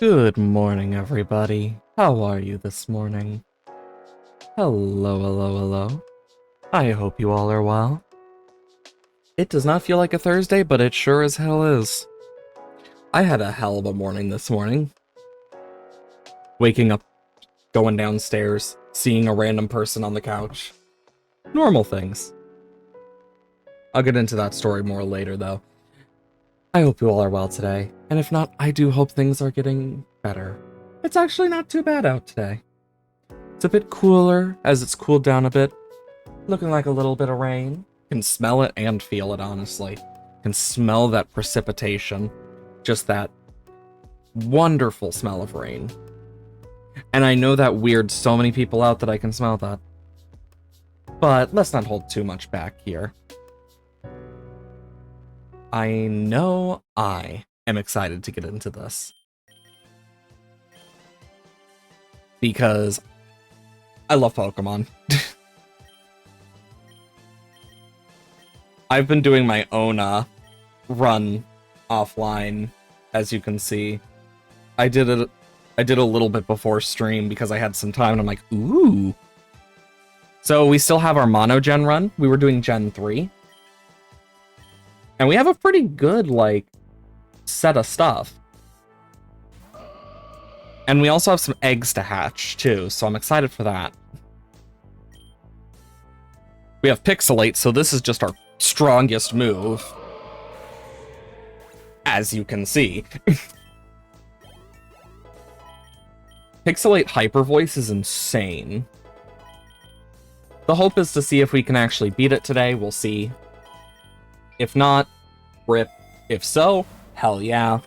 Good morning, everybody. How are you this morning? Hello, hello, hello. I hope you all are well. It does not feel like a Thursday, but it sure as hell is. I had a hell of a morning this morning. Waking up, going downstairs, seeing a random person on the couch. Normal things. I'll get into that story more later, though. I hope you all are well today, and if not, I do hope things are getting better. It's actually not too bad out today. It's a bit cooler, as it's cooled down a bit. Looking like a little bit of rain. Can smell it and feel it, honestly. Can smell that precipitation. Just that wonderful smell of rain. And I know that weirds so many people out that I can smell that. But let's not hold too much back here. I know I am excited to get into this. Because I love Pokemon. I've been doing my own run offline, as you can see. I did a little bit before stream because I had some time and I'm like, ooh. So we still have our Mono Gen run. We were doing Gen 3. And we have a pretty good, like, set of stuff. And we also have some eggs to hatch, too, so I'm excited for that. We have Pixelate, so this is just our strongest move. As you can see. Pixelate Hyper Voice is insane. The hope is to see if we can actually beat it today. We'll see. If not, rip. If so, hell yeah.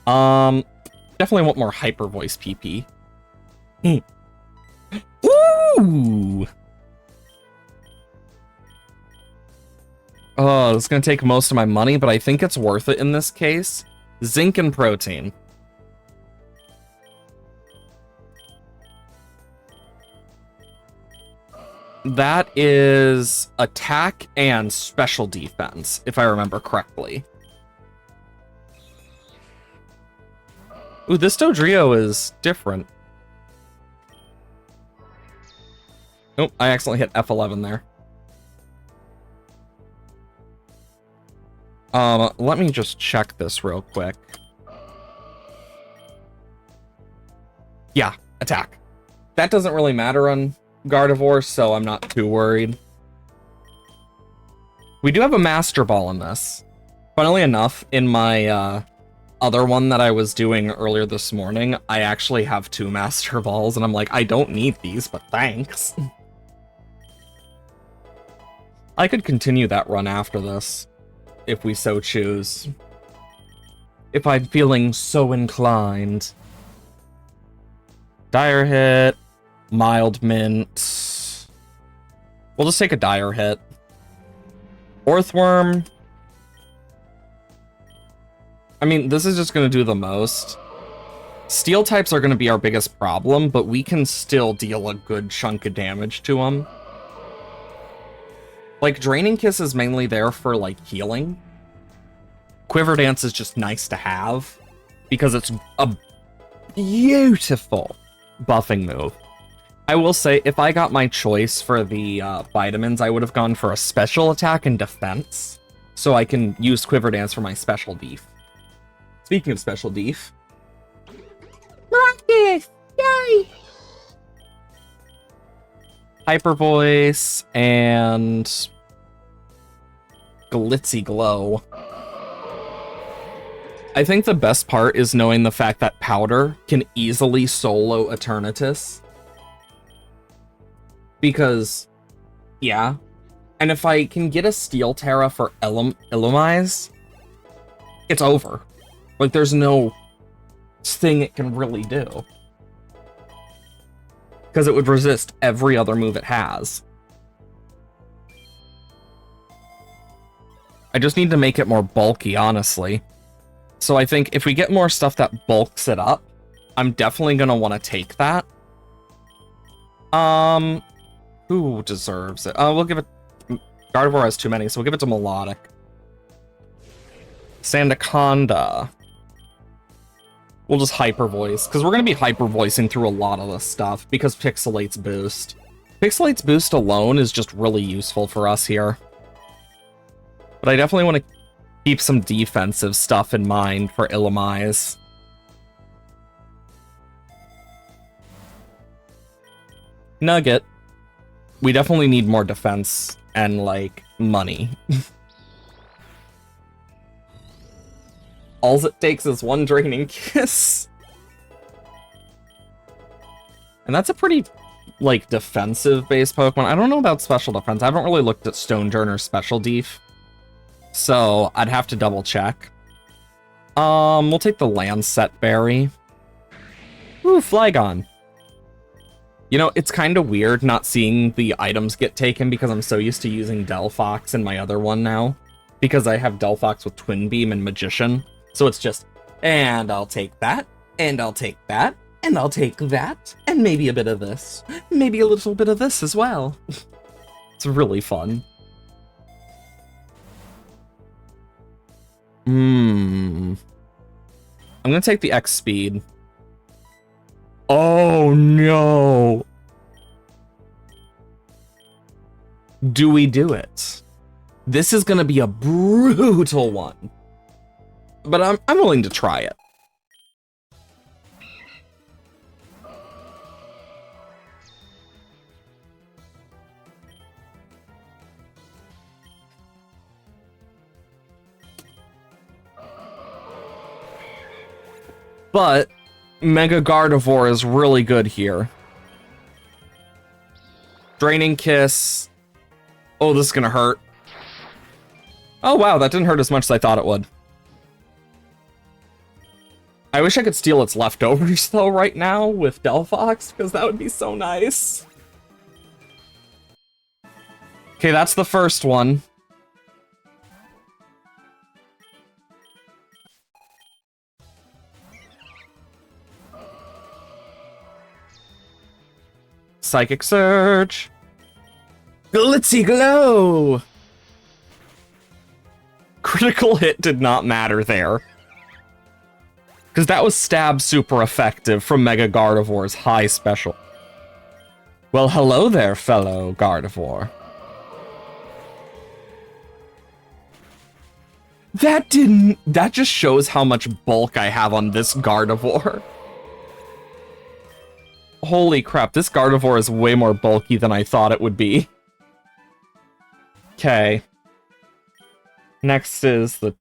Definitely want more Hyper Voice PP. Ooh! Oh, it's gonna take most of my money, but I think it's worth it in this case. Zinc and protein. That is attack and special defense, if I remember correctly. Ooh, this Dodrio is different. Oh, I accidentally hit F11 there. Let me just check this real quick. Yeah, attack. That doesn't really matter on Gardevoir, so I'm not too worried. We do have a Master Ball in this. Funnily enough, in my other one that I was doing earlier this morning, I actually have 2 Master Balls, and I'm like, I don't need these, but thanks. I could continue that run after this, if we so choose. If I'm feeling so inclined. Dire Hit. Mild Mint. We'll just take a Dire Hit. Orthworm. I mean, this is just going to do the most. Steel types are going to be our biggest problem, but we can still deal a good chunk of damage to them. Like, Draining Kiss is mainly there for, like, healing. Quiver Dance is just nice to have, because it's a beautiful buffing move. I will say, if I got my choice for the vitamins, I would have gone for a special attack and defense, so I can use Quiver Dance for my special def. Speaking of special def... Miraculous! Yay! Hyper Voice and Glitzy Glow. I think the best part is knowing the fact that Powder can easily solo Eternatus. Because, yeah. And if I can get a Steel Terra for Illumise, it's over. Like, there's no thing it can really do. Because it would resist every other move it has. I just need to make it more bulky, honestly. So I think if we get more stuff that bulks it up, I'm definitely going to want to take that. Who deserves it? We'll give it... Gardevoir has too many, so we'll give it to Melodic. Sandaconda. We'll just hyper voice, because we're going to be hyper voicing through a lot of this stuff, because Pixelate's boost. Pixelate's boost alone is just really useful for us here. But I definitely want to keep some defensive stuff in mind for Illumise. Nugget. We definitely need more defense and, like, money. All it takes is one Draining Kiss. And that's a pretty, like, defensive-based Pokemon. I don't know about special defense. I haven't really looked at Stonjourner's special def. So, I'd have to double-check. We'll take the Lancet Berry. Ooh, Flygon. You know, it's kind of weird not seeing the items get taken because I'm so used to using Delphox in my other one now. Because I have Delphox with Twin Beam and Magician. So it's just, and I'll take that, and I'll take that, and I'll take that, and maybe a bit of this. Maybe a little bit of this as well. It's really fun. I'm gonna take the X speed. Oh no! Do we do it? This is gonna be a brutal one. But I'm willing to try it. But Mega Gardevoir is really good here. Draining Kiss. Oh, this is gonna hurt. Oh wow, that didn't hurt as much as I thought it would. I wish I could steal its leftovers, though, right now with Delphox, because that would be so nice. Okay, that's the first one. Psychic Surge. Glitzy Glow! Critical hit did not matter there. Because that was stab super effective from Mega Gardevoir's high special. Well, hello there, fellow Gardevoir. That just shows how much bulk I have on this Gardevoir. Holy crap, this Gardevoir is way more bulky than I thought it would be. Okay. Next is the...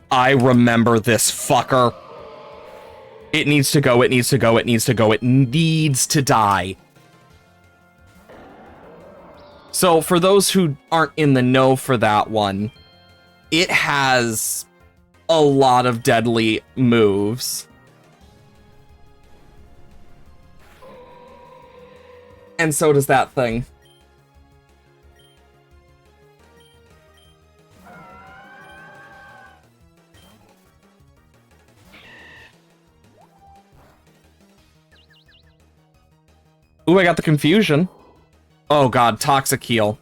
I remember this fucker. It needs to go, it needs to go, it needs to go, it needs to die. So, for those who aren't in the know for that one, it has a lot of deadly moves. And so does that thing. Ooh, I got the confusion. Oh god, Toxicheal.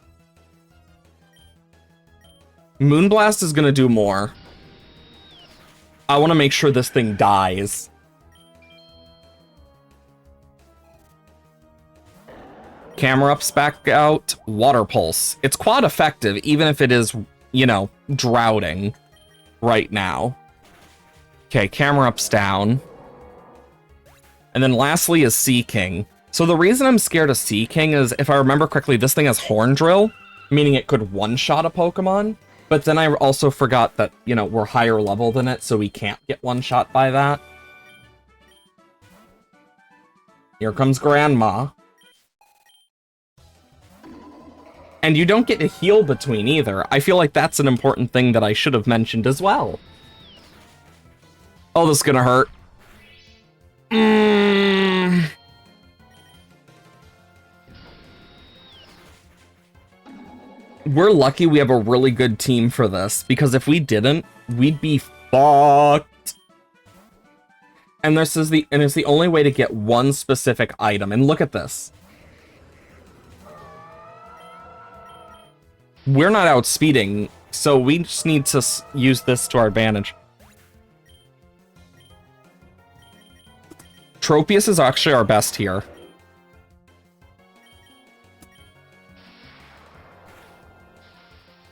Moonblast is gonna do more. I want to make sure this thing dies. Camera ups back out. Water Pulse. It's quad effective, even if it is, you know, droughting right now. Okay, camera ups down. And then lastly is Sea King. So the reason I'm scared of Sea King is, if I remember correctly, this thing has Horn Drill, meaning it could one-shot a Pokemon. But then I also forgot that, you know, we're higher level than it, so we can't get one-shot by that. Here comes Grandma. And you don't get to heal between either. I feel like that's an important thing that I should have mentioned as well. Oh, this is gonna hurt. We're lucky we have a really good team for this, because if we didn't, we'd be fucked. And it's the only way to get one specific item. And look at this. we're not outspeeding, so we just need to use this to our advantage. Tropius is actually our best here.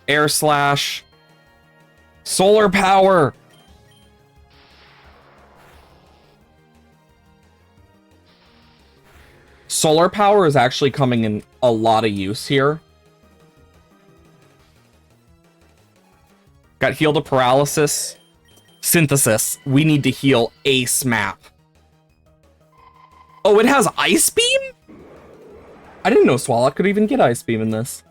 Air Slash. Solar Power! Solar Power is actually coming in a lot of use here. Got Heal to Paralysis. Synthesis. We need to heal Ace Map. Oh, it has Ice Beam? I didn't know Swalot could even get Ice Beam in this.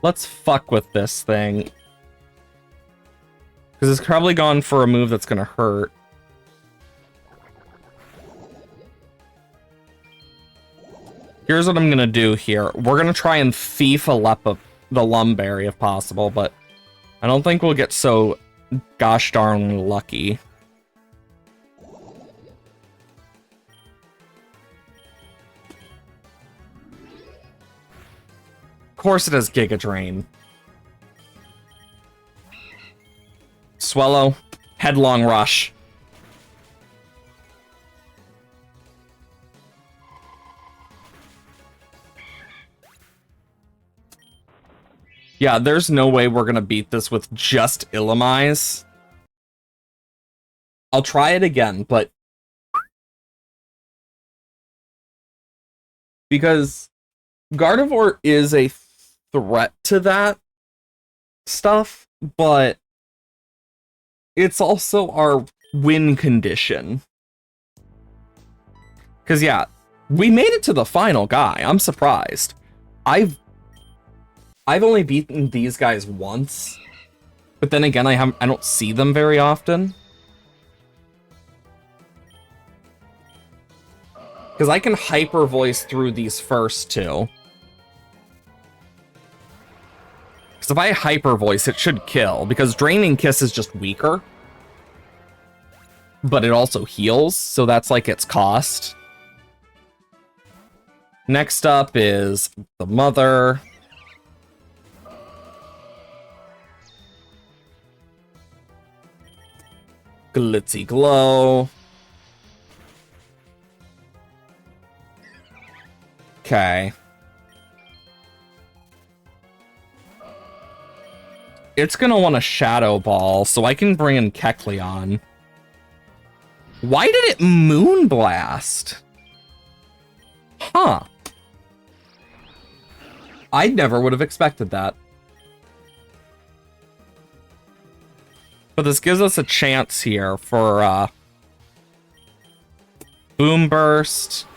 Let's fuck with this thing. Because it's probably gone for a move that's gonna hurt. Here's what I'm gonna do here. We're gonna try and thief a the Lumberry if possible, but I don't think we'll get so gosh darn lucky. Of course it has Giga Drain. Swallow. Headlong Rush. Yeah, there's no way we're gonna beat this with just Illumise. I'll try it again, but... because Gardevoir is a threat to that stuff, but it's also our win condition. Because, yeah, we made it to the final guy. I'm surprised. I've only beaten these guys once, but then again, I don't see them very often. Because I can hyper voice through these first two. Because if I hyper voice, it should kill, because Draining Kiss is just weaker. But it also heals, so that's like its cost. Next up is the Mother. Glitzy Glow. Okay. It's gonna want a Shadow Ball, so I can bring in Kecleon. Why did it Moonblast? Huh. I never would have expected that. But this gives us a chance here for Boom Burst.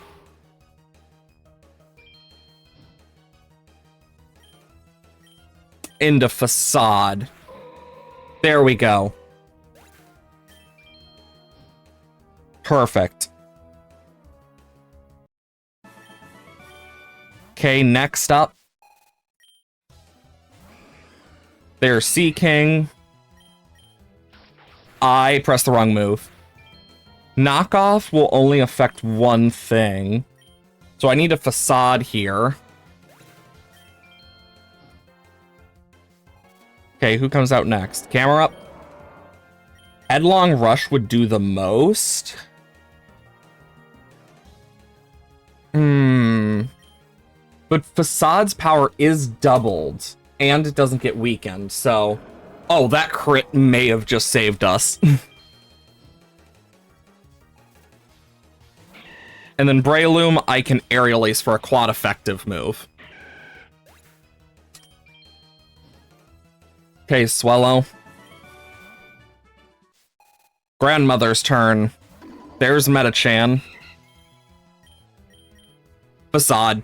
Into Facade. There we go. Perfect. Okay, next up. There's Sea King. I pressed the wrong move. Knockoff will only affect one thing. So I need a Facade here. Okay, who comes out next? Camera up. Headlong Rush would do the most. But Facade's power is doubled, and it doesn't get weakened, so... Oh, that crit may have just saved us. And then Breloom, I can Aerial Ace for a quad effective move. Okay, Swallow. Grandmother's turn. There's Metachan. Facade.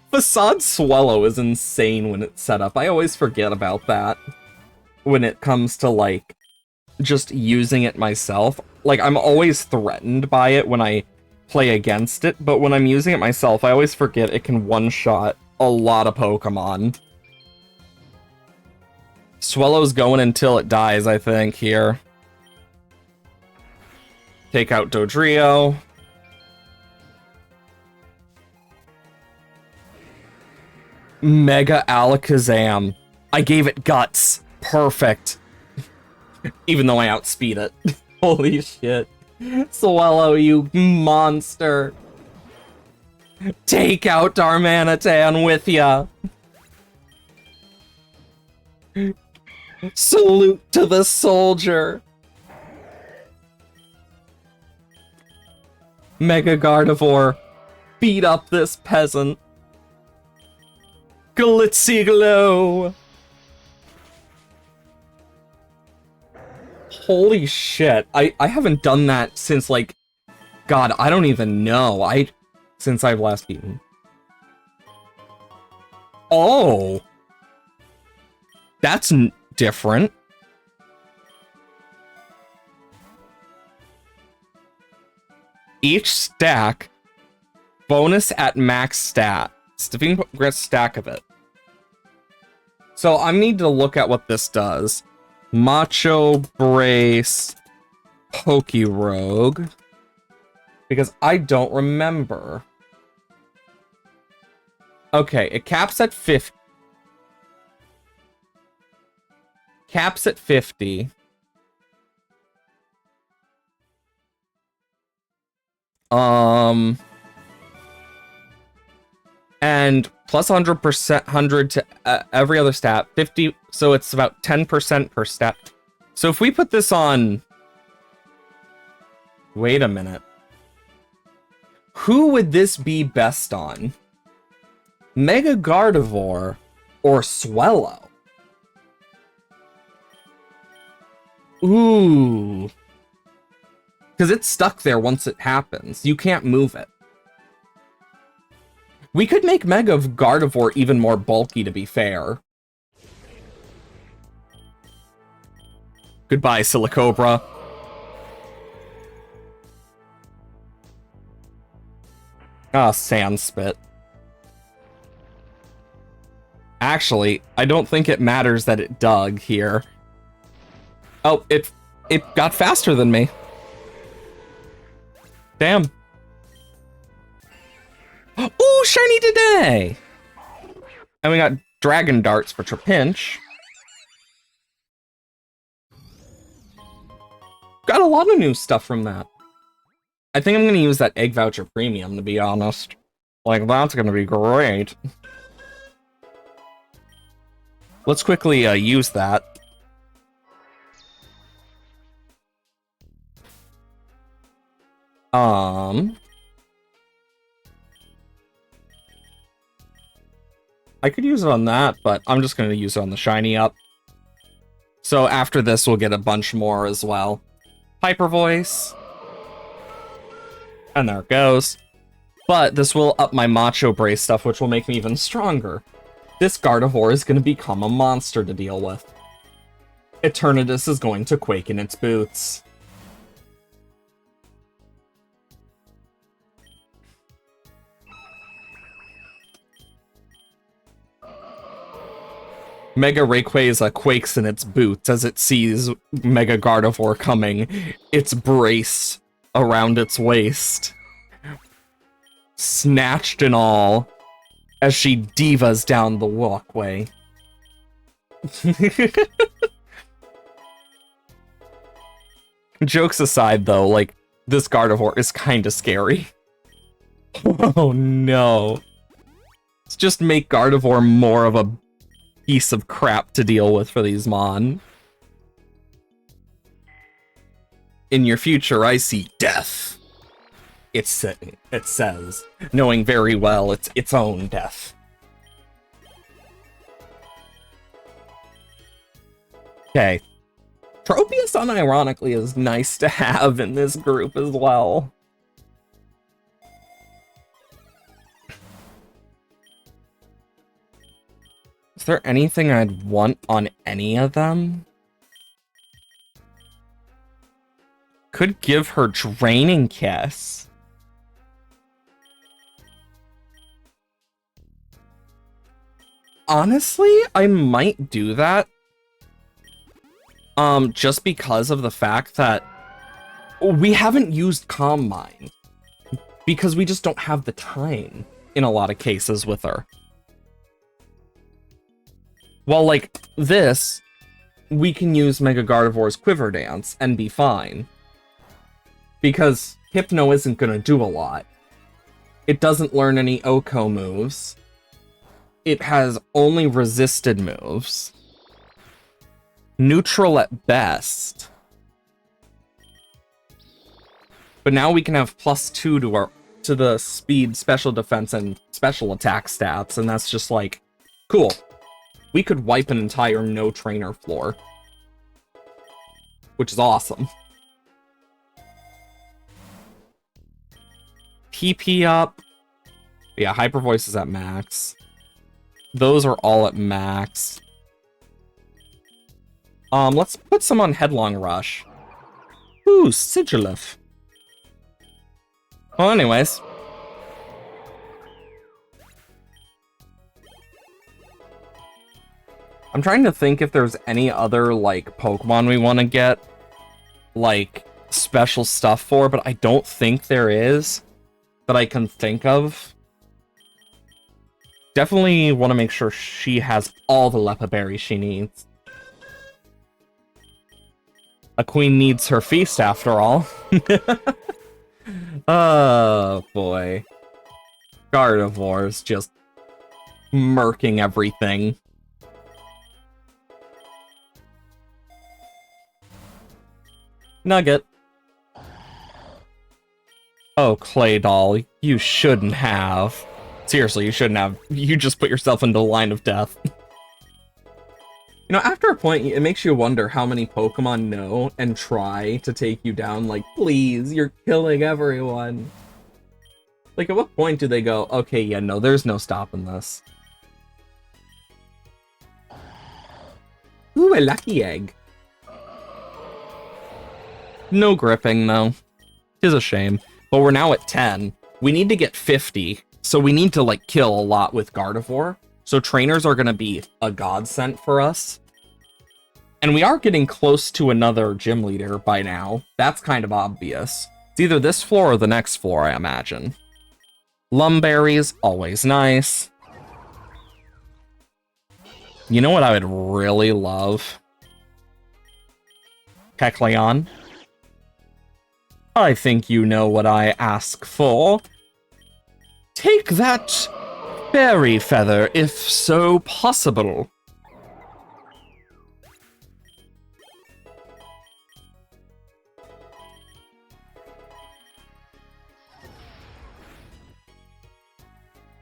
Facade Swallow is insane when it's set up. I always forget about that when it comes to, like, just using it myself. Like, I'm always threatened by it when I play against it, but when I'm using it myself, I always forget it can one-shot a lot of Pokemon. Swellow's going until it dies, I think, here. Take out Dodrio. Mega Alakazam. I gave it guts. Perfect. Even though I outspeed it. Holy shit. Swellow, you monster. Take out Darmanitan with ya. Salute to the soldier. Mega Gardevoir, beat up this peasant. Glitziglow. Holy shit. I haven't done that since, like, God, I don't even know. Since I've last beaten. Oh. That's different. Each stack, bonus at max stat. Stefan grants stack of it. So I need to look at what this does. Macho Brace, Pokerogue. Because I don't remember. Okay, it caps at 50. Caps at 50. And plus 100%, 100 to every other stat, 50, so it's about 10% per stat. So if we put this on... Wait a minute. Who would this be best on? Mega Gardevoir or Swellow? Ooh. Because it's stuck there once it happens. You can't move it. We could make Mega Gardevoir even more bulky, to be fair. Goodbye, Silicobra. Ah, Sandspit. Actually, I don't think it matters that it dug here. Oh, it got faster than me. Damn. Ooh, shiny today! And we got Dragon Darts for Trapinch. Got a lot of new stuff from that. I think I'm going to use that Egg Voucher Premium, to be honest. Like, that's going to be great. Let's quickly use that. I could use it on that, but I'm just going to use it on the shiny up. So after this, we'll get a bunch more as well. Hyper Voice. And there it goes. But this will up my Macho Brace stuff, which will make me even stronger. This Gardevoir is going to become a monster to deal with. Eternatus is going to quake in its boots. Mega Rayquaza quakes in its boots as it sees Mega Gardevoir coming, its brace around its waist. Snatched and all, as she divas down the walkway. Jokes aside, though, like, this Gardevoir is kinda scary. Oh no. Let's just make Gardevoir more of a piece of crap to deal with for these Mon. In your future, I see death. It says, knowing very well it's its own death. Okay. Tropius, unironically, is nice to have in this group as well. Is there anything I'd want on any of them? Could give her Draining Kiss. Honestly, I might do that. Just because of the fact that we haven't used Calm Mind. Because we just don't have the time in a lot of cases with her. While, like, this, we can use Mega Gardevoir's Quiver Dance and be fine. Because Hypno isn't going to do a lot. It doesn't learn any Oko moves. It has only resisted moves. Neutral at best. But now we can have +2 to the speed, special defense, and special attack stats, and that's just like, cool. We could wipe an entire no-trainer floor. Which is awesome. PP up. Yeah, Hyper Voice is at max. Those are all at max. Let's put some on Headlong Rush. Ooh, Sigilif. Well, anyways. I'm trying to think if there's any other, like, Pokemon we want to get, like, special stuff for, but I don't think there is that I can think of. Definitely want to make sure she has all the Leppa Berries she needs. A queen needs her feast, after all. Oh, boy. Gardevoir's just murking everything. Nugget. Oh, Claydol, you shouldn't have. Seriously, you shouldn't have. You just put yourself into the line of death. You know, after a point, it makes you wonder how many Pokemon know and try to take you down. Like, please, you're killing everyone. Like, at what point do they go, okay, yeah, no, there's no stopping this. Ooh, a lucky egg. No gripping, though. Tis a shame. But we're now at 10. We need to get 50, so we need to, like, kill a lot with Gardevoir. So trainers are going to be a godsend for us. And we are getting close to another gym leader by now. That's kind of obvious. It's either this floor or the next floor, I imagine. Lumberries, always nice. You know what I would really love? Kecleon. I think you know what I ask for. Take that fairy feather, if so possible.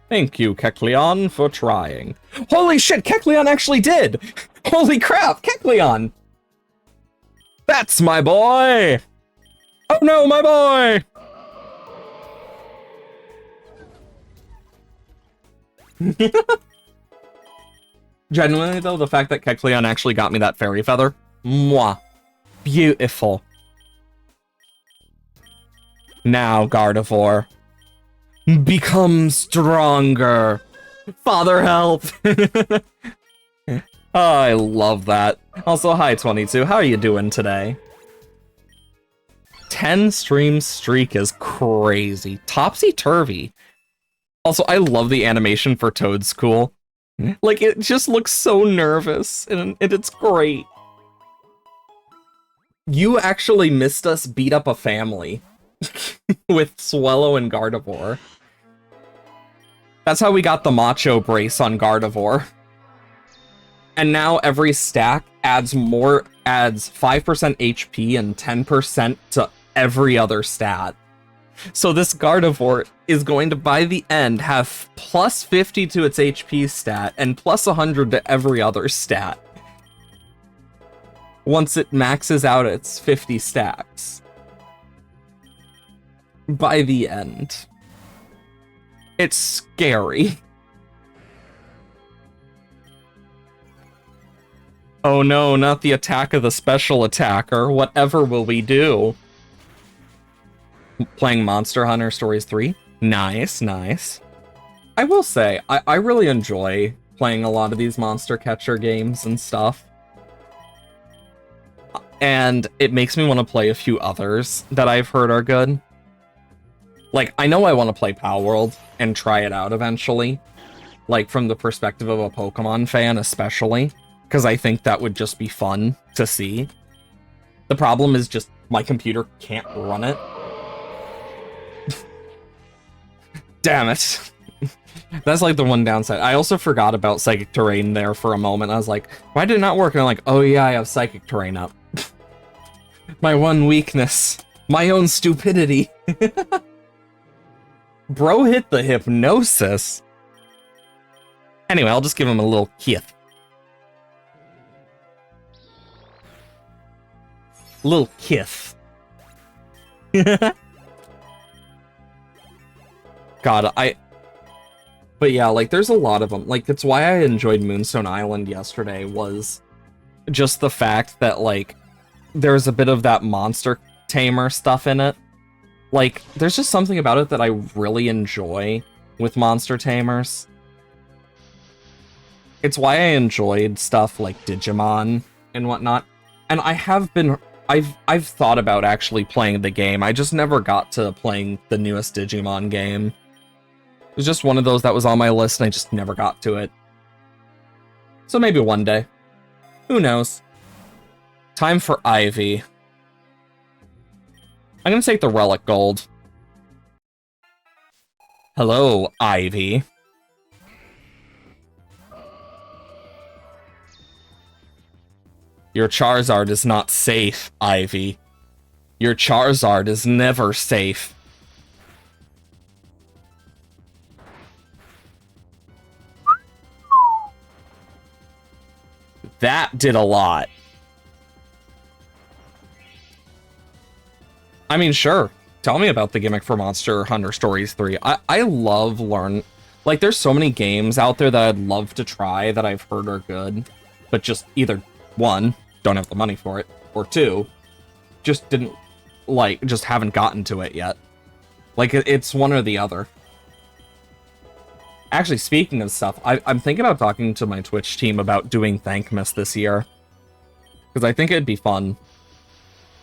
Thank you, Kecleon, for trying. Holy shit, Kecleon actually did! Holy crap, Kecleon! That's my boy! Oh no, my boy! Genuinely, though, the fact that Kecleon actually got me that fairy feather, mwah, beautiful. Now, Gardevoir, become stronger. Father, help! Oh, I love that. Also, hi, 22. How are you doing today? 10 stream streak is crazy. Topsy-turvy. Also, I love the animation for Toadstool. Like, it just looks so nervous, and it's great. You actually missed us beat up a family with Swellow and Gardevoir. That's how we got the Macho Brace on Gardevoir. And now every stack adds 5% HP and 10% to every other stat. So this Gardevoir is going to, by the end, have plus 50 to its HP stat and plus 100 to every other stat. Once it maxes out its 50 stacks. By the end. It's scary. Oh no, not the attack of the special attacker. Whatever will we do? Playing Monster Hunter Stories 3? Nice, nice. I will say, I really enjoy playing a lot of these Monster Catcher games and stuff. and it makes me want to play a few others that I've heard are good. Like, I know I want to play Palworld and try it out eventually. Like, from the perspective of a Pokemon fan, especially. Because I think that would just be fun to see. The problem is just my computer can't run it. Damn it. That's like the one downside. I also forgot about Psychic Terrain there for a moment. I was like, why did it not work? And I'm like, oh yeah, I have Psychic Terrain up. My one weakness. My own stupidity. Bro hit the hypnosis. Anyway, I'll just give him a little kiss. Little kiss. God, But yeah, like, there's a lot of them. Like, that's why I enjoyed Moonstone Island yesterday, was just the fact that, like, there's a bit of that monster tamer stuff in it. Like, there's just something about it that I really enjoy with monster tamers. It's why I enjoyed stuff like Digimon and whatnot. And I've thought about actually playing the game. I just never got to playing the newest Digimon game. It was just one of those that was on my list and I just never got to it. So maybe one day. Who knows? Time for Ivy. I'm gonna take the Relic Gold. Hello, Ivy. Your Charizard is not safe, Ivy. Your Charizard is never safe. That did a lot. I mean, sure. Tell me about the gimmick for Monster Hunter Stories 3. I love like, there's so many games out there that I'd love to try that I've heard are good, but just either, one, don't have the money for it, or two, just haven't gotten to it yet. Like, it's one or the other. Actually, speaking of stuff, I'm thinking about talking to my Twitch team about doing Thankmas this year. Because I think it'd be fun.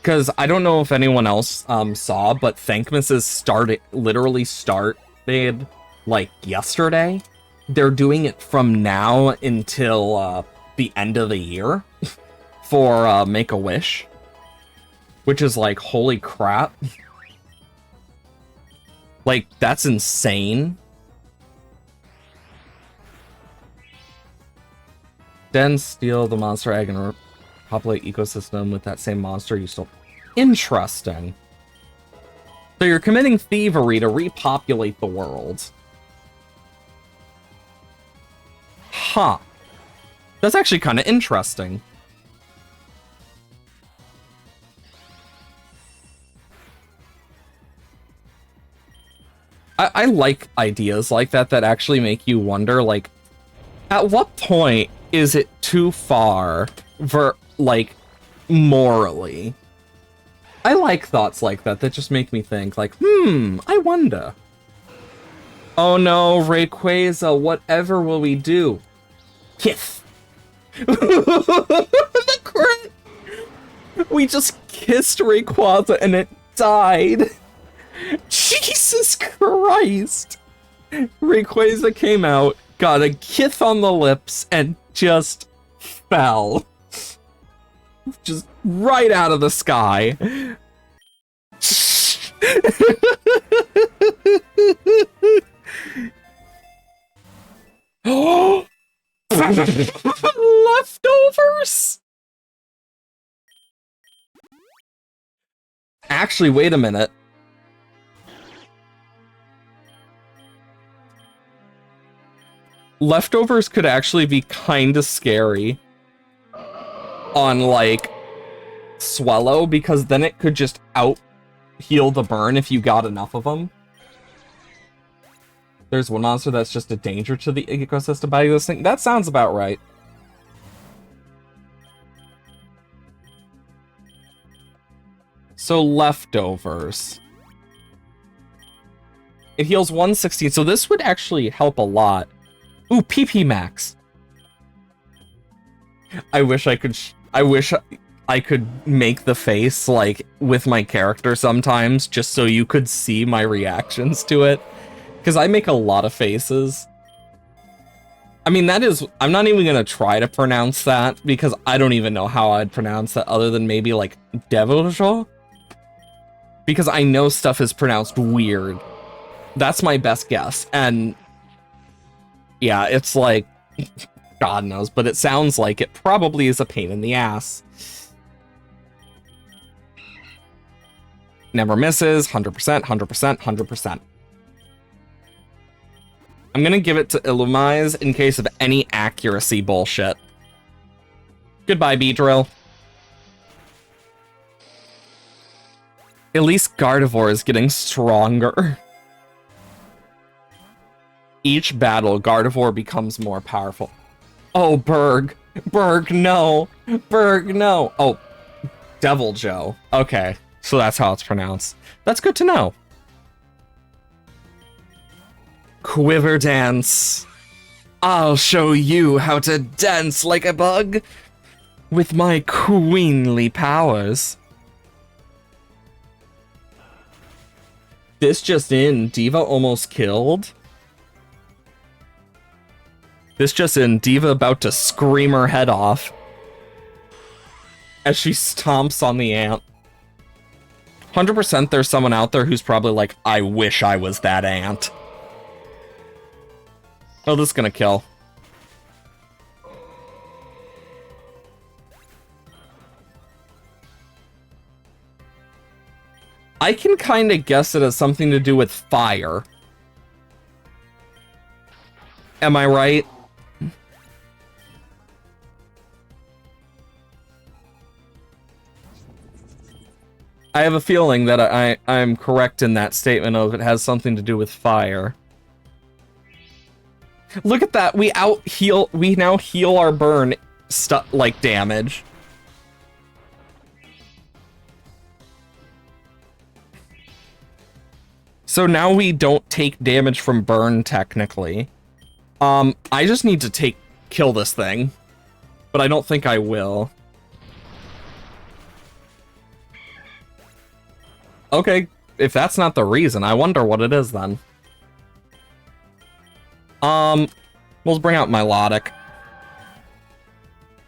Because I don't know if anyone else saw, but Thankmas is literally started, like, yesterday. They're doing it from now until the end of the year for Make-A-Wish. Which is like, holy crap. Like, that's insane. Then steal the monster egg and populate ecosystem with that same monster you stole. Interesting. So you're committing thievery to repopulate the world. Huh. That's actually kind of interesting. I like ideas like that actually make you wonder, like, at what point is it too far for, like, morally? I like thoughts like that just make me think, like, I wonder. Oh no, Rayquaza, whatever will we do? Kiss. The crit! We just kissed Rayquaza and it died. Jesus Christ! Rayquaza came out, got a kiss on the lips, and just fell. Just right out of the sky. Leftovers? Actually, wait a minute. Leftovers could actually be kinda scary on, like, Swellow, because then it could just out-heal the burn if you got enough of them. There's one monster that's just a danger to the ecosystem by existing. That sounds about right. So, Leftovers. It heals 116, so this would actually help a lot. Ooh, PP Max. I wish I could. I could make the face, like, with my character sometimes, just so you could see my reactions to it. Because I make a lot of faces. I mean, that is... I'm not even going to try to pronounce that, because I don't even know how I'd pronounce that other than maybe, like, Deviljo? Because I know stuff is pronounced weird. That's my best guess. And... yeah, it's like... God knows, but it sounds like it probably is a pain in the ass. Never misses, 100%, 100%, 100%. I'm gonna give it to Illumise in case of any accuracy bullshit. Goodbye, Beedrill. At least Gardevoir is getting stronger. Each battle, Gardevoir becomes more powerful. Oh, Berg. Berg, no. Berg, no. Oh, Deviljo. Okay, so that's how it's pronounced. That's good to know. Quiver dance. I'll show you how to dance like a bug with my queenly powers. This just in, Diva almost killed. This just in, Diva about to scream her head off as she stomps on the ant. 100% there's someone out there who's probably like, I wish I was that ant. Oh, this is gonna kill. I can kind of guess it has something to do with fire. Am I right? I have a feeling that I'm correct in that statement of it has something to do with fire. Look at that, we now heal our burn like damage. So now we don't take damage from burn technically. I just need to kill this thing, but I don't think I will. Okay, if that's not the reason, I wonder what it is then. We'll bring out Milotic.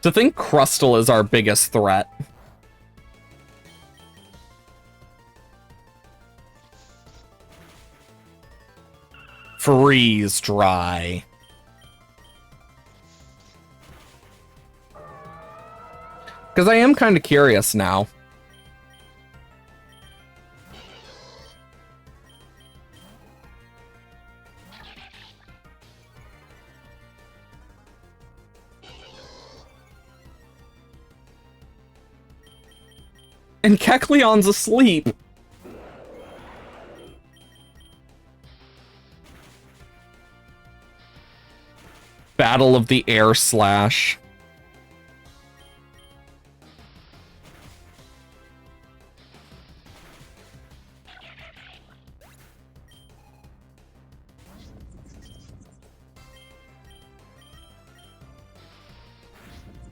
To think Crustle is our biggest threat. Freeze dry. Because I am kind of curious now. And Kecleon's asleep. Battle of the Air Slash.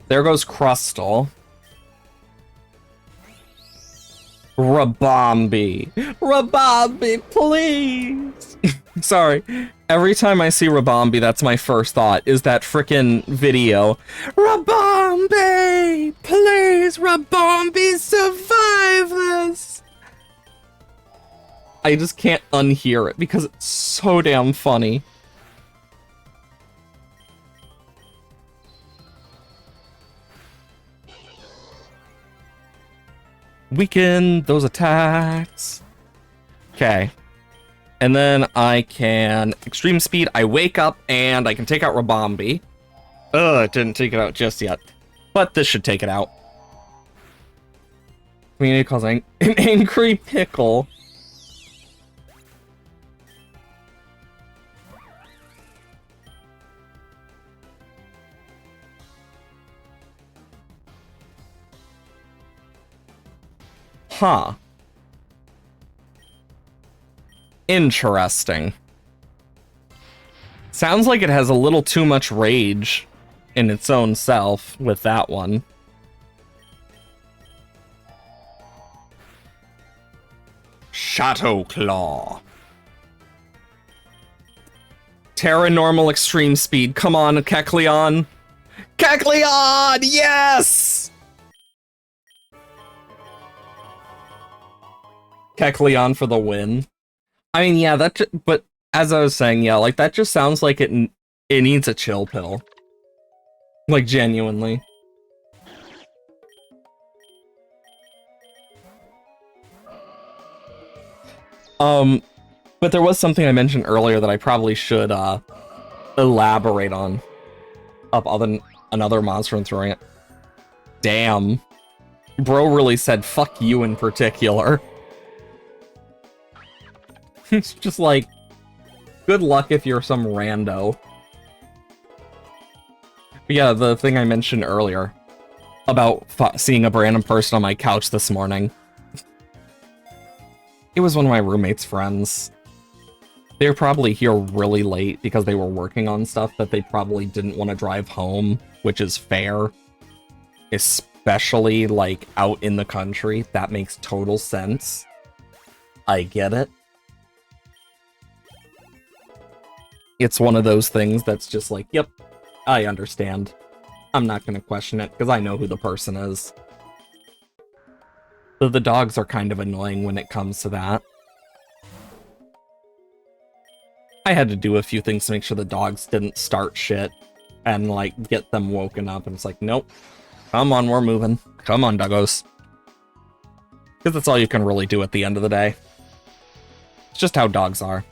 There goes Crustle. Rabombi. Rabombi, please! Sorry. Every time I see Rabombi, that's my first thought, is that frickin' video. Rabombi! Please, Rabombi, survive this! I just can't unhear it because it's so damn funny. Weaken those attacks. Okay. And then I can extreme speed. I wake up and I can take out Rabombi. Ugh, it didn't take it out just yet. But this should take it out. Community calls an angry pickle. Huh. Interesting. Sounds like it has a little too much rage in its own self with that one. Shadow Claw. Terra normal extreme speed. Come on, Kecleon. Kecleon! Yes! Kecleon for the win. I mean, yeah, but as I was saying, yeah, like, that just sounds like it needs a chill pill. Like, genuinely. But there was something I mentioned earlier that I probably should, elaborate on. Up another monster and throwing it. Damn. Bro really said fuck you in particular. It's just like, good luck if you're some rando. But yeah, the thing I mentioned earlier about seeing a random person on my couch this morning. It was one of my roommate's friends. They were probably here really late because they were working on stuff that they probably didn't want to drive home, which is fair. Especially, like, out in the country. That makes total sense. I get it. It's one of those things that's just like, yep, I understand. I'm not going to question it, because I know who the person is. So the dogs are kind of annoying when it comes to that. I had to do a few things to make sure the dogs didn't start shit and, like, get them woken up, and it's like, nope. Come on, we're moving. Come on, doggos. Because that's all you can really do at the end of the day. It's just how dogs are.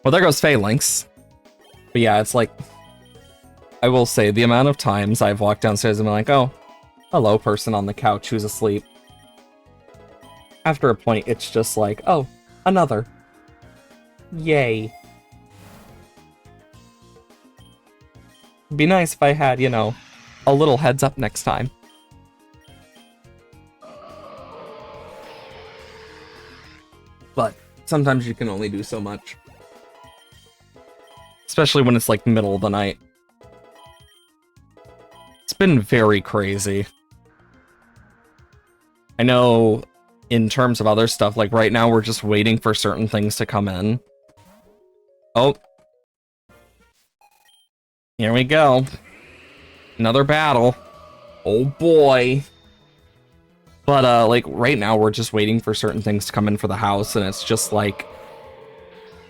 Well, there goes Phalanx. But yeah, it's like, I will say, the amount of times I've walked downstairs and been like, oh, hello, person on the couch who's asleep. After a point, it's just like, oh, another. Yay. It'd be nice if I had, you know, a little heads up next time. But sometimes you can only do so much. Especially when it's like middle of the night. It's been very crazy. I know in terms of other stuff, like right now we're just waiting for certain things to come in. Oh. Here we go. Another battle. Oh boy. But like right now we're just waiting for certain things to come in for the house, and it's just like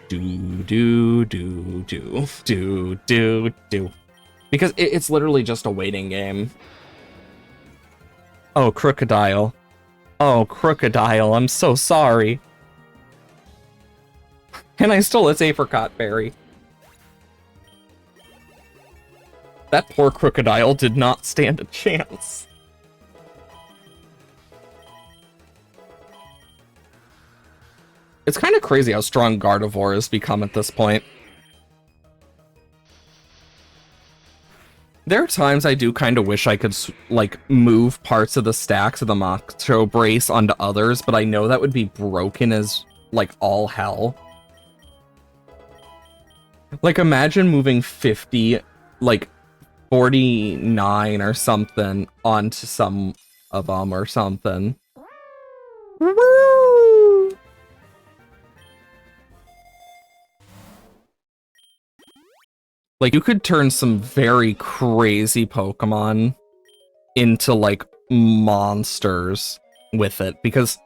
do. Because it's literally just a waiting game. Oh, Crocodile. Oh, Crocodile, I'm so sorry. And I stole its apricot berry. That poor Crocodile did not stand a chance. It's kind of crazy how strong Gardevoir has become at this point. There are times I do kind of wish I could, like, move parts of the stacks of the Macho Brace onto others, but I know that would be broken as, like, all hell. Like, imagine moving 50, like, 49 or something onto some of them or something. Woo! Like, you could turn some very crazy Pokemon into, like, monsters with it. Because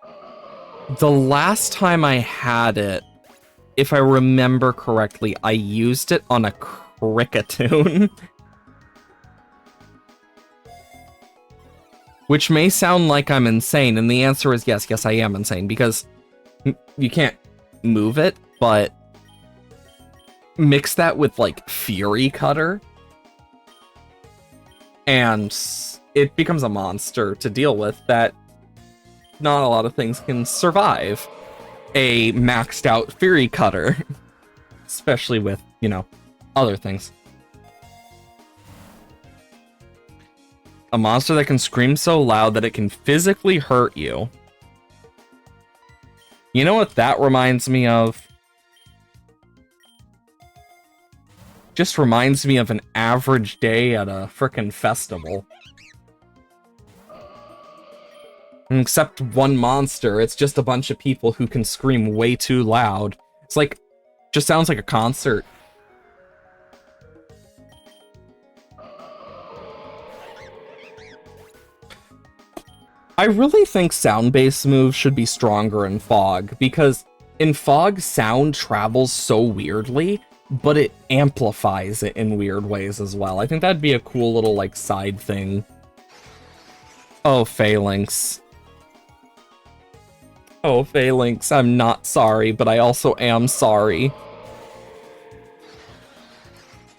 the last time I had it, if I remember correctly, I used it on a Kricketune. Which may sound like I'm insane, and the answer is yes, I am insane. Because you can't move it, but mix that with, like, Fury Cutter, and it becomes a monster to deal with that not a lot of things can survive. A maxed out Fury Cutter. Especially with, you know, other things. A monster that can scream so loud that it can physically hurt you. You know what that reminds me of? Just reminds me of an average day at a frickin' festival. Except one monster, it's just a bunch of people who can scream way too loud. It's like, just sounds like a concert. I really think sound-based moves should be stronger in Fog, because in Fog, sound travels so weirdly, but it amplifies it in weird ways as well. I think that'd be a cool little, like, side thing. Oh, Phalanx. Oh, Phalanx, I'm not sorry, but I also am sorry.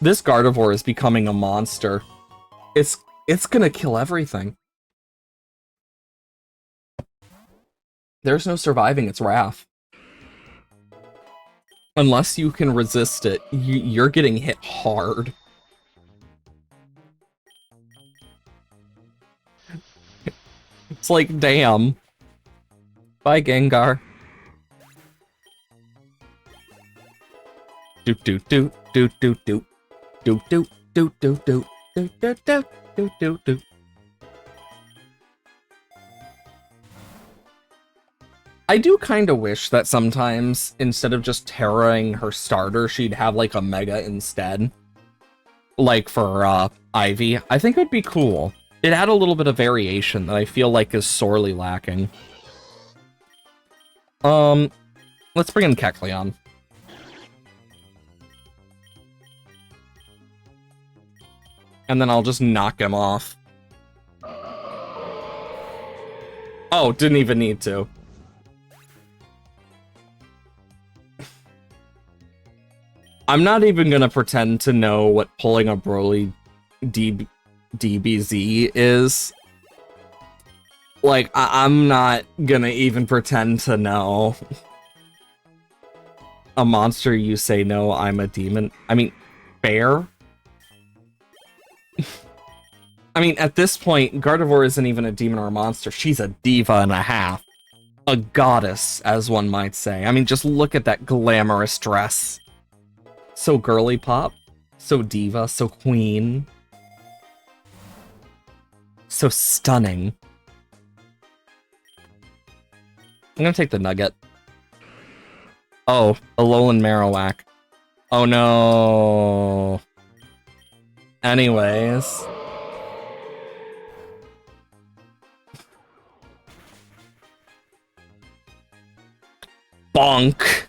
This Gardevoir is becoming a monster. It's gonna kill everything. There's no surviving its wrath. Unless you can resist it, you're getting hit hard. It's like, damn. Bye, Gengar. Doot doot doot doot doot doot doot doot doot doot doot doot doot doot doot doot. I do kind of wish that sometimes, instead of just terroring her starter, she'd have, like, a Mega instead. Like, for, Ivy. I think it would be cool. It had a little bit of variation that I feel like is sorely lacking. Let's bring in Kecleon. And then I'll just knock him off. Oh, didn't even need to. I'm not even gonna pretend to know what pulling a Broly DBZ is. Like, I'm not gonna even pretend to know. A monster, you say no, I'm a demon. I mean, fair? I mean, at this point, Gardevoir isn't even a demon or a monster. She's a diva and a half. A goddess, as one might say. I mean, just look at that glamorous dress. So girly pop, so diva, so queen. So stunning. I'm gonna take the nugget. Oh, Alolan Marowak. Oh no. Anyways. Bonk.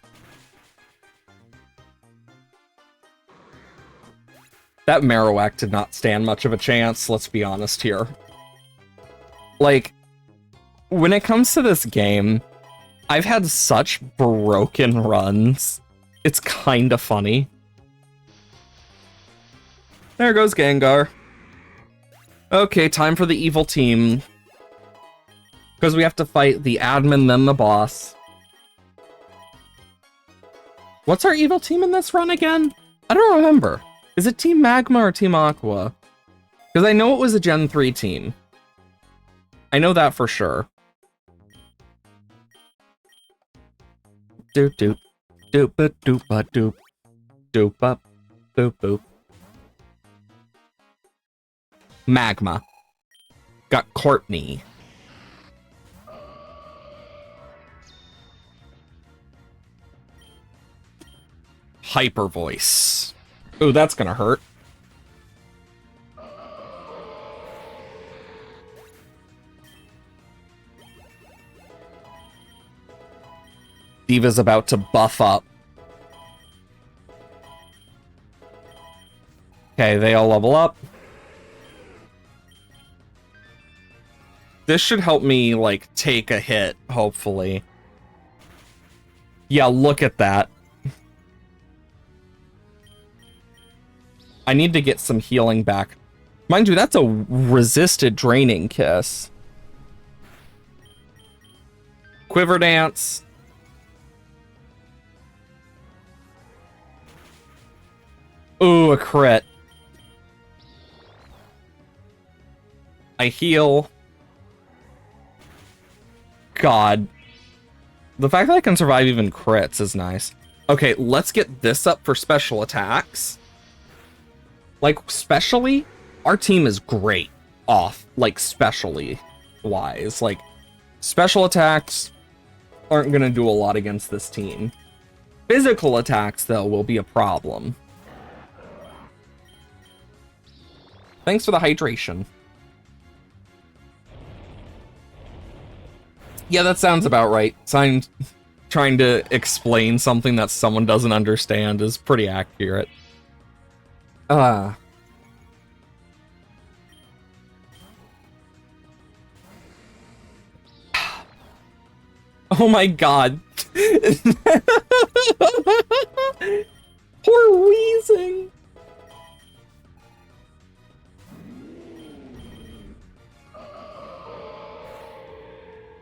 That Marowak did not stand much of a chance, let's be honest here. Like, when it comes to this game, I've had such broken runs. It's kinda funny. There goes Gengar. Okay, time for the evil team. Because we have to fight the admin, then the boss. What's our evil team in this run again? I don't remember. Is it Team Magma or Team Aqua? Because I know it was a Gen 3 team. I know that for sure. Doop doop. Doop a doop a doop. Doop up. Boop boop. Magma. Got Courtney. Hyper Voice. Ooh, that's gonna hurt. Diva's about to buff up. Okay, they all level up. This should help me, like, take a hit, hopefully. Yeah, look at that. I need to get some healing back. Mind you, that's a resisted Draining Kiss. Quiver Dance. Ooh, a crit. I heal. God. The fact that I can survive even crits is nice. Okay, let's get this up for special attacks. Like, specially, our team is great off, like, specially wise. Like, Special attacks aren't going to do a lot against this team. Physical attacks, though, will be a problem. Thanks for the hydration. Yeah, that sounds about right. Trying to explain something that someone doesn't understand is pretty accurate. Oh my god. Poor Wheezing.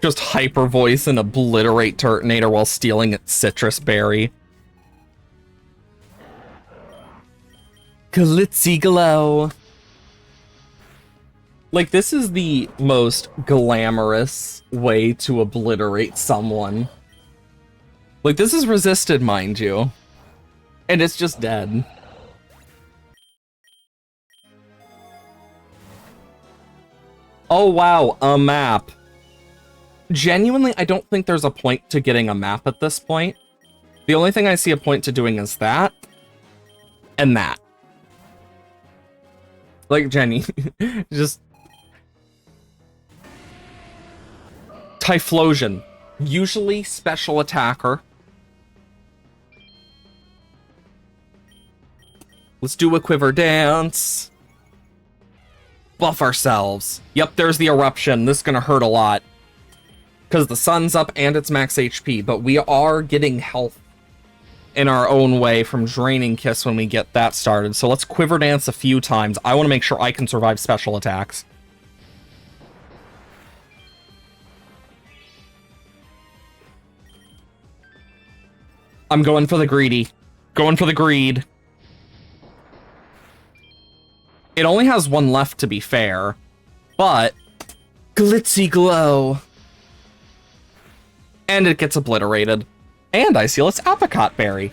Just hyper voice and obliterate Turtonator while stealing its citrus berry. Glitzy glow. Like, this is the most glamorous way to obliterate someone. Like, this is resisted, mind you. And it's just dead. Oh wow, a map. Genuinely, I don't think there's a point to getting a map at this point. The only thing I see a point to doing is that. And that. Like, Jenny, just... Typhlosion. Usually special attacker. Let's do a quiver dance. Buff ourselves. Yep, there's the eruption. This is gonna hurt a lot. Because the sun's up and it's max HP, but we are getting health in our own way from Draining Kiss when we get that started. So let's quiver dance a few times. I want to make sure I can survive special attacks. I'm going for the greedy. Going for the greed. It only has one left, to be fair. But... Glitzy glow. And it gets obliterated. And I seal its apricot berry.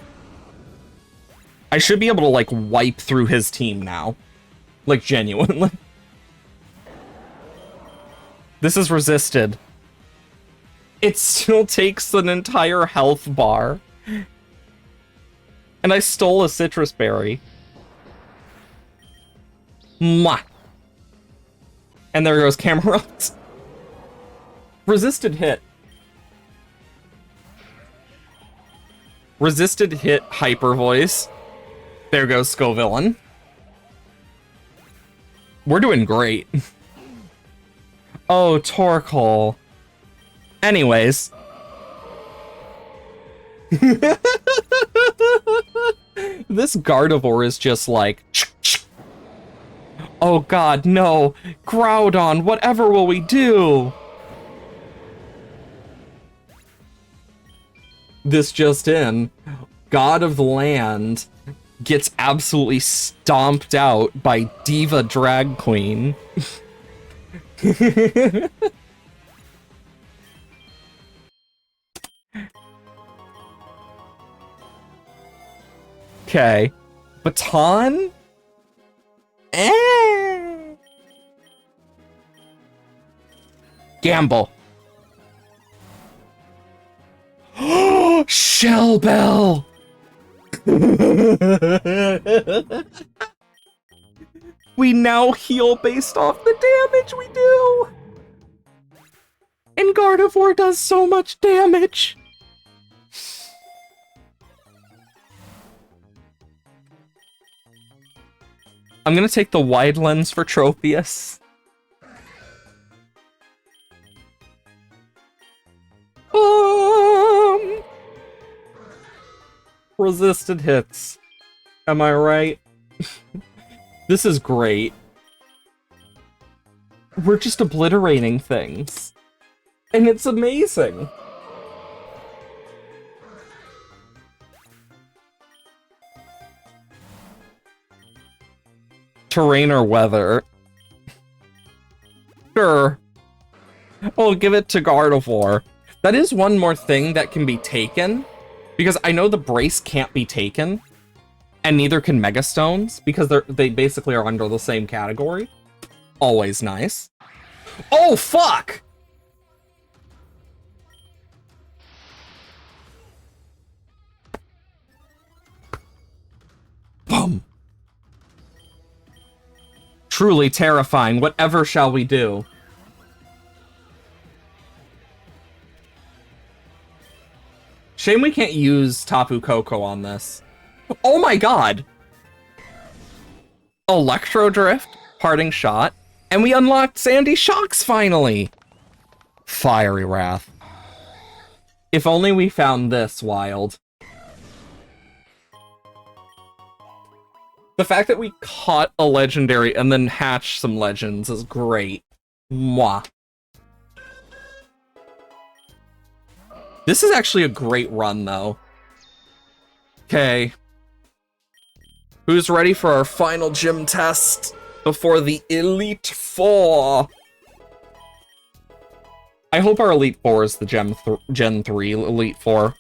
I should be able to, like, wipe through his team now. Like, genuinely. This is resisted. It still takes an entire health bar. And I stole a citrus berry. Mwah. And there goes Camerupt. Resisted hit. Resisted hit hyper voice. There goes Scovillain. We're doing great. Oh, Torkoal. Anyways. This Gardevoir is just like... Oh god, no. Groudon, whatever will we do? This just in. God of the Land gets absolutely stomped out by Diva Drag Queen. Okay. Baton? Gamble. Shell Bell! We now heal based off the damage we do! And Gardevoir does so much damage! I'm gonna take the wide lens for Tropius. Resisted hits. Am I right? This is great. We're just obliterating things. And it's amazing. Terrain or weather? Sure. We'll give it to Gardevoir. That is one more thing that can be taken. Because I know the brace can't be taken. And neither can Megastones. Because they basically are under the same category. Always nice. Oh, fuck! Boom. Truly terrifying. Whatever shall we do? Shame we can't use Tapu Koko on this. Oh my god! Electro Drift, Parting Shot, and we unlocked Sandy Shocks finally! Fiery Wrath. If only we found this wild. The fact that we caught a legendary and then hatched some legends is great. Mwah. This is actually a great run, though. Okay. Who's ready for our final gym test before the Elite Four? I hope our Elite Four is the Gen 3 Elite Four.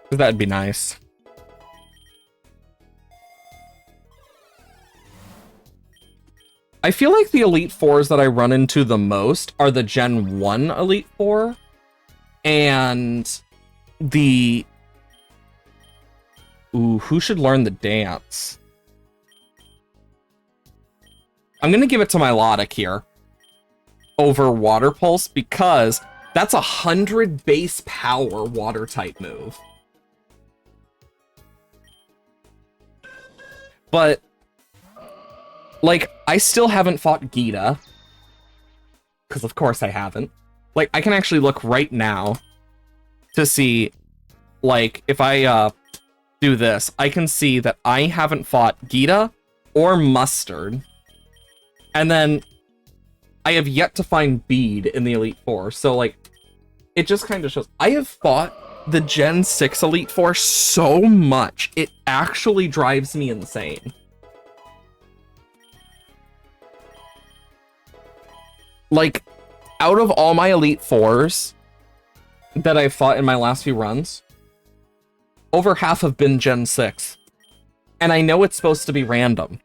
Because that'd be nice. I feel like the Elite Fours that I run into the most are the Gen 1 Elite Four. And the... Ooh, who should learn the dance? I'm gonna give it to Milotic here. Over Water Pulse, because that's 100 base power water type move. But, like, I still haven't fought Geeta. Because of course I haven't. Like, I can actually look right now to see, like, if I do this, I can see that I haven't fought Geeta or Mustard. And then I have yet to find Bead in the Elite Four. So, like, it just kind of shows. I have fought the Gen 6 Elite Four so much, it actually drives me insane. Like, out of all my Elite Fours that I've fought in my last few runs, over half have been Gen 6. And I know it's supposed to be random.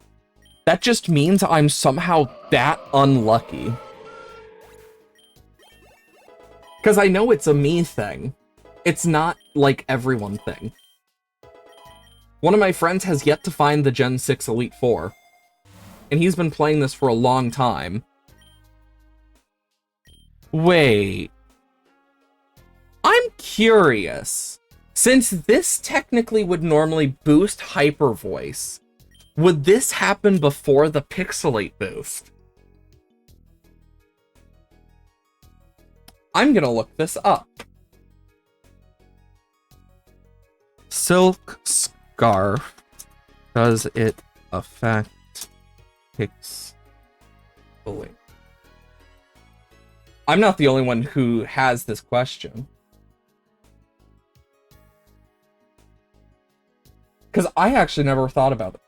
That just means I'm somehow that unlucky. Because I know it's a me thing. It's not like everyone thing. One of my friends has yet to find the Gen 6 Elite Four. And he's been playing this for a long time. Wait. I'm curious. Since this technically would normally boost Hyper Voice, would this happen before the Pixelate boost? I'm gonna look this up. Silk Scarf. Does it affect Pixelate? I'm not the only one who has this question. Because I actually never thought about it.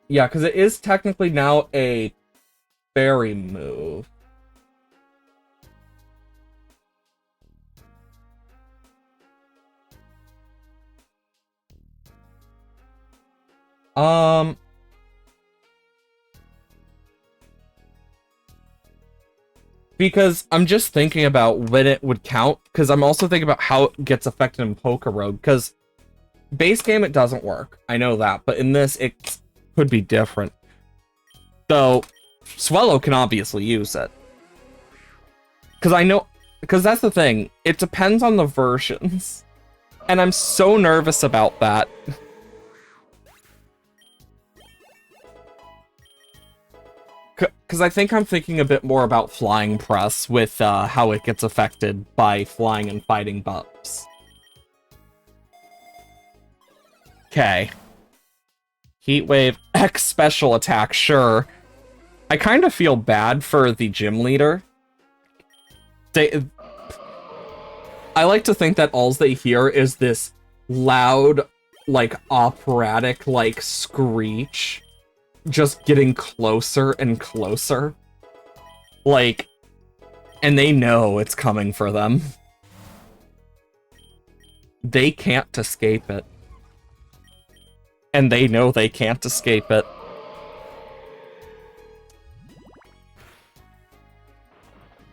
Yeah, because it is technically now a fairy move. Because I'm just thinking about when it would count, because I'm also thinking about how it gets affected in Pokerogue, because base game it doesn't work. I know that, but in this it could be different. Though, Swellow can obviously use it. Because I know, because that's the thing, it depends on the versions. And I'm so nervous about that. Because I think I'm thinking a bit more about Flying Press with how it gets affected by flying and fighting buffs. Okay. Heat Wave, X Special Attack, sure. I kind of feel bad for the gym leader. I like to think that all they hear is this loud, like, operatic, like, screech. Just getting closer and closer. Like, and they know it's coming for them. They can't escape it. And they know they can't escape it.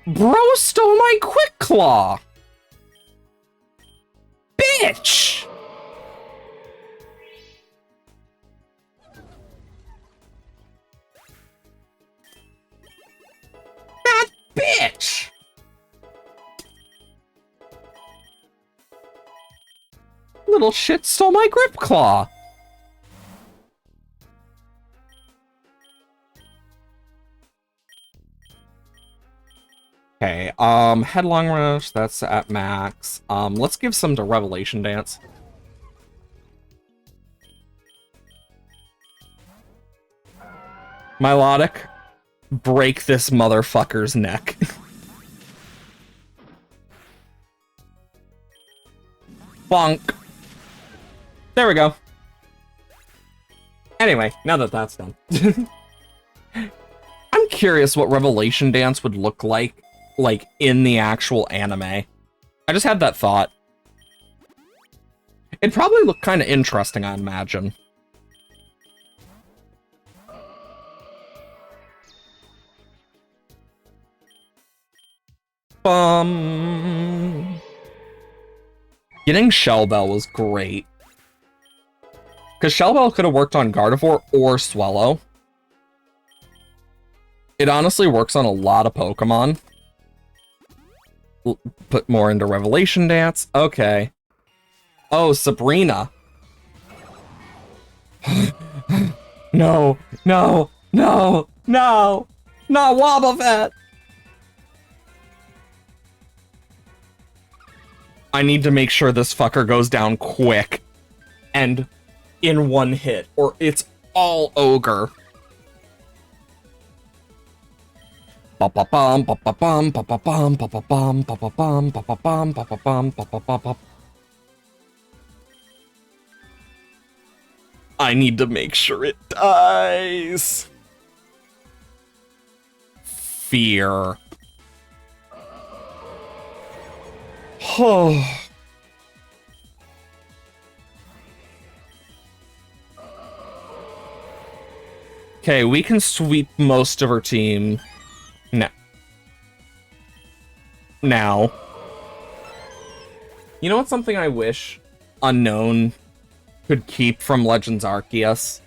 Bro stole my Quick Claw! bitch! That bitch! Little shit stole my grip claw. Okay, Headlong Rush, that's at max. Let's give some to Revelation Dance. Milotic, break this motherfucker's neck. Bonk. There we go. Anyway, now that that's done. I'm curious what Revelation Dance would look like in the actual anime. I just had that thought. It'd probably look kind of interesting, I imagine. Getting Shell Bell was great. Because Shell Bell could have worked on Gardevoir or Swellow. It honestly works on a lot of Pokemon. Put more into Revelation Dance. Okay. Oh, Sabrina. No, no, no, no, not Wobbuffet. I need to make sure this fucker goes down quick and in one hit, or it's all ogre. I need to make sure it dies. Fear. Oh. Okay, we can sweep most of her team. Now. You know what's something I wish Unknown could keep from Legends Arceus?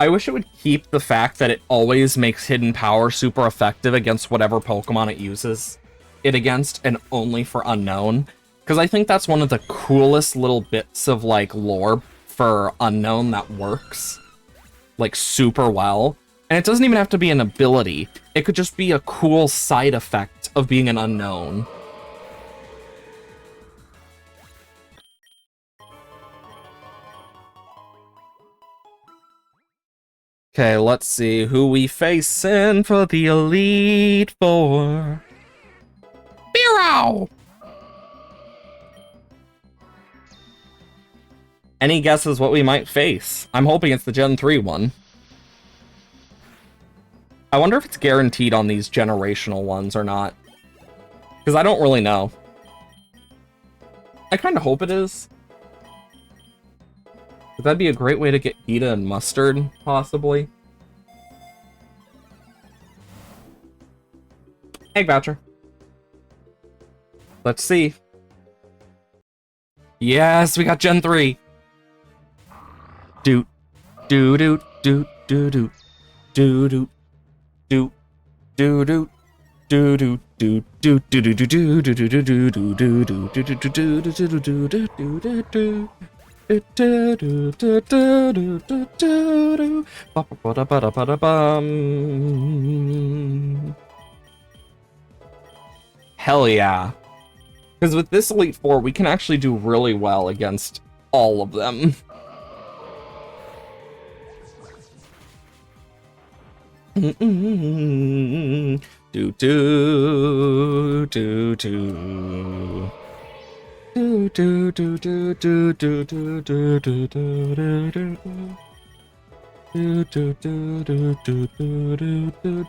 I wish it would keep the fact that it always makes Hidden Power super effective against whatever Pokemon it uses it against, and only for Unknown. Because I think that's one of the coolest little bits of, like, lore for Unknown that works, like, super well. And it doesn't even have to be an ability. It could just be a cool side effect of being an Unknown. Okay, let's see who we facing for the Elite Four. Beerow! Any guesses what we might face? I'm hoping it's the Gen 3 one. I wonder if it's guaranteed on these generational ones or not. Because I don't really know. I kind of hope it is. But that'd be a great way to get Gita and Mustard, possibly. Egg Voucher. Let's see. Yes, we got Gen 3. Doot, doot, doot, doot, doot, doot, doot, doot, doot, doot, doot, doot, doot, doot, hell yeah. Because with this Elite Four, we can actually do really well against all of them. Do do do do do do do do do do do do do do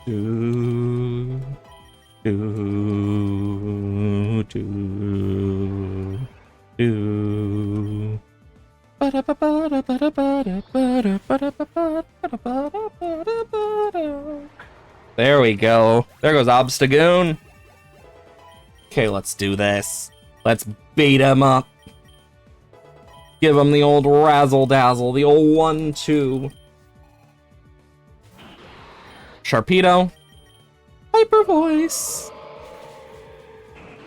do There we go. There goes Obstagoon. Okay, let's do this. Let's beat him up. Give him the old razzle-dazzle, the old 1-2. Sharpedo. Hyper Voice.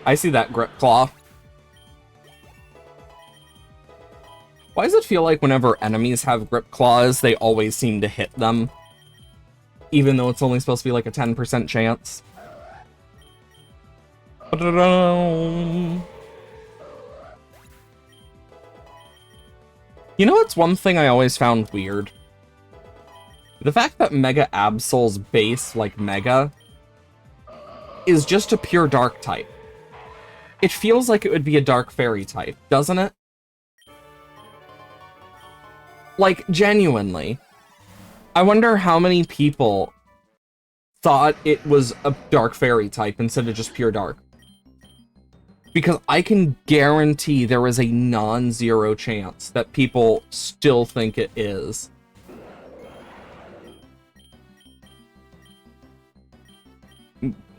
I see that Grip Claw. Why does it feel like whenever enemies have Grip Claws, they always seem to hit them? Even though it's only supposed to be like a 10% chance. You know what's one thing I always found weird? The fact that Mega Absol's base, like Mega, is just a pure Dark type. It feels like it would be a Dark Fairy type, doesn't it? Like, genuinely. I wonder how many people thought it was a Dark Fairy type instead of just pure Dark. Because I can guarantee there is a non-zero chance that people still think it is.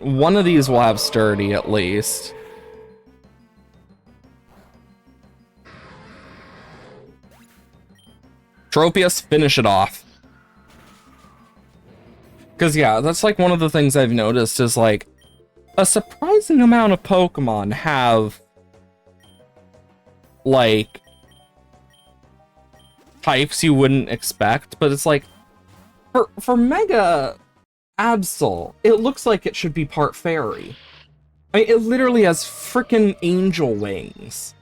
One of these will have Sturdy, at least. Tropius, finish it off. Because, yeah, that's like one of the things I've noticed is, like, a surprising amount of Pokemon have, like, types you wouldn't expect, but it's like, for Mega Absol, it looks like it should be part fairy. I mean, it literally has frickin' angel wings.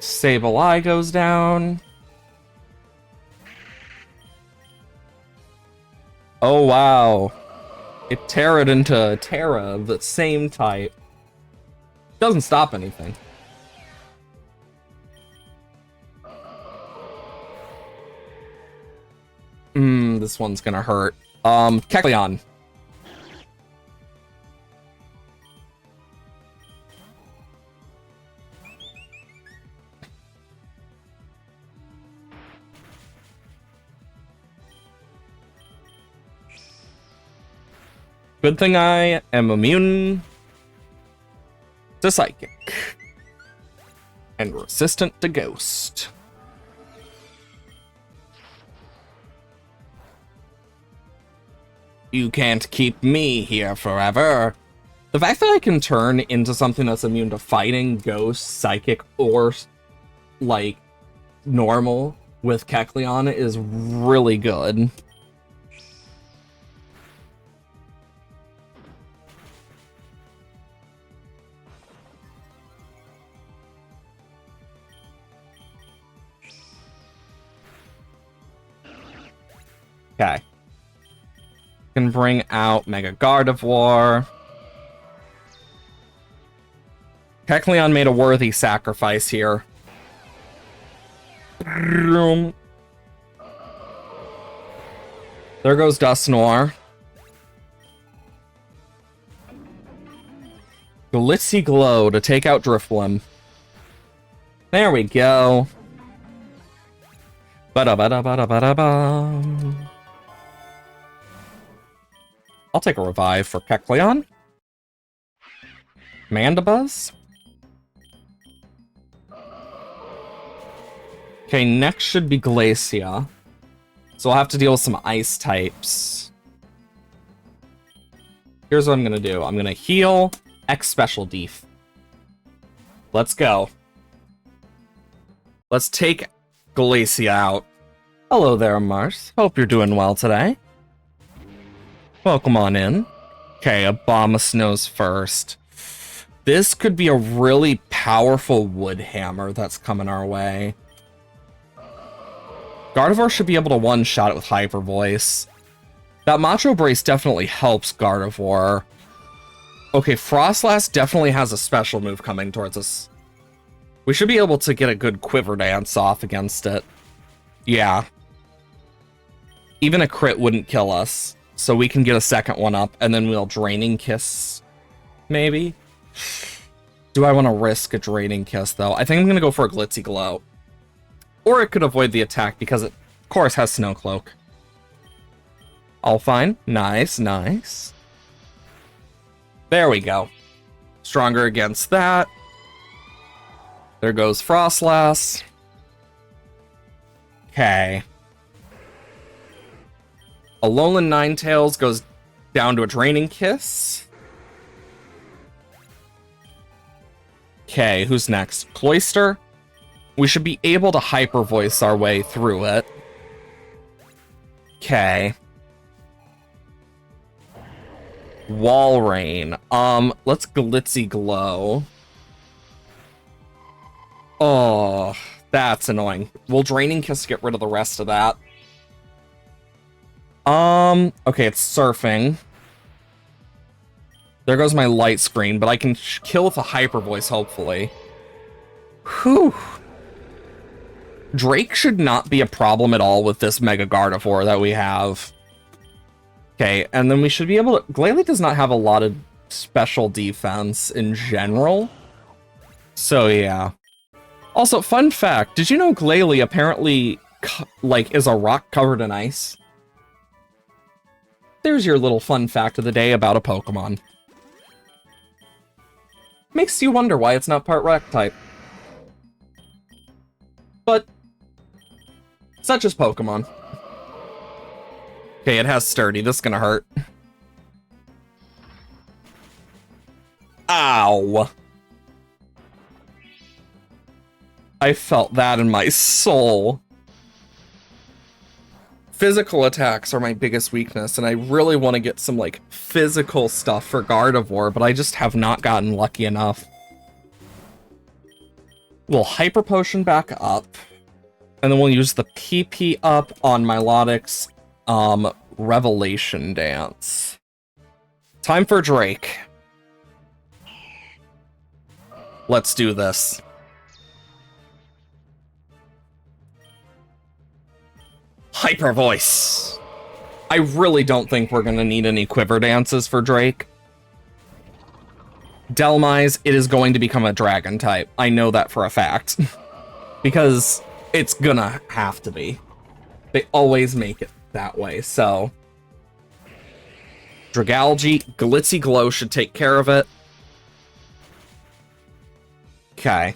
Sableye goes down. Oh wow. It Terra'd into a Terra of the same type. Doesn't stop anything. This one's gonna hurt. Kecleon. Good thing I am immune to Psychic. And resistant to Ghost. You can't keep me here forever. The fact that I can turn into something that's immune to fighting, Ghost, Psychic, or, like, normal with Kecleon is really good. Okay. Can bring out Mega Gardevoir. Kecleon made a worthy sacrifice here. There goes Dusknoir. Glitzy Glow to take out Drifblim. There we go. Ba-da-ba-da-ba-da-ba-da-ba. I'll take a revive for Kecleon. Mandibuzz. Okay, next should be Glacia. So I'll have to deal with some ice types. Here's what I'm gonna do. I'm gonna heal X Special Def. Let's go. Let's take Glacia out. Hello there, Mars. Hope you're doing well today. Welcome on in. Okay, Abomasnow's first. This could be a really powerful wood hammer that's coming our way. Gardevoir should be able to one-shot it with Hyper Voice. That Macho Brace definitely helps Gardevoir. Okay, Frostlass definitely has a special move coming towards us. We should be able to get a good Quiver Dance off against it. Yeah. Even a crit wouldn't kill us. So we can get a second one up, and then we'll Draining Kiss, maybe? Do I want to risk a Draining Kiss, though? I think I'm going to go for a Glitzy Glow. Or it could avoid the attack, because it, of course, has Snow Cloak. All fine. Nice, nice. There we go. Stronger against that. There goes Frostlass. Okay. Alolan Ninetales goes down to a Draining Kiss. Okay, who's next? Cloyster. We should be able to Hyper Voice our way through it. Okay. Walrein. Let's Glitzy Glow. Oh, that's annoying. Will Draining Kiss get rid of the rest of that? Okay, it's Surfing. There goes my light screen, but I can kill with a Hyper Voice, hopefully. Whew. Drake should not be a problem at all with this Mega Gardevoir that we have. Okay, and then we should be able to... Glalie does not have a lot of special defense in general. So, yeah. Also, fun fact, did you know Glalie apparently, like, is a rock covered in ice? There's your little fun fact of the day about a Pokemon. Makes you wonder why it's not part rock type. But such as Pokemon. Okay, it has Sturdy. This is gonna hurt. Ow. I felt that in my soul. Physical attacks are my biggest weakness, and I really want to get some, like, physical stuff for Gardevoir, but I just have not gotten lucky enough. We'll Hyper Potion back up, and then we'll use the PP up on Milotic's Revelation Dance. Time for Drake. Let's do this. Hyper Voice. I really don't think we're gonna need any Quiver Dances for Drake. Dhelmise, it is going to become a Dragon type. I know that for a fact. Because it's gonna have to be. They always make it that way, so... Dragalge, Glitzy Glow should take care of it. Okay.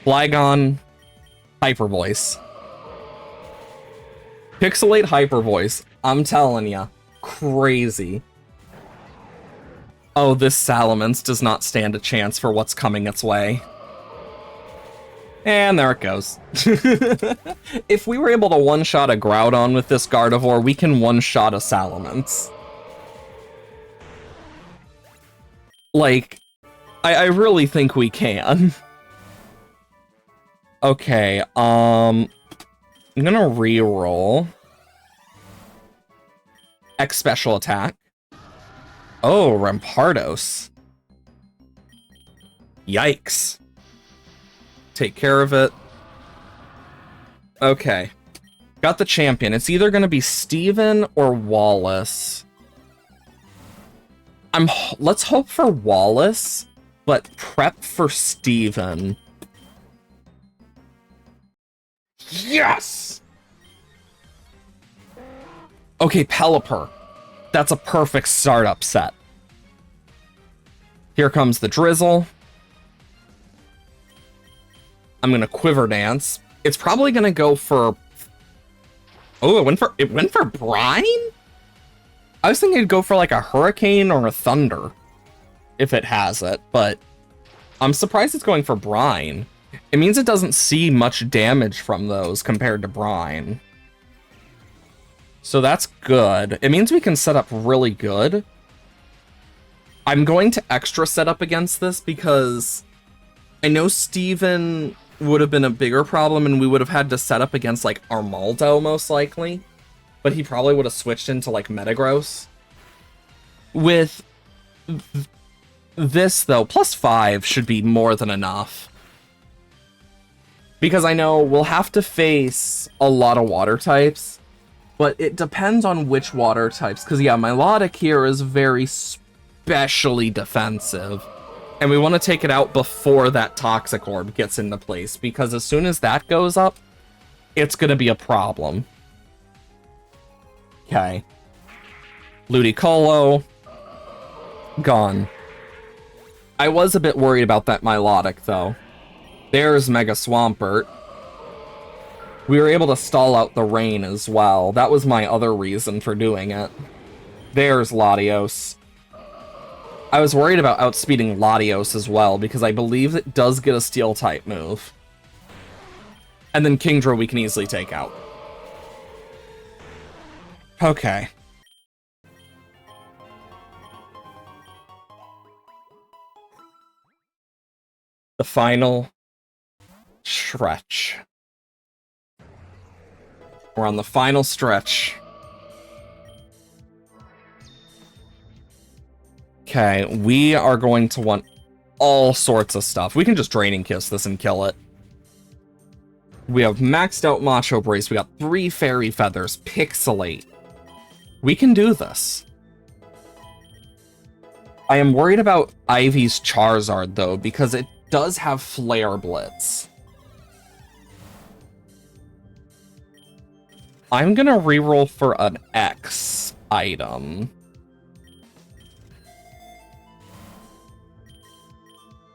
Flygon, Hyper Voice. Pixelate Hyper Voice. I'm telling ya. Crazy. Oh, this Salamence does not stand a chance for what's coming its way. And there it goes. If we were able to one-shot a Groudon with this Gardevoir, we can one-shot a Salamence. Like, I really think we can. Okay, I'm gonna re-roll. X special attack. Oh, Rampardos. Yikes. Take care of it. Okay. Got the champion. It's either gonna be Steven or Wallace. Let's hope for Wallace, but prep for Steven. Yes! Okay, Pelipper. That's a perfect startup set. Here comes the Drizzle. I'm gonna Quiver Dance. It's probably gonna go for... Oh, it went for Brine? I was thinking it'd go for like a Hurricane or a Thunder. If it has it, but... I'm surprised it's going for Brine. It means it doesn't see much damage from those compared to Brine. So that's good. It means we can set up really good. I'm going to extra set up against this because I know Steven would have been a bigger problem and we would have had to set up against like Armaldo most likely. But he probably would have switched into like Metagross. With this though, +5 should be more than enough. Because I know we'll have to face a lot of water types, but it depends on which water types. Because yeah, Milotic here is very specially defensive. And we want to take it out before that Toxic Orb gets into place. Because as soon as that goes up, it's going to be a problem. Okay. Ludicolo. Gone. I was a bit worried about that Milotic, though. There's Mega Swampert. We were able to stall out the rain as well. That was my other reason for doing it. There's Latios. I was worried about outspeeding Latios as well, because I believe it does get a Steel-type move. And then Kingdra we can easily take out. Okay. The final stretch. We're on the final stretch. Okay, we are going to want all sorts of stuff. We can just Draining Kiss this and kill it. We have maxed out Macho Brace. We got 3 Fairy Feathers. Pixelate. We can do this. I am worried about Ivy's Charizard, though, because it does have Flare Blitz. I'm gonna reroll for an X item.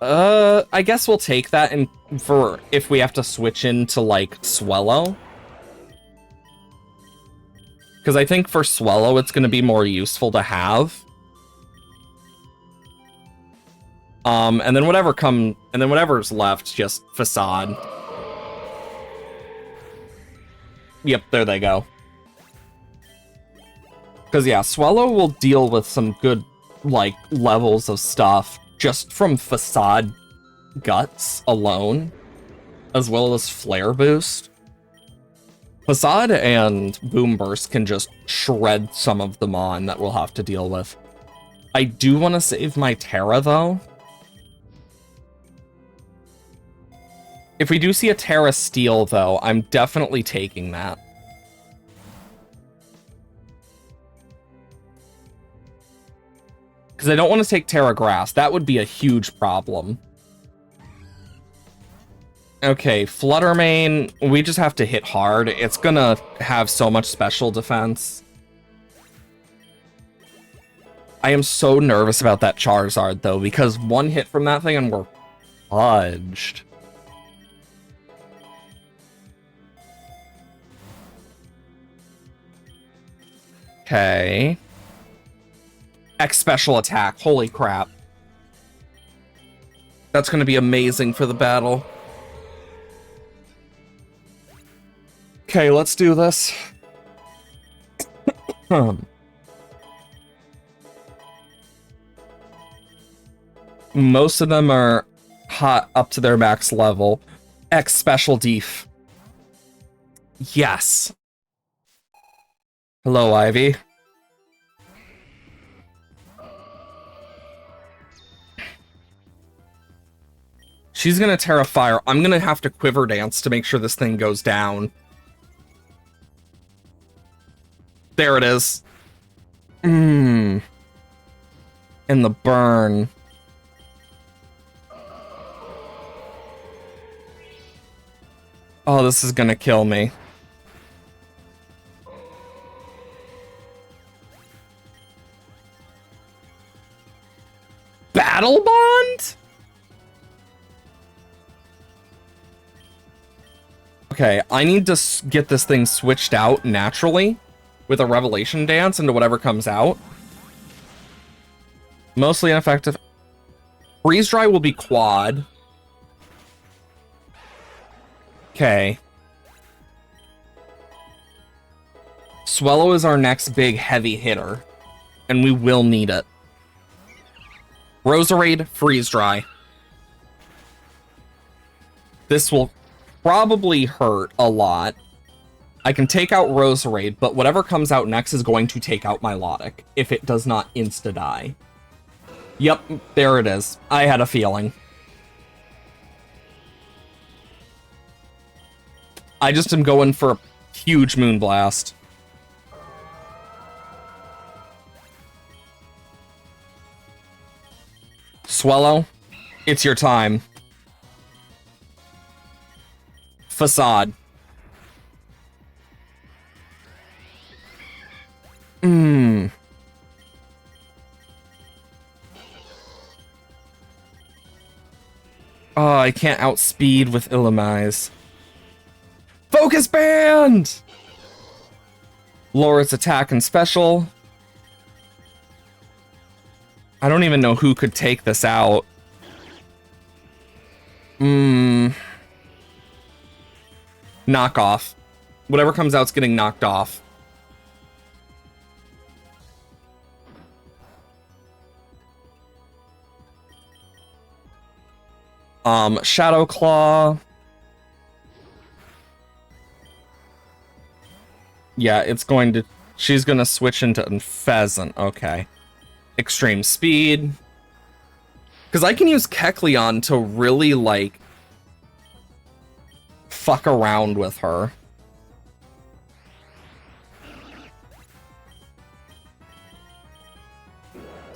I guess we'll take that and for if we have to switch into, like, Swellow. Because I think for Swellow, it's going to be more useful to have. And then whatever's left, just Facade. Yep, there they go. Because, yeah, Swellow will deal with some good, like, levels of stuff just from Facade Guts alone, as well as Flare Boost. Facade and Boom Burst can just shred some of the Mon that we'll have to deal with. I do want to save my Terra, though. If we do see a Terra Steel, though, I'm definitely taking that. Because I don't want to take Terra Grass. That would be a huge problem. Okay, Fluttermane, we just have to hit hard. It's gonna have so much special defense. I am so nervous about that Charizard, though, because one hit from that thing and we're fudged. Okay. X special attack. Holy crap. That's going to be amazing for the battle. Okay, let's do this. Most of them are hot up to their max level. X special def. Yes. Hello, Ivy. She's gonna Terra Fire. I'm gonna have to Quiver Dance to make sure this thing goes down. There it is. And the burn. Oh, this is gonna kill me. Battle Bond? Okay, I need to get this thing switched out naturally with a Revelation Dance into whatever comes out. Mostly ineffective. Freeze Dry will be quad. Okay. Swellow is our next big heavy hitter, and we will need it. Roserade, Freeze Dry. This will probably hurt a lot. I can take out Roserade, but whatever comes out next is going to take out Milotic, if it does not insta-die. Yep, there it is. I had a feeling. I just am going for a huge Moonblast. Swellow, it's your time. Facade. Oh, I can't outspeed with Illumise. Focus Band! Lower its attack and special. I don't even know who could take this out. Knock off. Whatever comes out's getting knocked off. Shadow Claw. Yeah, it's going to... She's gonna switch into Pheasant. Okay. Extreme Speed. Because I can use Kecleon to really, like, fuck around with her.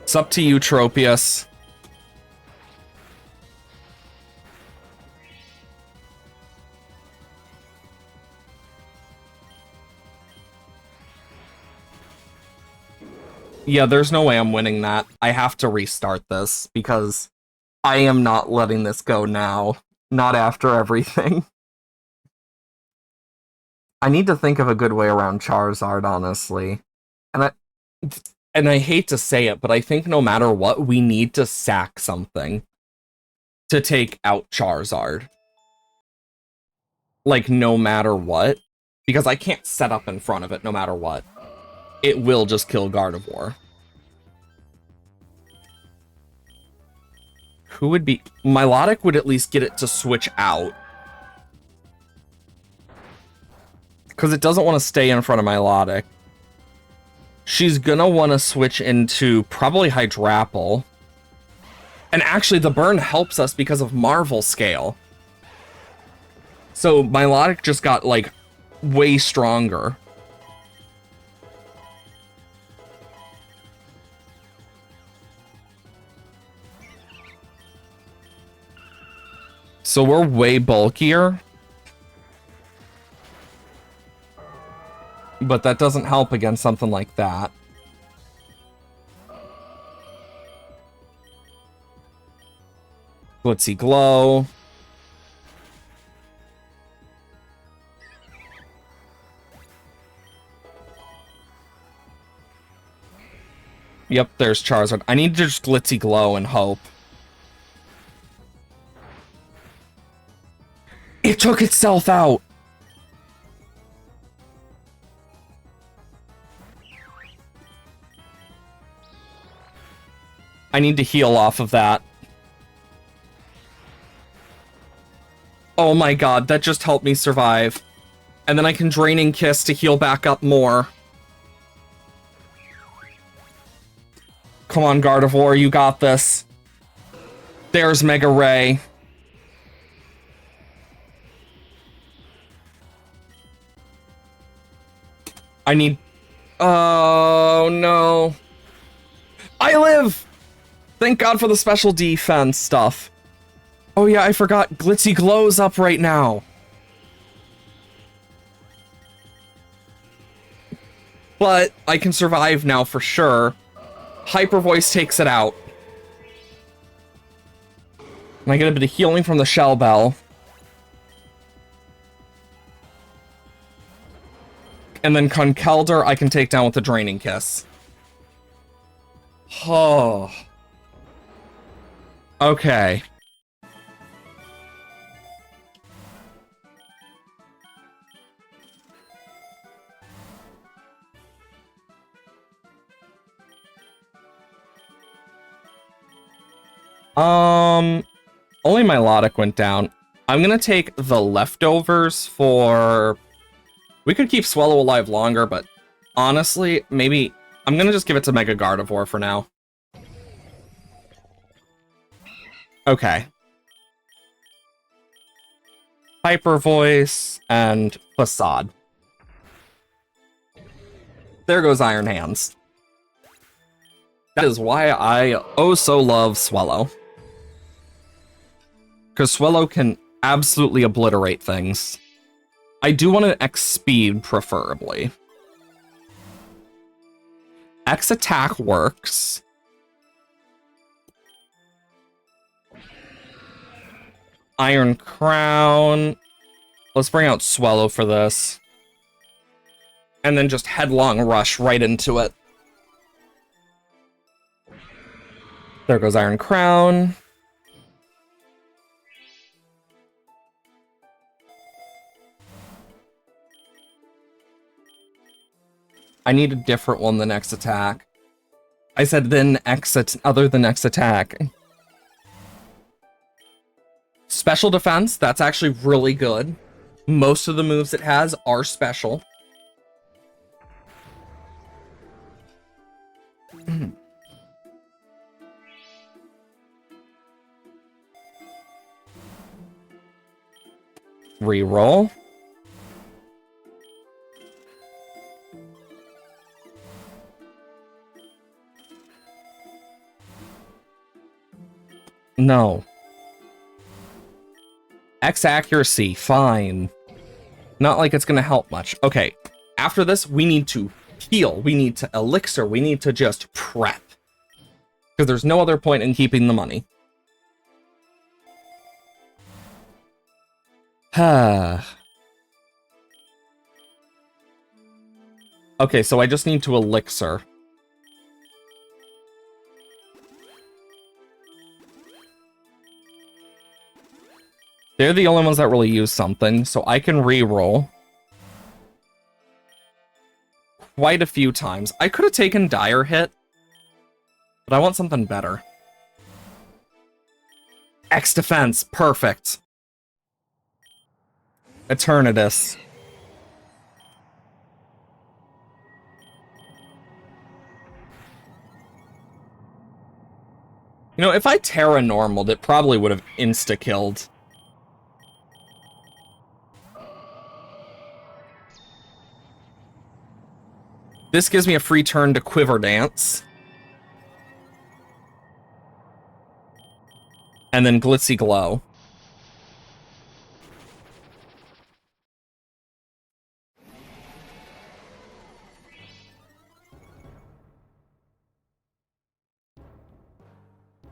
It's up to you, Tropius. Yeah, there's no way I'm winning that. I have to restart this, because I am not letting this go now. Not after everything. I need to think of a good way around Charizard, honestly. And I hate to say it, but I think no matter what, we need to sack something to take out Charizard. Like, no matter what. Because I can't set up in front of it no matter what. It will just kill Gardevoir. Who would be... Milotic would at least get it to switch out. Because it doesn't want to stay in front of Milotic. She's gonna want to switch into probably Hydrapple. And actually, the burn helps us because of Marvel Scale. So Milotic just got, like, way stronger. So we're way bulkier. But that doesn't help against something like that. Glitzy Glow. Yep, there's Charizard. I need to just Glitzy Glow and hope. It took itself out! I need to heal off of that. Oh my god, that just helped me survive. And then I can Draining Kiss to heal back up more. Come on, Gardevoir, you got this. There's Mega Ray. I need... Oh, no. I live! Thank God for the special defense stuff. Oh yeah, I forgot. Glitzy Glow's up right now. But I can survive now for sure. Hyper Voice takes it out. And I get a bit of healing from the Shell Bell. And then Conkeldurr I can take down with the Draining Kiss. Oh. Okay. Only Milotic went down. I'm gonna take the leftovers for... We could keep Swellow alive longer, but honestly, maybe... I'm gonna just give it to Mega Gardevoir for now. Okay. Hyper Voice and Facade. There goes Iron Hands. That is why I oh so love Swellow. Because Swellow can absolutely obliterate things. I do want an X speed, preferably. X attack works. Iron Crown. Let's bring out Swallow for this. And then just headlong rush right into it. There goes Iron Crown. I need a different one the next attack. I said then exit other than next attack. Special defense, that's actually really good. Most of the moves it has are special. Reroll. No. X accuracy, fine. Not like it's gonna help much. Okay, after this, we need to heal. We need to elixir. We need to just prep. Because there's no other point in keeping the money. Okay, so I just need to elixir. They're the only ones that really use something, so I can re-roll quite a few times. I could have taken Dire Hit, but I want something better. X defense, perfect. Eternatus. You know, if I Terra Normaled, it probably would have insta-killed. This gives me a free turn to Quiver Dance. And then Glitzy Glow.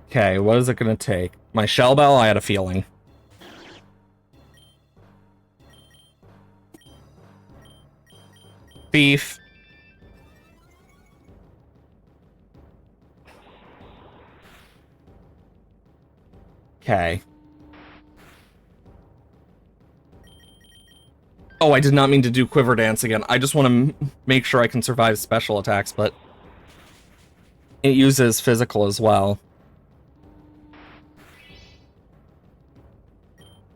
Okay, what is it gonna take? My Shell Bell? I had a feeling. Thief. Okay. Oh, I did not mean to do Quiver Dance again. I just want to make sure I can survive special attacks, but it uses physical as well.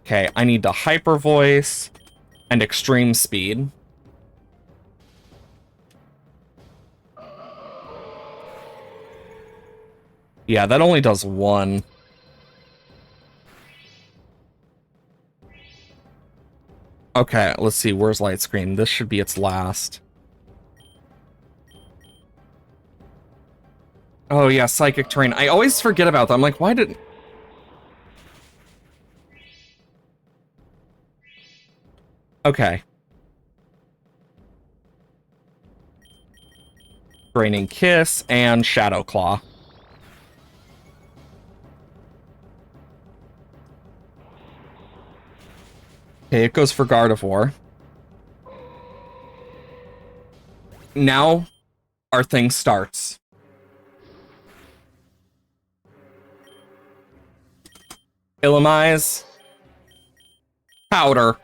Okay, I need to Hyper Voice and Extreme Speed. Yeah, that only does one. Okay, let's see. Where's Light Screen? This should be its last. Oh, yeah, Psychic Terrain. I always forget about that. I'm like, why did... Okay. Draining Kiss and Shadow Claw. Okay, it goes for Gardevoir. Now, our thing starts. Illumise. Powder.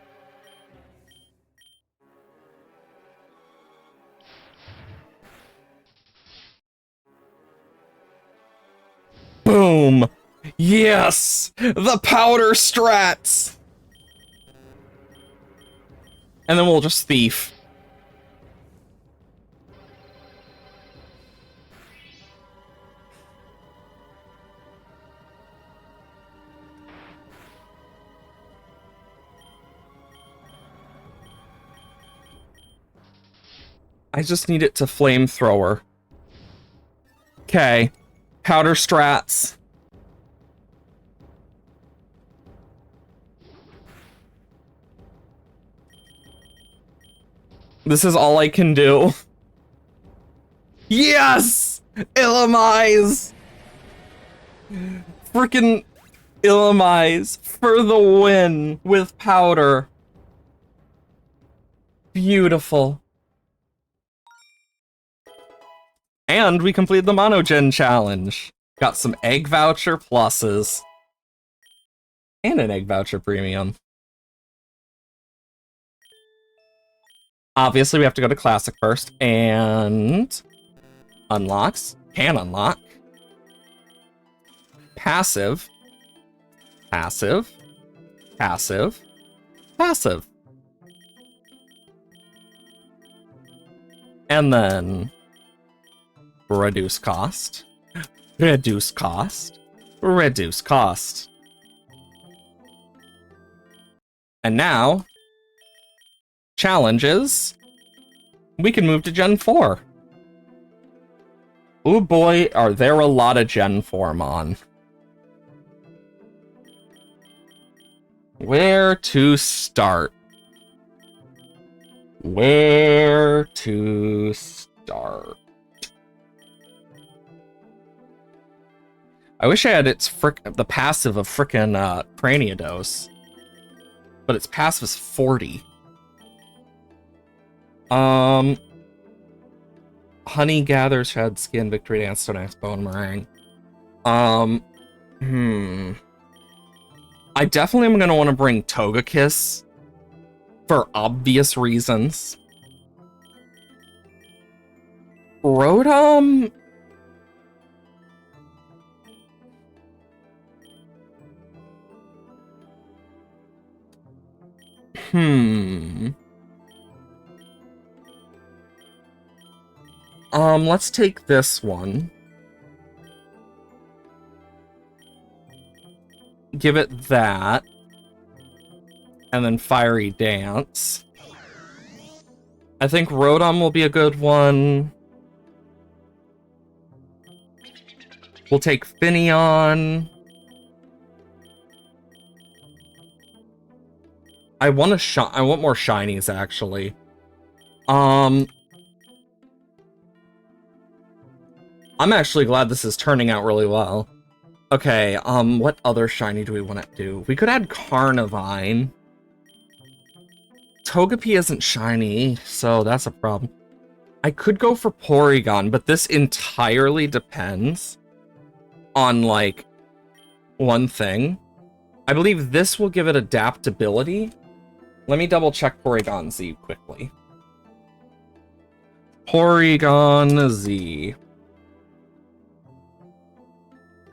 Boom! Yes! The powder strats! And then we'll just thief. I just need it to flamethrower. Okay. Powder strats. This is all I can do. Yes! Illumise! Freaking Illumise for the win with powder. Beautiful. And we completed the Monogen challenge. Got some egg voucher pluses. And an egg voucher premium. Obviously, we have to go to Classic first. And... unlocks. Can unlock. Passive. Passive. Passive. Passive. And then... reduce cost. Reduce cost. Reduce cost. And now... challenges. We can move to Gen 4. Oh boy, are there a lot of Gen 4 mon. Where to start? Where to start? I wish I had the passive of frickin' Craniados. But its passive is 40. Honey gathers shed skin, victory dance, stone axe, bone meringue. I definitely am gonna want to bring Togekiss for obvious reasons. Rotom. Let's take this one. Give it that. And then Fiery Dance. I think Rotom will be a good one. We'll take Finneon. I want more shinies, actually. I'm actually glad this is turning out really well. Okay, what other shiny do we want to do? We could add Carnivine. Togepi isn't shiny, so that's a problem. I could go for Porygon, but this entirely depends on, like, one thing. I believe this will give it adaptability. Let me double check Porygon Z quickly. Porygon Z.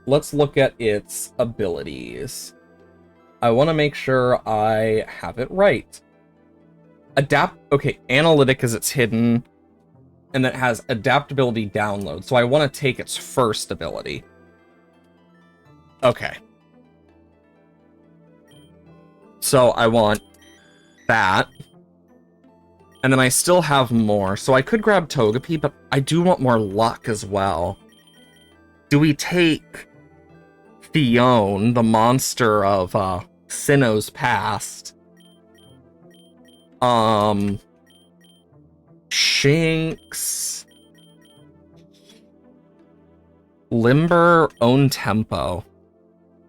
Let's look at its abilities. I want to make sure I have it right. Okay, Analytic is its hidden, and then it has adaptability download, so I want to take its first ability. Okay. So I want that. And then I still have more, so I could grab Togepi, but I do want more luck as well. Do we take Fione, the monster of Sinnoh's past? Shinx, Limber, Own Tempo.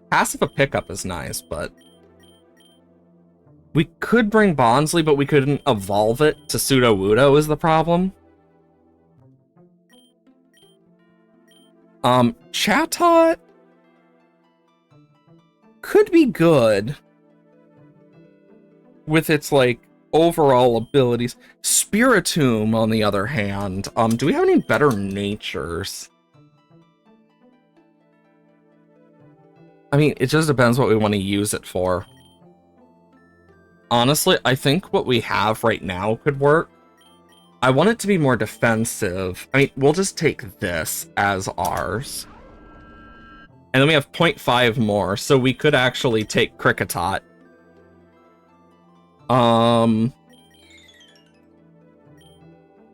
Passive a pickup is nice, but we could bring Bonsly, but we couldn't evolve it to Sudowoodo is the problem. Chatot could be good with its, like, overall abilities. Spiritomb, on the other hand, do we have any better natures? I mean, it just depends what we want to use it for. Honestly, I think what we have right now could work. I want it to be more defensive. I mean, we'll just take this as ours. And then we have 0.5 more, so we could actually take Kricketot.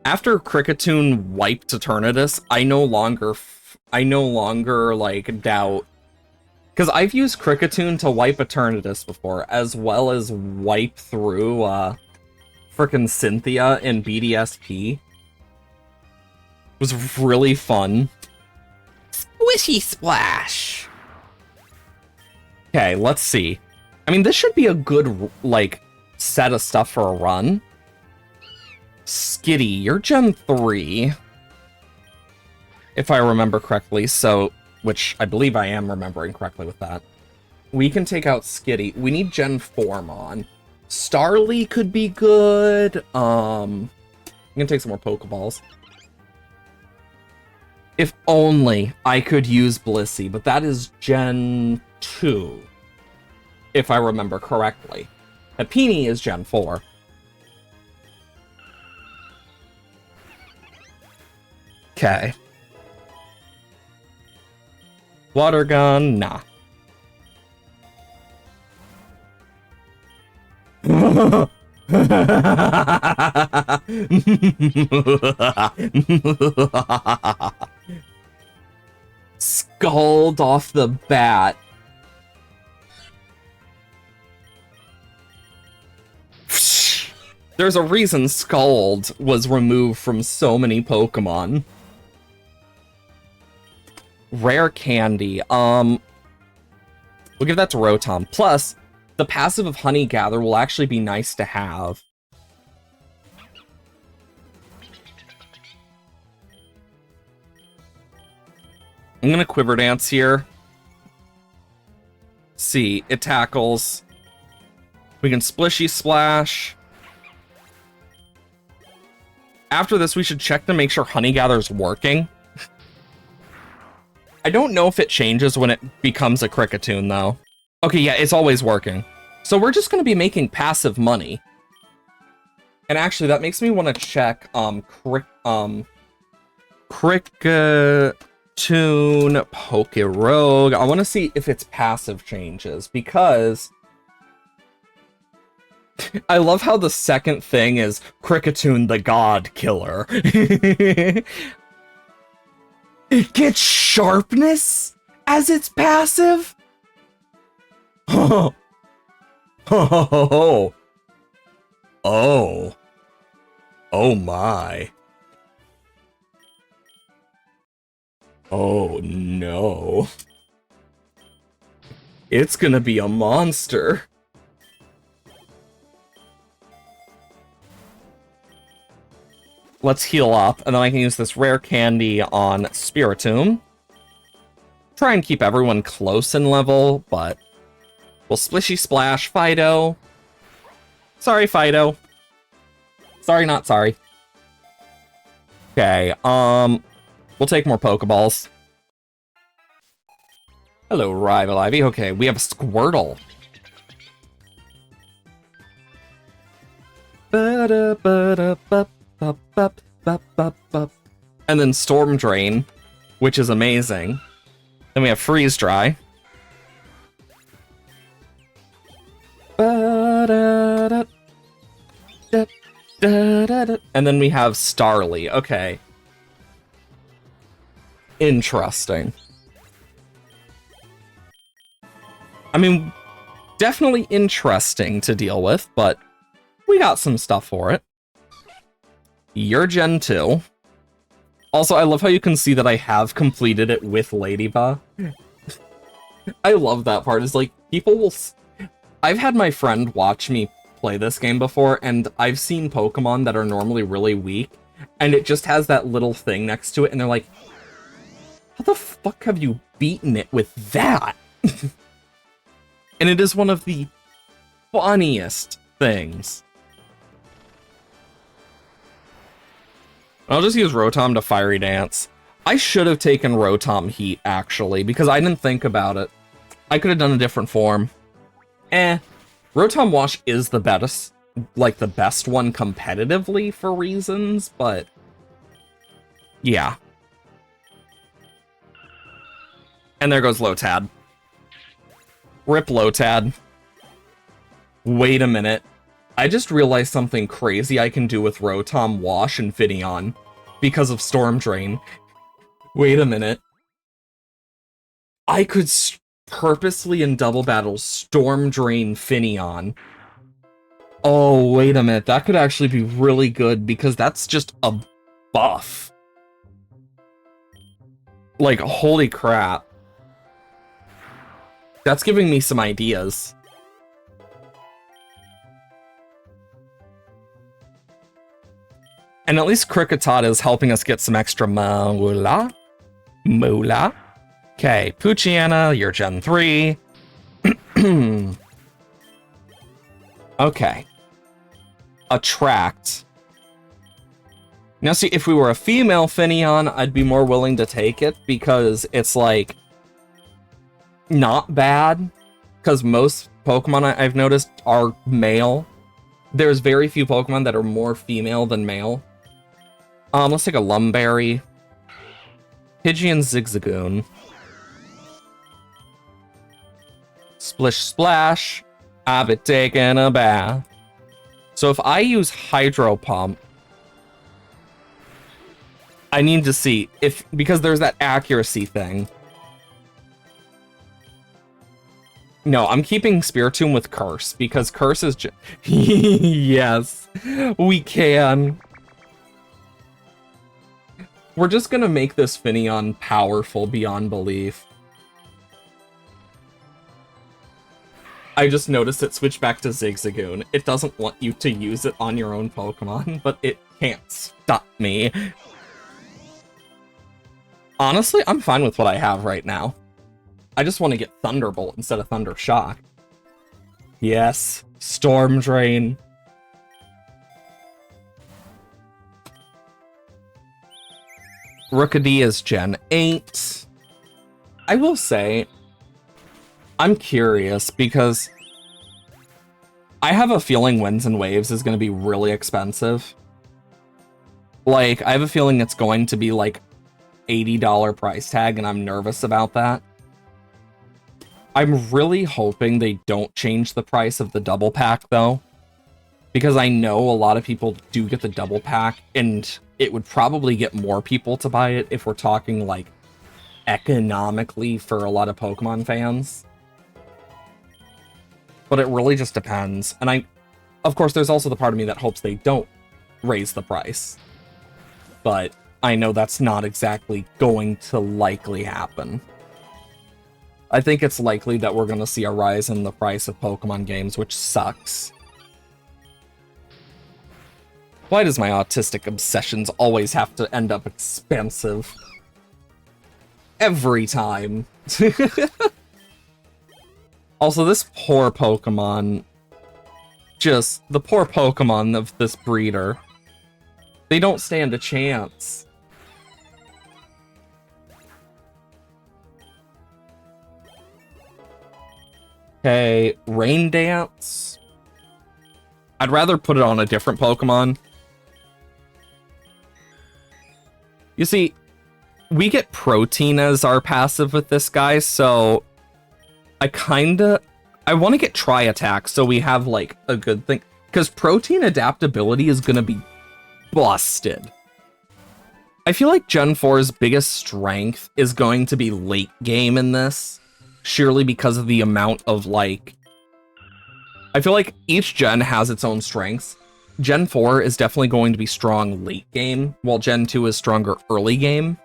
After Kricketune wiped Eternatus, I no longer, like, doubt. Because I've used Kricketune to wipe Eternatus before, as well as wipe through, frickin' Cynthia in BDSP. It was really fun. Squishy Splash! Okay, let's see. I mean, this should be a good, like, set of stuff for a run. Skitty, you're Gen 3. If I remember correctly, so... Which I believe I am remembering correctly with that. We can take out Skitty. We need Gen 4 Mon. Starly could be good. I'm gonna take some more Pokeballs. If only I could use Blissey, but that is Gen 2. If I remember correctly. Happiny is Gen 4. Okay. Water gun, nah. Scald off the bat. There's a reason Scald was removed from so many Pokemon. Rare candy. We'll give that to Rotom. Plus, the passive of Honey Gather will actually be nice to have. I'm gonna Quiver Dance here. See, it tackles. We can Splishy Splash. After this, we should check to make sure Honey Gather's working. I don't know if it changes when it becomes a Kricketune, though. Okay, yeah, it's always working. So we're just going to be making passive money. And actually, that makes me want to check, Kricketune Pokerogue. I want to see if its passive changes, because... I love how the second thing is Kricketune the God Killer. It gets sharpness as its passive? Oh. Oh. Oh. Oh my. Oh no. It's gonna be a monster. Let's heal up, and then I can use this rare candy on Spiritomb. Try and keep everyone close in level, but we'll Splishy Splash Fido. Sorry, Fido. Sorry, not sorry. Okay, we'll take more Pokeballs. Hello, Rival Ivy. Okay, we have a Squirtle. Ba-da-ba-da-ba. Bup, bup, bup, bup, bup. And then Storm Drain, which is amazing. Then we have Freeze Dry. And then we have Starly. Okay. Interesting. I mean, definitely interesting to deal with, but we got some stuff for it. You're Gen 2. Also, I love how you can see that I have completed it with Ladybug. I love that part. It's like, people will... I've had my friend watch me play this game before, and I've seen Pokemon that are normally really weak, and it just has that little thing next to it, and they're like, how the fuck have you beaten it with that? And it is one of the funniest things. I'll just use Rotom to Fiery Dance. I should have taken Rotom Heat, actually, because I didn't think about it. I could have done a different form. Rotom Wash is the best, like, the best one competitively for reasons, but... yeah. And there goes Lotad. Rip Lotad. Wait a minute. I just realized something crazy I can do with Rotom Wash and Finneon because of Storm Drain. Wait a minute. I could purposely in double battle Storm Drain Finneon. Oh, wait a minute. That could actually be really good because that's just a buff. Like, holy crap. That's giving me some ideas. And at least Kricketot is helping us get some extra moolah. Moolah. Okay, Poochyena, you're Gen 3. Okay. Attract. Now see, if we were a female Finneon, I'd be more willing to take it because it's like not bad. Because most Pokemon I've noticed are male. There's very few Pokemon that are more female than male. Let's take a Lumberry. Pidgeon Zigzagoon. Splish Splash. I've been taking a bath. So if I use Hydro Pump, I need to see if, because there's that accuracy thing. No, I'm keeping Spiritomb with Curse because Curse is just yes, we can. We're just gonna make this Finneon powerful beyond belief. I just noticed it switched back to Zigzagoon. It doesn't want you to use it on your own Pokemon, but it can't stop me. Honestly, I'm fine with what I have right now. I just want to get Thunderbolt instead of Thunder Shock. Yes, Storm Drain. Rookidee is Gen 8. I will say, I'm curious because I have a feeling Winds and Waves is going to be really expensive. Like, I have a feeling it's going to be like $80 price tag, and I'm nervous about that. I'm really hoping they don't change the price of the double pack, though, because I know a lot of people do get the double pack, and it would probably get more people to buy it if we're talking, like, economically for a lot of Pokemon fans. But it really just depends. And of course, there's also the part of me that hopes they don't raise the price. But I know that's not exactly going to likely happen. I think it's likely that we're going to see a rise in the price of Pokemon games, which sucks. Why does my autistic obsessions always have to end up expensive? Every time. Also, this poor Pokemon, just the poor Pokemon of this breeder, they don't stand a chance. Okay, Rain Dance. I'd rather put it on a different Pokemon. You see, we get Protein as our passive with this guy, so I want to get Tri-Attack so we have, like, a good thing. Because Protein adaptability is going to be busted. I feel like Gen 4's biggest strength is going to be late game in this. Surely because of the amount of, like... I feel like each gen has its own strengths. Gen 4 is definitely going to be strong late game, while Gen 2 is stronger early game.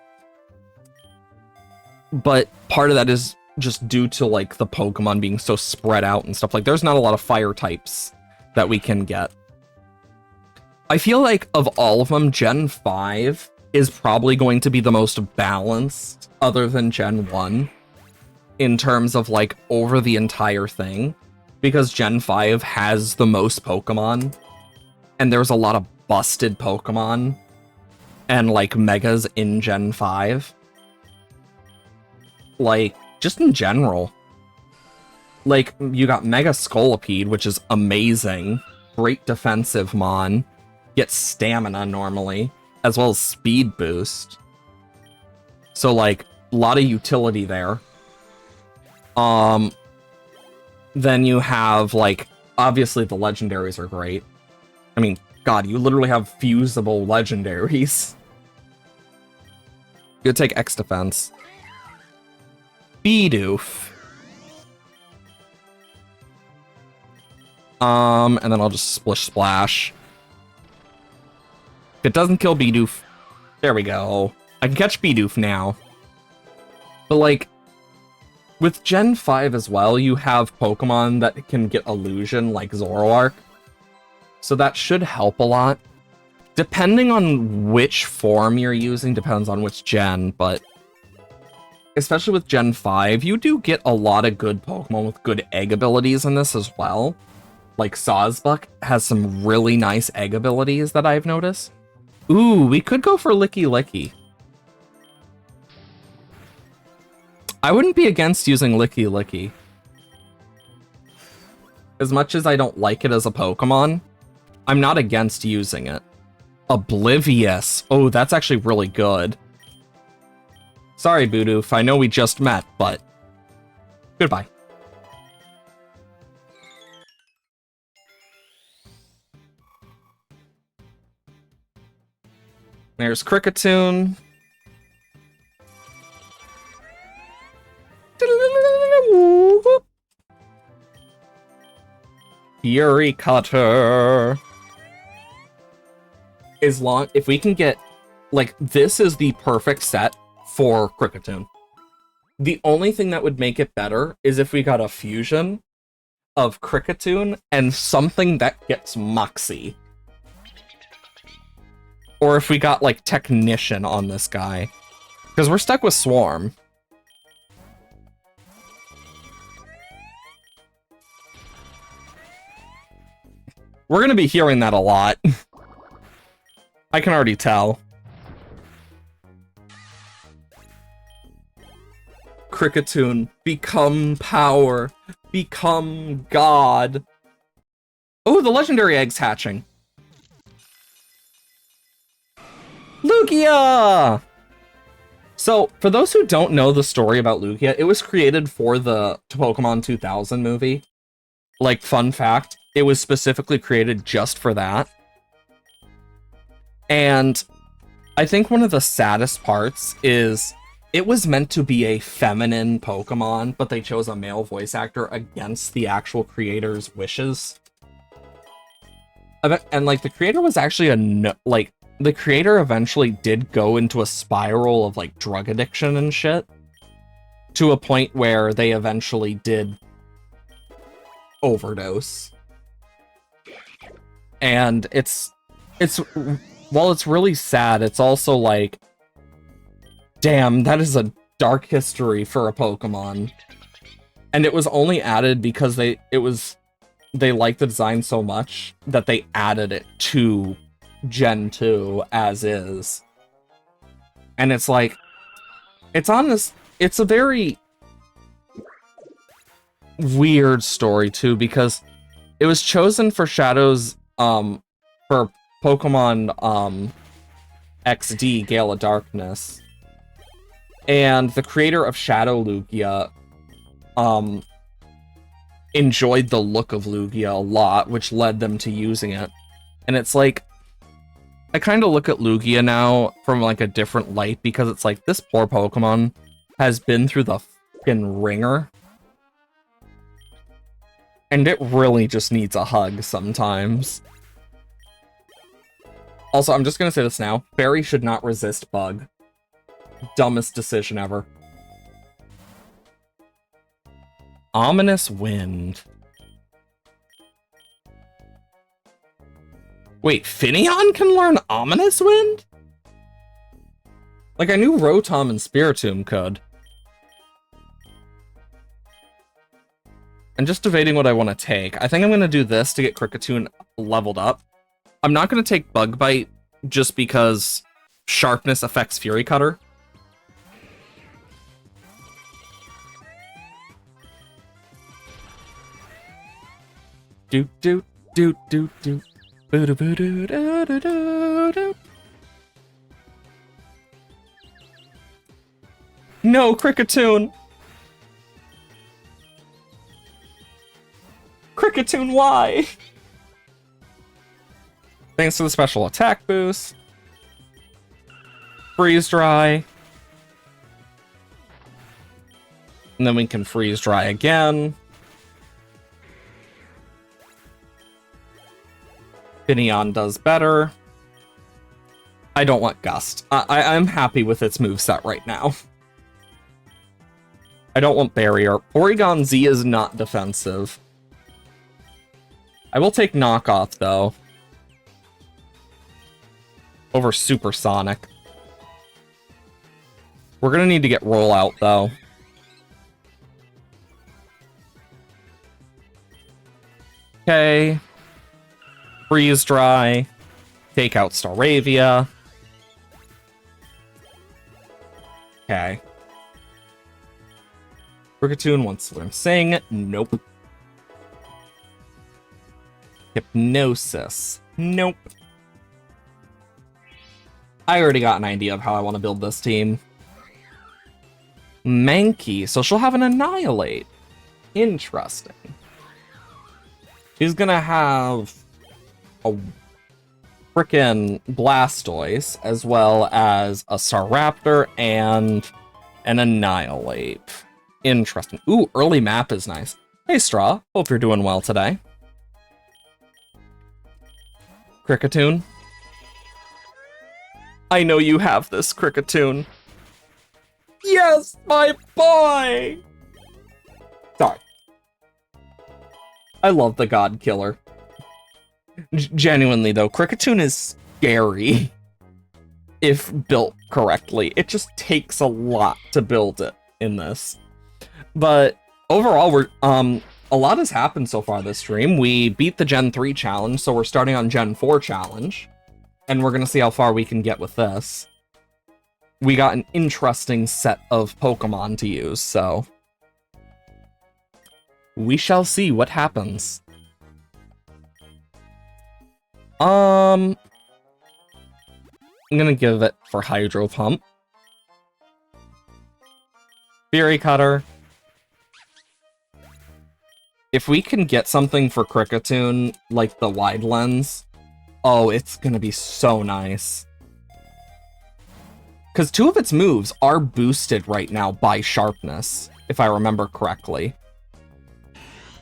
But part of that is just due to, like, the Pokemon being so spread out and stuff. Like, there's not a lot of fire types that we can get. I feel like, of all of them, Gen 5 is probably going to be the most balanced, other than Gen 1, in terms of, like, over the entire thing. Because Gen 5 has the most Pokemon, and there's a lot of busted Pokemon, and, like, Megas in Gen 5. Like, just in general. Like, you got Mega Scolipede, which is amazing. Great defensive mon. Gets stamina normally, as well as speed boost. So, like, a lot of utility there. Then you have, like, obviously the legendaries are great. I mean, God, you literally have fusible legendaries. You take X defense. Bidoof. And then I'll just Splish Splash. If it doesn't kill Bidoof, there we go. I can catch Bidoof now. But, like, With Gen 5 as well, you have Pokemon that can get Illusion, like Zoroark. So that should help a lot. Depending on which form you're using, depends on which gen, but especially with Gen 5, you do get a lot of good Pokemon with good egg abilities in this as well. Like Sawsbuck has some really nice egg abilities that I've noticed. Ooh, we could go for Licky Licky. I wouldn't be against using Licky Licky. As much as I don't like it as a Pokemon, I'm not against using it. Oblivious. Oh, that's actually really good. Sorry, Bidoof. I know we just met, but goodbye. There's Kricketune. Fury Cutter. If we can get, like, this is the perfect set for Kricketune. The only thing that would make it better is if we got a fusion of Kricketune and something that gets Moxie. Or if we got, like, Technician on this guy. Because we're stuck with Swarm. We're gonna be hearing that a lot. I can already tell. Kricketune, become power, become God. Oh, the legendary egg's hatching. Lugia! So, for those who don't know the story about Lugia, it was created for the Pokemon 2000 movie. Like, fun fact, it was specifically created just for that. And I think one of the saddest parts is it was meant to be a feminine Pokemon, but they chose a male voice actor against the actual creator's wishes. And, like, the creator was actually the creator eventually did go into a spiral of, like, drug addiction and shit. To a point where they eventually did overdose. And while it's really sad, it's also like, damn, that is a dark history for a Pokemon. And it was only added because they liked the design so much that they added it to Gen 2 as is. And it's like, it's a very weird story too, because it was chosen for Shadow's for Pokemon XD Gale of Darkness, and the creator of Shadow Lugia enjoyed the look of Lugia a lot, which led them to using it. And it's like, I kind of look at Lugia now from like a different light, because it's like, this poor Pokemon has been through the fucking ringer. And it really just needs a hug sometimes. Also, I'm just gonna say this now. Fairy should not resist Bug. Dumbest decision ever. Ominous Wind. Wait, Finneon can learn Ominous Wind? Like, I knew Rotom and Spiritomb could. I'm just debating what I want to take. I think I'm going to do this to get Kricketune leveled up. I'm not going to take Bug Bite just because Sharpness affects Fury Cutter. Do do do do do. Boo doo boo doo doo doo doo doo. No, Kricketune! Kricketune, why? Thanks for the special attack boost. Freeze Dry. And then we can Freeze Dry again. Finneon does better. I don't want Gust. I'm happy with its moveset right now. I don't want Barrier. Porygon Z is not defensive. I will take Knockoff, though. Over Supersonic. We're gonna need to get Rollout, though. Okay. Freeze Dry. Take out Staravia. Okay. Kricketune wants to learn Sing. Nope. Hypnosis. Nope. I already got an idea of how I want to build this team. Mankey, so she'll have an Annihilate. Interesting. She's gonna have a frickin' Blastoise, as well as a Staraptor and an Annihilate. Interesting. Ooh, early map is nice. Hey, Straw. Hope you're doing well today. Kricketune. I know you have this, Kricketune. Yes, my boy! Sorry. I love the God Killer. Genuinely, though, Kricketune is scary if built correctly. It just takes a lot to build it in this. But overall, we're a lot has happened so far this stream. We beat the Gen 3 challenge, so we're starting on Gen 4 challenge. And we're gonna see how far we can get with this. We got an interesting set of Pokemon to use, so we shall see what happens. I'm gonna give it for Hydro Pump. Fury Cutter. If we can get something for Kricketune, like the Wide Lens, oh, it's gonna be so nice. Because 2 of its moves are boosted right now by Sharpness, if I remember correctly.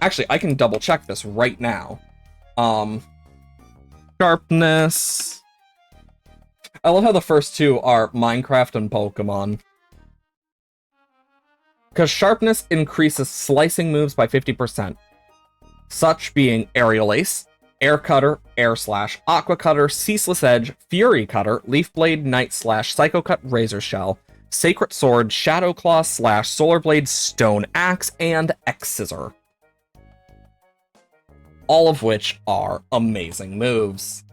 Actually, I can double check this right now. Sharpness. I love how the first 2 are Minecraft and Pokemon. Because Sharpness increases slicing moves by 50%. Such being Aerial Ace, Air Cutter, Air Slash, Aqua Cutter, Ceaseless Edge, Fury Cutter, Leaf Blade, Night Slash, Psycho Cut, Razor Shell, Sacred Sword, Shadow Claw, Slash, Solar Blade, Stone Axe, and X Scissor. All of which are amazing moves.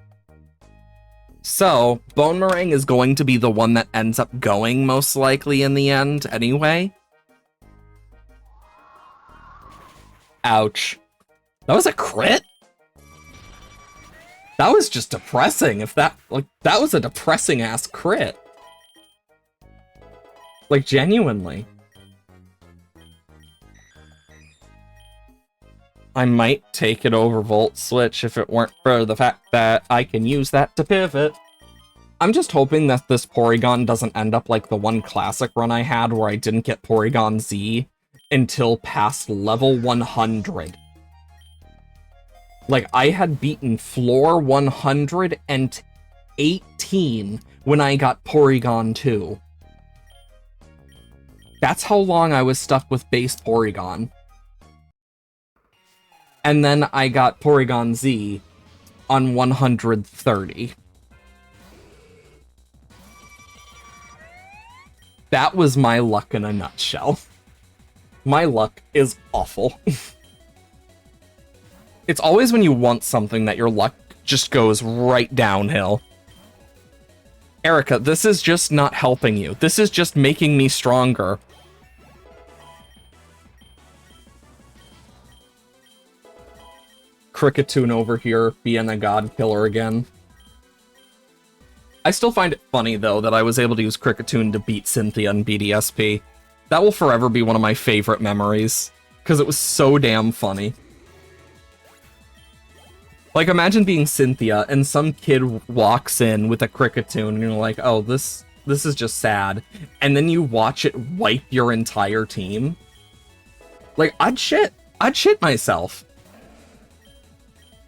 So, Bone Meringue is going to be the one that ends up going most likely in the end anyway. Ouch. That was a crit? That was just depressing. If that, like, that was a depressing ass crit. Like, genuinely. I might take it over Volt Switch if it weren't for the fact that I can use that to pivot. I'm just hoping that this Porygon doesn't end up like the one classic run I had where I didn't get Porygon Z until past level 100. Like, I had beaten floor 118 when I got Porygon 2. That's how long I was stuck with base Porygon. And then I got Porygon Z on 130. That was my luck in a nutshell. My luck is awful. It's always when you want something that your luck just goes right downhill. Erica, this is just not helping you. This is just making me stronger. Kricketune over here being a god killer again. I still find it funny, though, that I was able to use Kricketune to beat Cynthia in BDSP. That will forever be one of my favorite memories, because it was so damn funny. Like, imagine being Cynthia, and some kid walks in with a Kricketune, and you're like, oh, this is just sad. And then you watch it wipe your entire team. Like, I'd shit myself.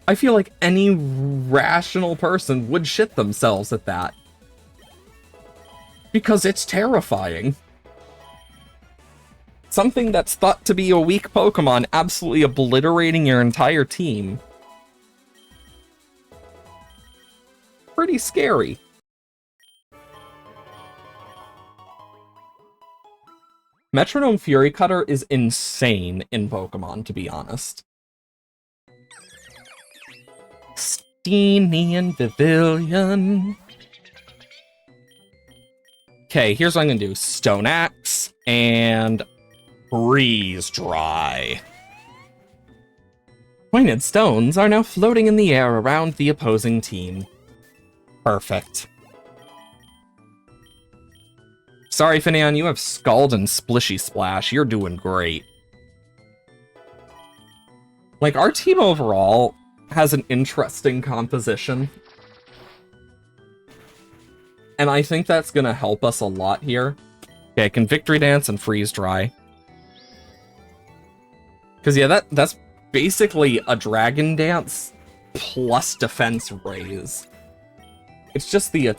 I feel like any rational person would shit themselves at that. Because it's terrifying. Something that's thought to be a weak Pokemon absolutely obliterating your entire team. Pretty scary. Metronome Fury Cutter is insane in Pokemon, to be honest. Steenian Pavilion. Okay, here's what I'm gonna do. Stone Axe and Freeze Dry. Pointed stones are now floating in the air around the opposing team. Perfect. Sorry, Finneon, you have Scald and Splishy Splash. You're doing great. Like, our team overall has an interesting composition. And I think that's gonna help us a lot here. Okay, I can Victory Dance and Freeze Dry. Because, yeah, that's basically a Dragon Dance plus Defense Raise. It's just the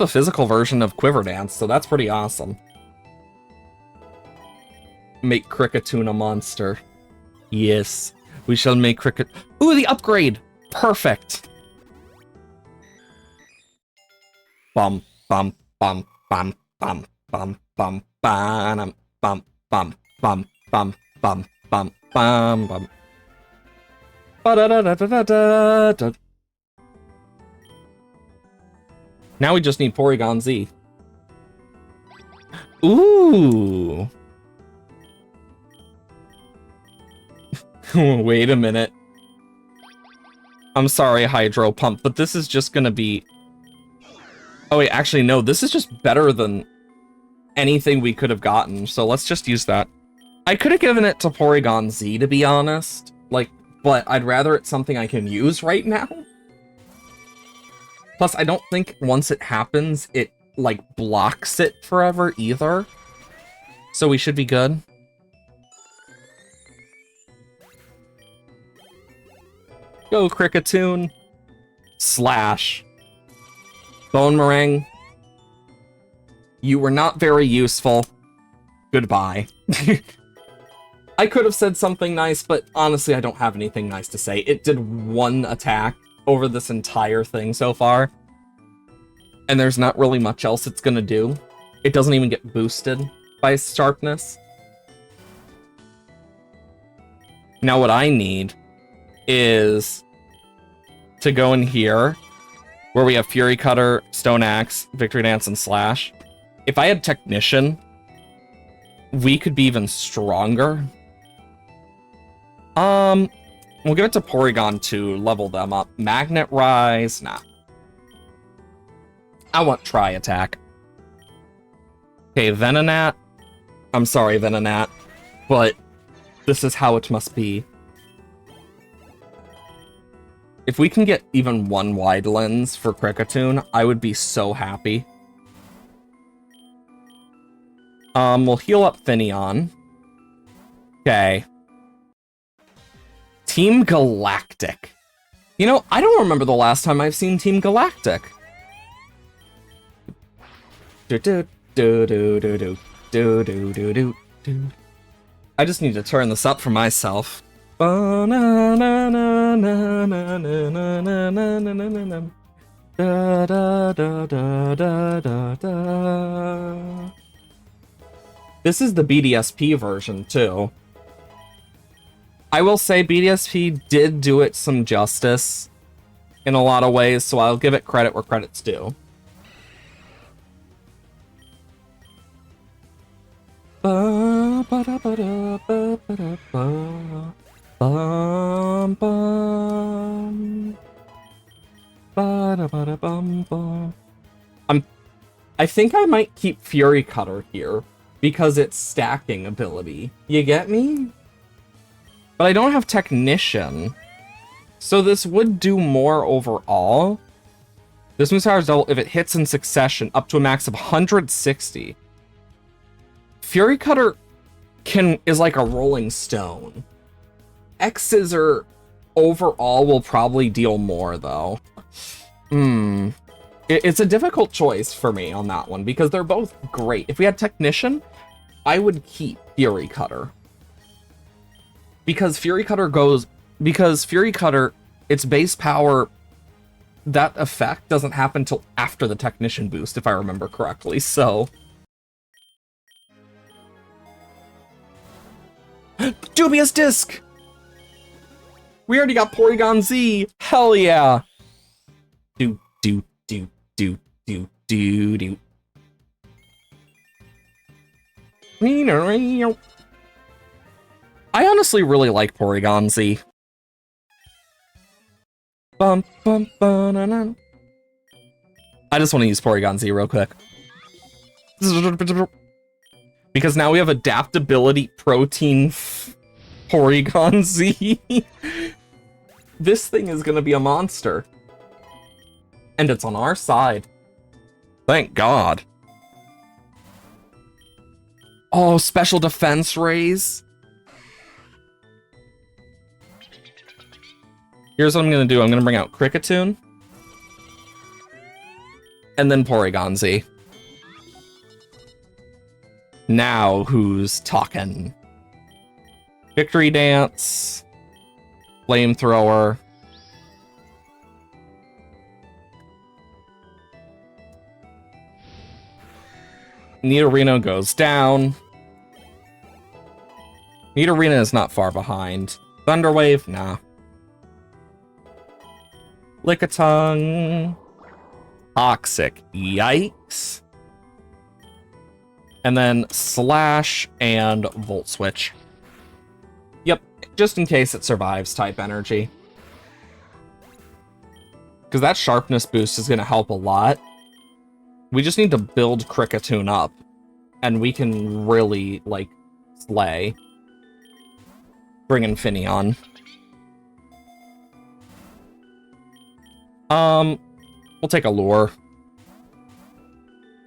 physical version of Quiver Dance, so that's pretty awesome. Make Kricketune a monster. Yes, we shall make Cricket. Ooh, the upgrade! Perfect! Bum, bum, bum, bum, bum, bum, bum, bum, bum, bum, bum, bum, bum, bum, bum, bum. Ba-da-da-da-da-da-da. Now we just need Porygon Z. Ooh. Wait a minute. I'm sorry, Hydro Pump, but this is just gonna be... Oh wait, actually no, this is just better than anything we could have gotten, so let's just use that. I could have given it to Porygon Z, to be honest, like, but I'd rather it's something I can use right now. Plus, I don't think once it happens, it, like, blocks it forever either. So we should be good. Go, Kricketune. Slash. Bonemerang. You were not very useful. Goodbye. I could have said something nice, but honestly, I don't have anything nice to say. It did one attack over this entire thing so far. And there's not really much else it's gonna do. It doesn't even get boosted by sharpness. Now what I need is to go in here, where we have Fury Cutter, Stone Axe, Victory Dance, and Slash. If I had Technician, we could be even stronger. We'll give it to Porygon to level them up. Magnet Rise, nah. I want Tri-Attack. Okay, Venonat. I'm sorry, Venonat, but this is how it must be. If we can get even one Wide Lens for Kricketune, I would be so happy. We'll heal up Finneon. Okay. Team Galactic. You know, I don't remember the last time I've seen Team Galactic. I just need to turn this up for myself. This is the BDSP version, too. I will say BDSP did do it some justice in a lot of ways, so I'll give it credit where credit's due. I think I might keep Fury Cutter here because it's stacking ability. You get me? But I don't have Technician, so this would do more overall. This move's power is double if it hits in succession, up to a max of 160. Fury Cutter is like a Rolling Stone. X-Scissor overall will probably deal more, though. It's a difficult choice for me on that one, because they're both great. If we had Technician, I would keep Fury Cutter. Because Fury Cutter, its base power, that effect doesn't happen till after the Technician boost, if I remember correctly, so... Dubious Disc! We already got Porygon Z! Hell yeah! Do. I honestly really like Porygon Z. I just want to use Porygon Z real quick. Because now we have Adaptability Protein Porygon Z. This thing is gonna be a monster. And it's on our side. Thank God. Oh, special defense raise. Here's what I'm gonna do. I'm gonna bring out Kricketune. And then Porygon Z. Now who's talking? Victory Dance. Flamethrower. Nidorino goes down. Nidorino is not far behind. Thunderwave? Nah. Lickitung. Toxic. Yikes. And then Slash and Volt Switch. Yep, just in case it survives type energy. Because that sharpness boost is going to help a lot. We just need to build Kricketune up. And we can really, like, slay. Bring Infineon. We'll take a lure.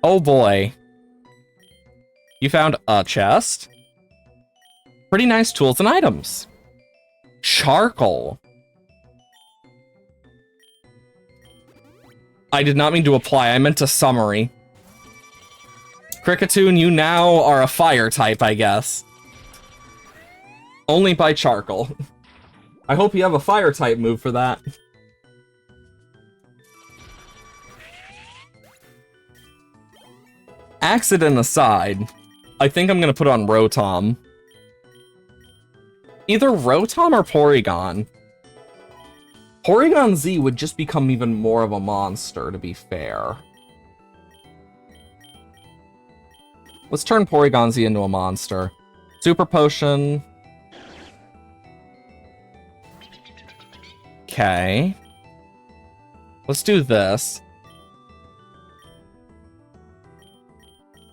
Oh boy. You found a chest. Pretty nice tools and items. Charcoal. I did not mean to apply, I meant a summary. Kricketune, you now are a fire type, I guess. Only by charcoal. I hope you have a fire type move for that. Accident aside, I think I'm gonna put on Rotom. Either Rotom or Porygon. Porygon Z would just become even more of a monster, to be fair. Let's turn Porygon Z into a monster. Super Potion. Okay. Let's do this.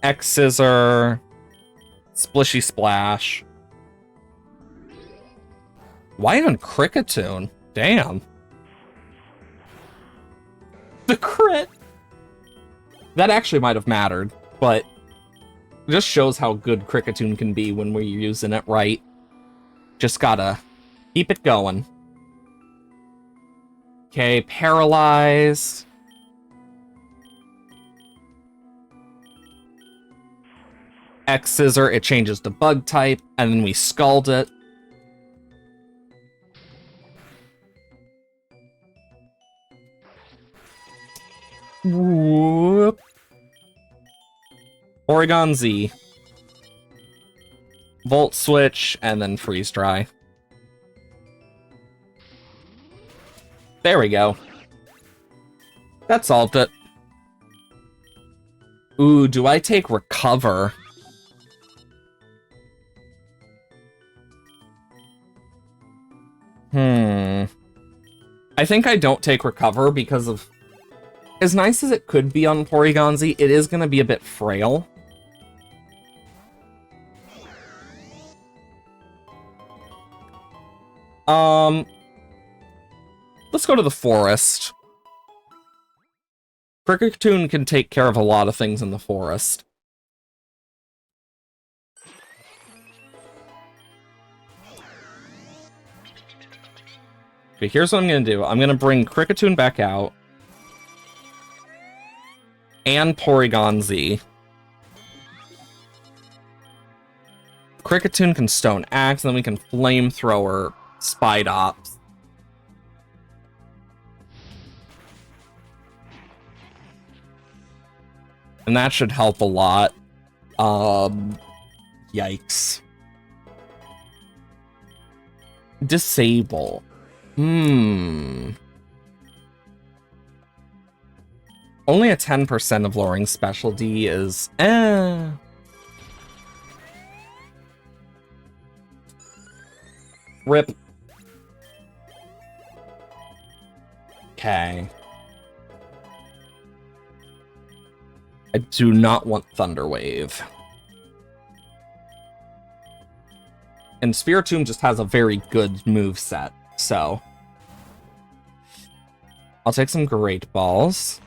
X-Scissor. Splishy Splash. Why on Kricketune? Damn. The crit! That actually might have mattered, but it just shows how good Kricketune can be when we're using it right. Just gotta keep it going. Okay, Paralyze. X-Scissor, it changes to Bug type, and then we Scald it. Whoop. Porygon Z. Volt Switch, and then Freeze Dry. There we go. That solved it. Ooh, do I take Recover? I think I don't take Recover because of... As nice as it could be on Porygon Z, it is going to be a bit frail. Let's go to the forest. Kricketune can take care of a lot of things in the forest. Okay, here's what I'm going to do. I'm going to bring Kricketune back out. And Porygon Z. Kricketune can Stone Axe, and then we can Flamethrower Spidops. And that should help a lot. Yikes. Disable. Only a 10% of lowering Special D is Rip. Okay. I do not want Thunder Wave. And Spiritomb just has a very good move set, so I'll take some Great Balls.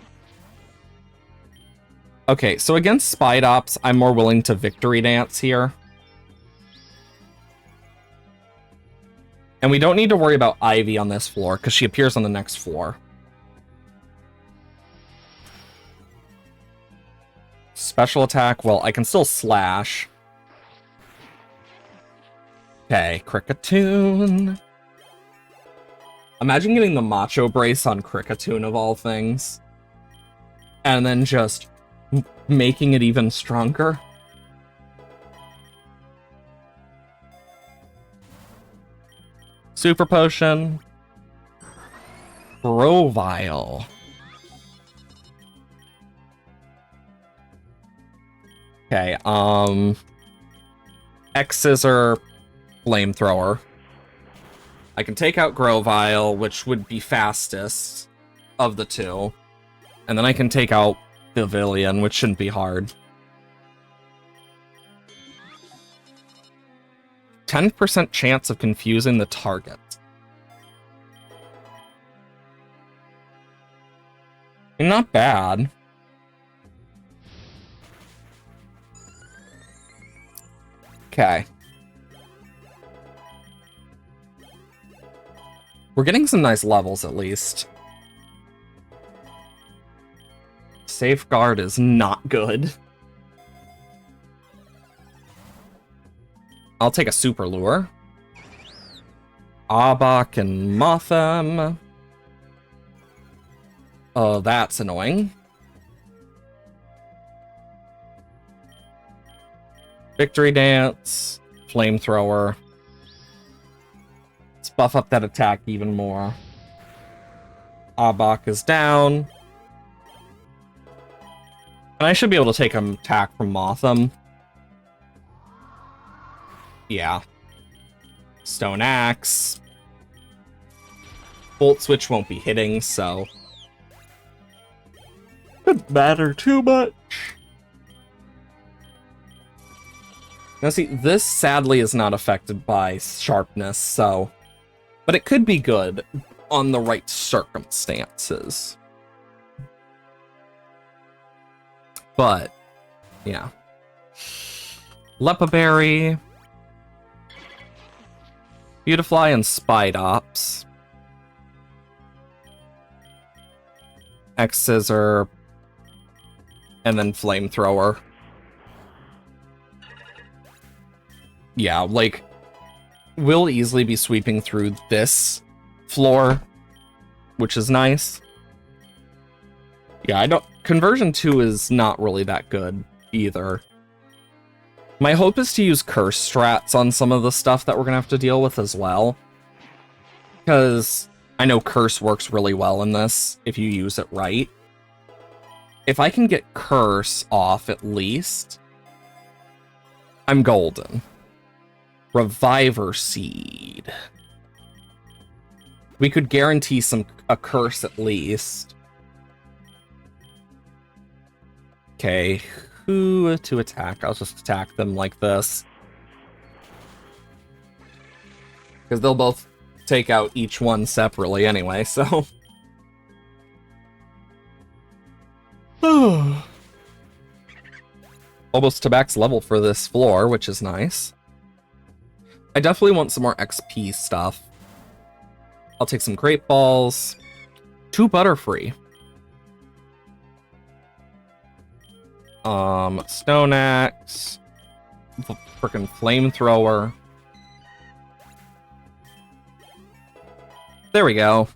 Okay, so against Spidops, I'm more willing to Victory Dance here. And we don't need to worry about Ivy on this floor, because she appears on the next floor. Special attack, well, I can still slash. Okay, Kricketune. Imagine getting the Macho Brace on Kricketune of all things. And then just making it even stronger. Super Potion. Grovyle. Okay, X-Scissor, Flamethrower. I can take out Grovyle, which would be fastest of the two. And then I can take out Pavilion, which shouldn't be hard. 10% chance of confusing the target. Not bad. Okay. We're getting some nice levels, at least. Safeguard is not good. I'll take a Super Lure. Arbok and Motham. Oh, that's annoying. Victory Dance, Flamethrower. Let's buff up that attack even more. Arbok is down. And I should be able to take an attack from Motham. Yeah. Stone Axe. Volt Switch won't be hitting, so doesn't matter too much. Now see, this sadly is not affected by sharpness, so... But it could be good on the right circumstances. But, yeah. Lepaberry. Beautifly and Spidops. X-Scissor. And then Flamethrower. Yeah, like, we'll easily be sweeping through this floor, which is nice. Yeah, Conversion 2 is not really that good either. My hope is to use curse strats on some of the stuff that we're gonna have to deal with as well. Because I know curse works really well in this, if you use it right. If I can get curse off at least, I'm golden. Reviver Seed. We could guarantee a curse at least. Okay, who to attack? I'll just attack them like this. Because they'll both take out each one separately anyway, so... Almost to max level for this floor, which is nice. I definitely want some more XP stuff. I'll take some Great Balls. 2 Butterfree. Stone Axe. frickin' flamethrower. There we go.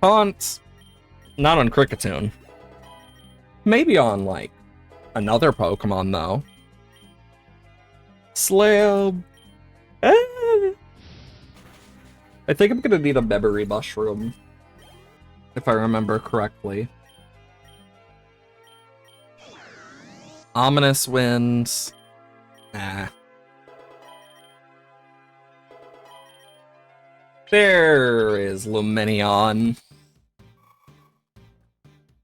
Taunt. Not on Kricketune. Maybe on, like, another Pokemon, though. Slam. Ah. I think I'm gonna need a memory mushroom, if I remember correctly. Ominous Winds. Nah. There is Lumineon.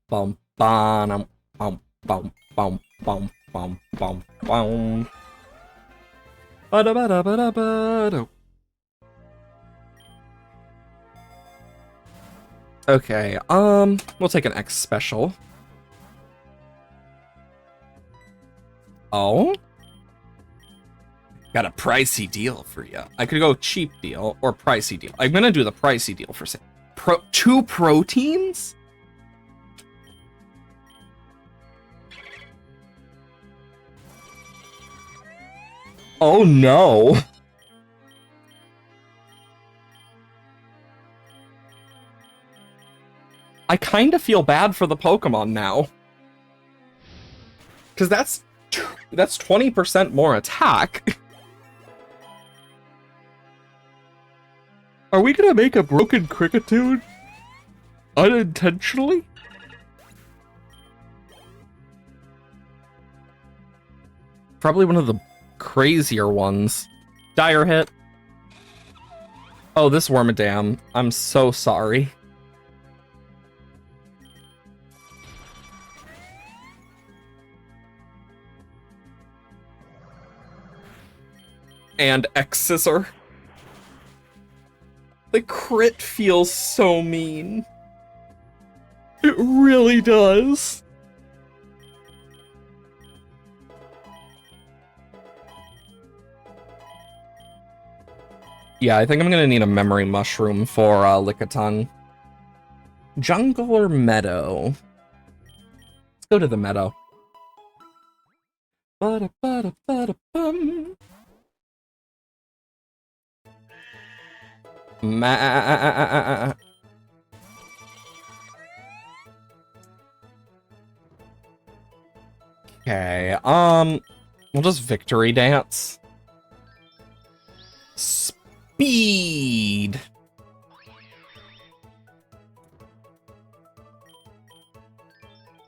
Bum bum bum bum bum bum bum bum bum. Bada bada bada bada. Okay, we'll take an X special. Oh? Got a pricey deal for you. I could go cheap deal or pricey deal. I'm gonna do the pricey deal for two proteins? Oh no. I kind of feel bad for the Pokemon now. Because that's 20% more attack. Are we gonna make a broken Kricketune? Unintentionally? Probably one of the crazier ones. Dire hit. Oh, this Wormadam. I'm so sorry. And X-Scissor. The crit feels so mean. It really does. Yeah, I think I'm gonna need a memory mushroom for Lickitung. Jungle or meadow? Let's go to the meadow. Ba-da-ba-da-ba-da-bum. Okay, we'll just victory dance. Speed.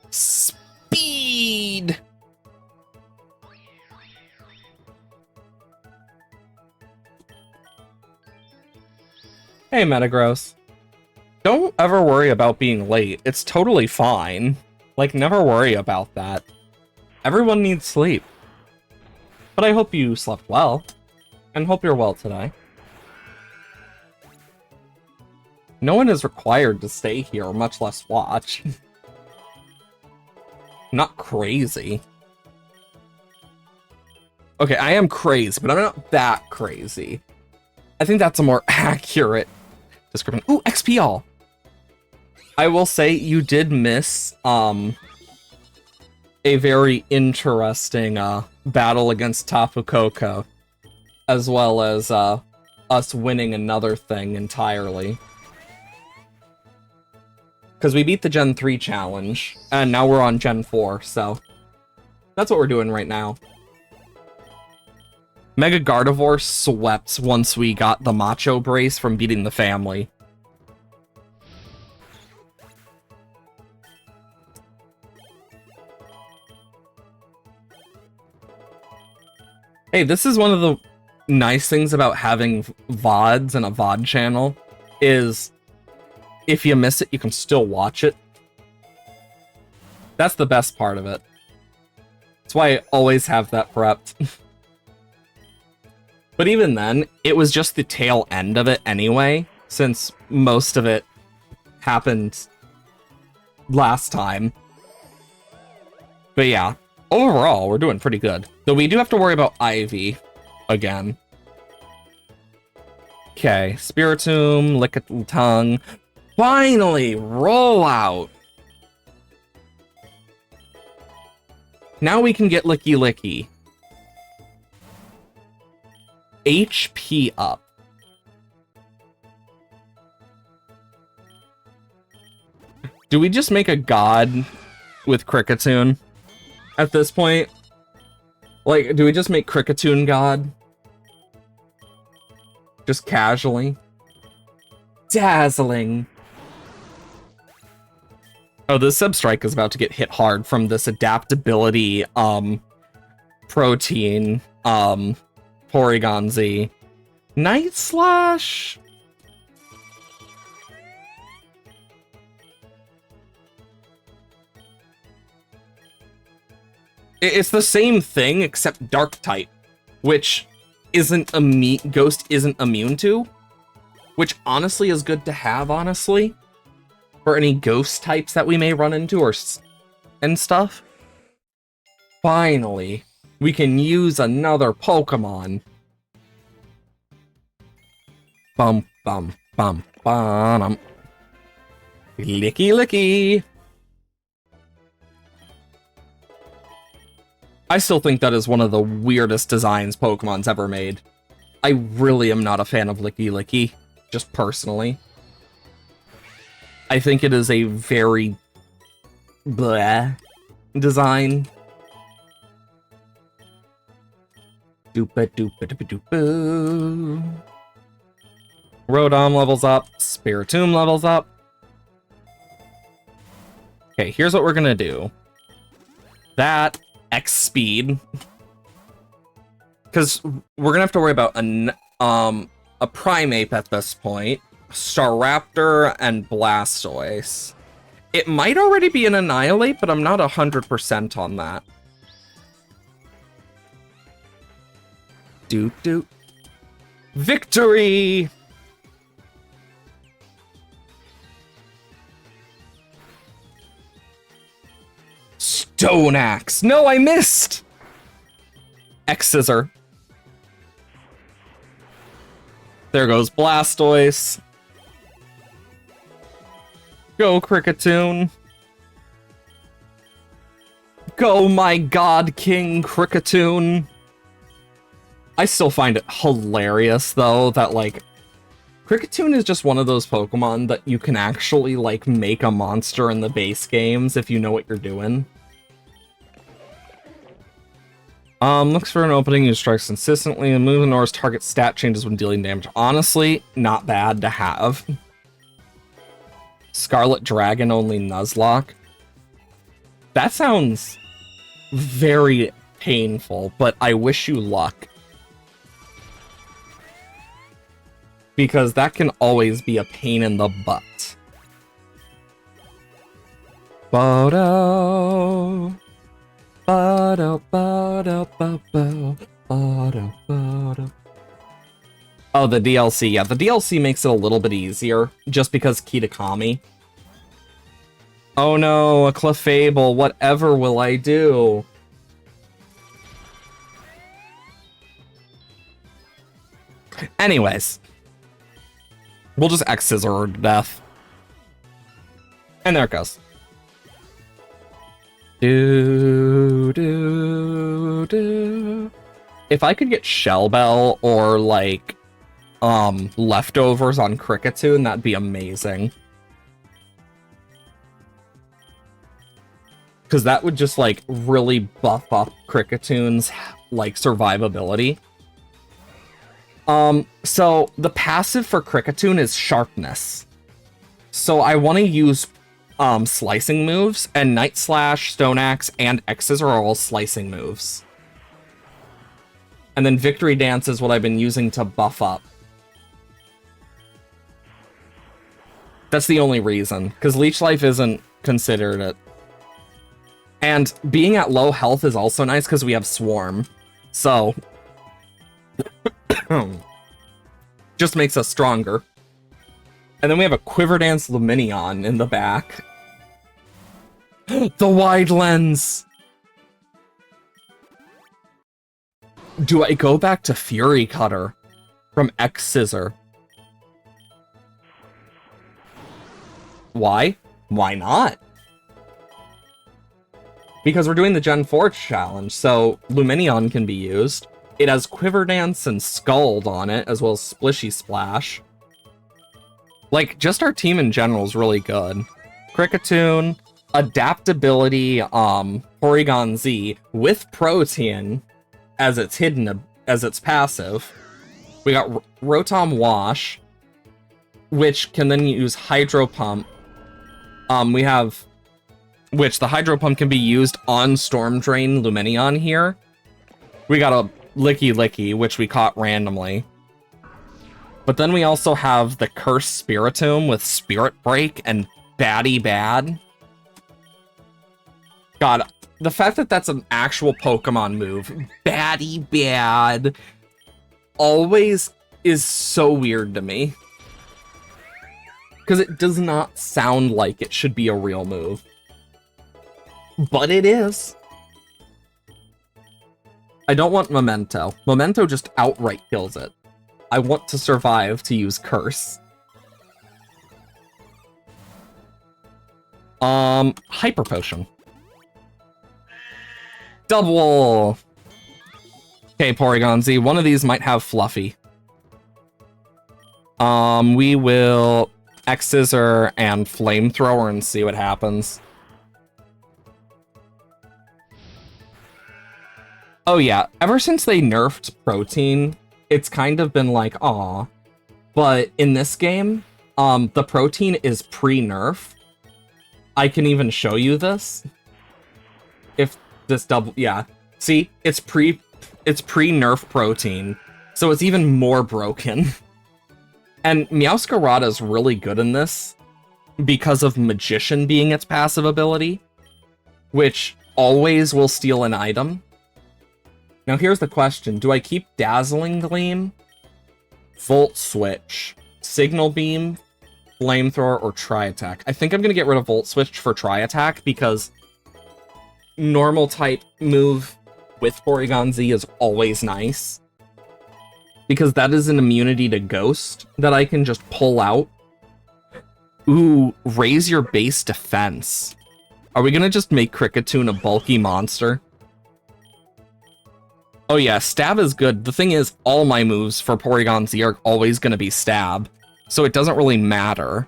Speed. Hey, Metagross. Don't ever worry about being late. It's totally fine. Like, never worry about that. Everyone needs sleep. But I hope you slept well. And hope you're well today. No one is required to stay here, much less watch. Not crazy. Okay, I am crazy, but I'm not that crazy. I think that's a more accurate description. Ooh, XP all. I will say you did miss a very interesting battle against Tapu Koko, as well as us winning another thing entirely. Because we beat the Gen 3 challenge, and now we're on Gen 4, so that's what we're doing right now. Mega Gardevoir swept once we got the Macho Brace from beating the family. Hey, this is one of the nice things about having VODs and a VOD channel, is if you miss it, you can still watch it. That's the best part of it. That's why I always have that prepped. But even then, it was just the tail end of it anyway, since most of it happened last time. But yeah, overall, we're doing pretty good. Though we do have to worry about Ivy again. Okay, Spiritomb, Lickitung. Finally, roll out! Now we can get Licky Licky. HP up. Do we just make a god with Kricketune at this point? Like, do we just make Kricketune god? Just casually? Dazzling. Oh, this Substrike is about to get hit hard from this adaptability, protein, Porygon Z. Night Slash? It's the same thing, except Dark type, which Ghost isn't immune to, which honestly is good to have, honestly, for any Ghost types that we may run into and stuff. Finally, we can use another Pokemon. Bum bum bum bum. Licky licky. I still think that is one of the weirdest designs Pokemon's ever made. I really am not a fan of Licky Licky, just personally. I think it is a very bleh design. Doopa doopa doopa doopoo. Rotom levels up, Spiritomb levels up. Okay, here's what we're gonna do. That X speed, because we're gonna have to worry about a Primeape at this point, Staraptor, and Blastoise. It might already be an Annihilate, but I'm not 100% on that. Doot doot. Victory! Stone Axe! No, I missed! X-Scissor. There goes Blastoise. Go, Kricketune. Go, my God King Kricketune. I still find it hilarious, though, that, like, Kricketune is just one of those Pokemon that you can actually, like, make a monster in the base games if you know what you're doing. Looks for an opening, use strikes consistently, and move Nora's target stat changes when dealing damage. Honestly, not bad to have. Scarlet Dragon only Nuzlocke. That sounds very painful, but I wish you luck. Because that can always be a pain in the butt. Bodo. Bodo, bodo, bodo, bodo, bodo. Oh, the DLC. Yeah, the DLC makes it a little bit easier, just because Kitakami. Oh no, a Clefable. Whatever will I do? Anyways. We'll just X-Scissor her to death. And there it goes. Do, do, do. If I could get Shell Bell or, like, leftovers on Kricketune, that'd be amazing. Because that would just, like, really buff up Kricketune's, like, survivability. So the passive for Kricketune is Sharpness. So I want to use slicing moves, and Night Slash, Stone Axe, and X's are all slicing moves. And then Victory Dance is what I've been using to buff up. That's the only reason, because Leech Life isn't considered it. And being at low health is also nice because we have Swarm. So just makes us stronger. And then we have a Quiver Dance Lumineon in the back. The wide lens! Do I go back to Fury Cutter from X-Scissor? Why? Why not? Because we're doing the Gen 4 challenge, so Lumineon can be used. It has Quiver Dance and Scald on it, as well as Splishy Splash. Like, just our team in general is really good. Kricketune, Adaptability, Porygon Z with Protean as its passive. We got Rotom Wash, which can then use Hydro Pump. We have, which the Hydro Pump can be used on Storm Drain Lumineon here. We got a Licky Licky, which we caught randomly. But then we also have the Curse Spiritomb with Spirit Break and Batty Bad. God, the fact that that's an actual Pokemon move, Batty Bad, always is so weird to me. Because it does not sound like it should be a real move. But it is. I don't want Memento. Memento just outright kills it. I want to survive to use Curse. Hyper Potion. Double! Okay, Porygon Z, one of these might have Fluffy. We will X-Scissor and Flamethrower and see what happens. Oh yeah, ever since they nerfed Protean, it's kind of been like, aw. But in this game, the Protean is pre-nerf. I can even show you this. If this double, yeah. See, it's pre-nerf Protean, so it's even more broken. And Meowscarada is really good in this because of Magician being its passive ability, which always will steal an item. Now here's the question, do I keep Dazzling Gleam, Volt Switch, Signal Beam, Flamethrower, or Tri-Attack? I think I'm going to get rid of Volt Switch for Tri-Attack because normal type move with Porygon Z is always nice. Because that is an immunity to Ghost that I can just pull out. Ooh, raise your base defense. Are we going to just make Kricketune a bulky monster? Oh yeah, Stab is good. The thing is, all my moves for Porygon Z are always going to be Stab, so it doesn't really matter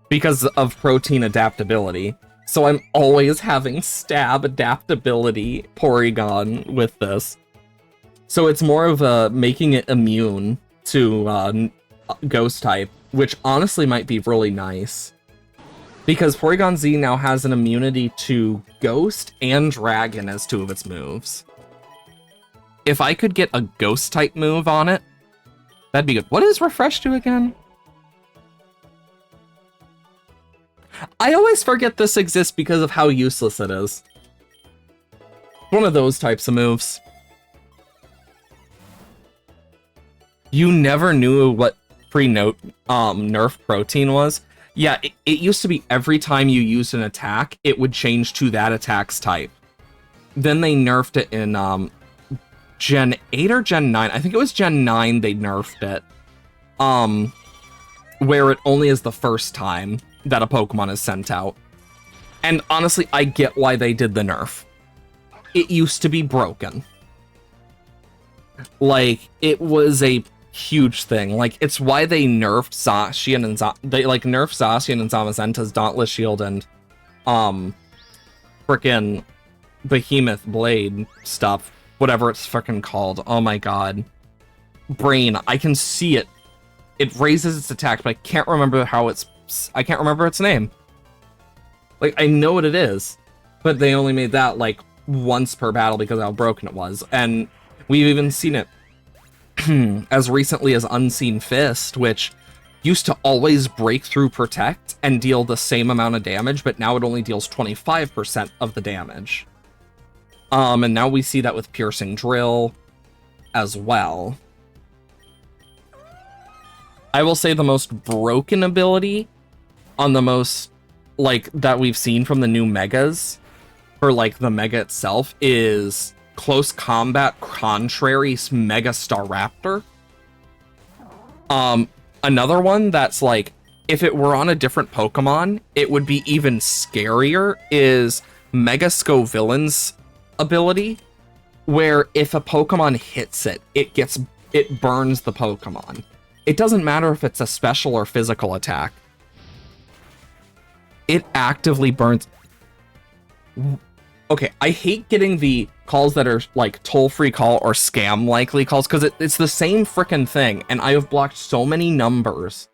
because of Protean adaptability. So I'm always having Stab adaptability Porygon with this. So it's more of a making it immune to Ghost type, which honestly might be really nice. Because Porygon Z now has an immunity to Ghost and Dragon as two of its moves. If I could get a Ghost type move on it, that'd be good. What is Refresh to again? I always forget this exists because of how useless it is. One of those types of moves. You never knew what nerf Protean was? Yeah, it used to be every time you used an attack, it would change to that attack's type. Then they nerfed it in Gen 8 or Gen 9. I think it was Gen 9 they nerfed it. Where it only is the first time that a Pokemon is sent out. And honestly, I get why they did the nerf. It used to be broken. Like, it was a huge thing. Like, it's why they nerfed Zacian and nerfed Zacian and Zamazenta's Dauntless Shield and frickin' Behemoth Blade stuff. Whatever it's frickin' called. Oh my god. Brain, I can see it. It raises its attack, but I can't remember I can't remember its name. Like, I know what it is, but they only made that, like, once per battle because of how broken it was. And we've even seen it as recently as Unseen Fist, which used to always break through Protect and deal the same amount of damage, but now it only deals 25% of the damage. And now we see that with Piercing Drill as well. I will say the most broken ability on the most, like, that we've seen from the new Megas, for, like, the Mega itself, is Close Combat Contrary Mega Staraptor. Another one that's, like, if it were on a different Pokemon, it would be even scarier, is Mega Scovillain's ability, where if a Pokemon hits it, it burns the Pokemon. It doesn't matter if it's a special or physical attack. It actively burns. Okay, I hate getting the calls that are like toll-free call or scam likely calls because it's the same frickin' thing, and I have blocked so many numbers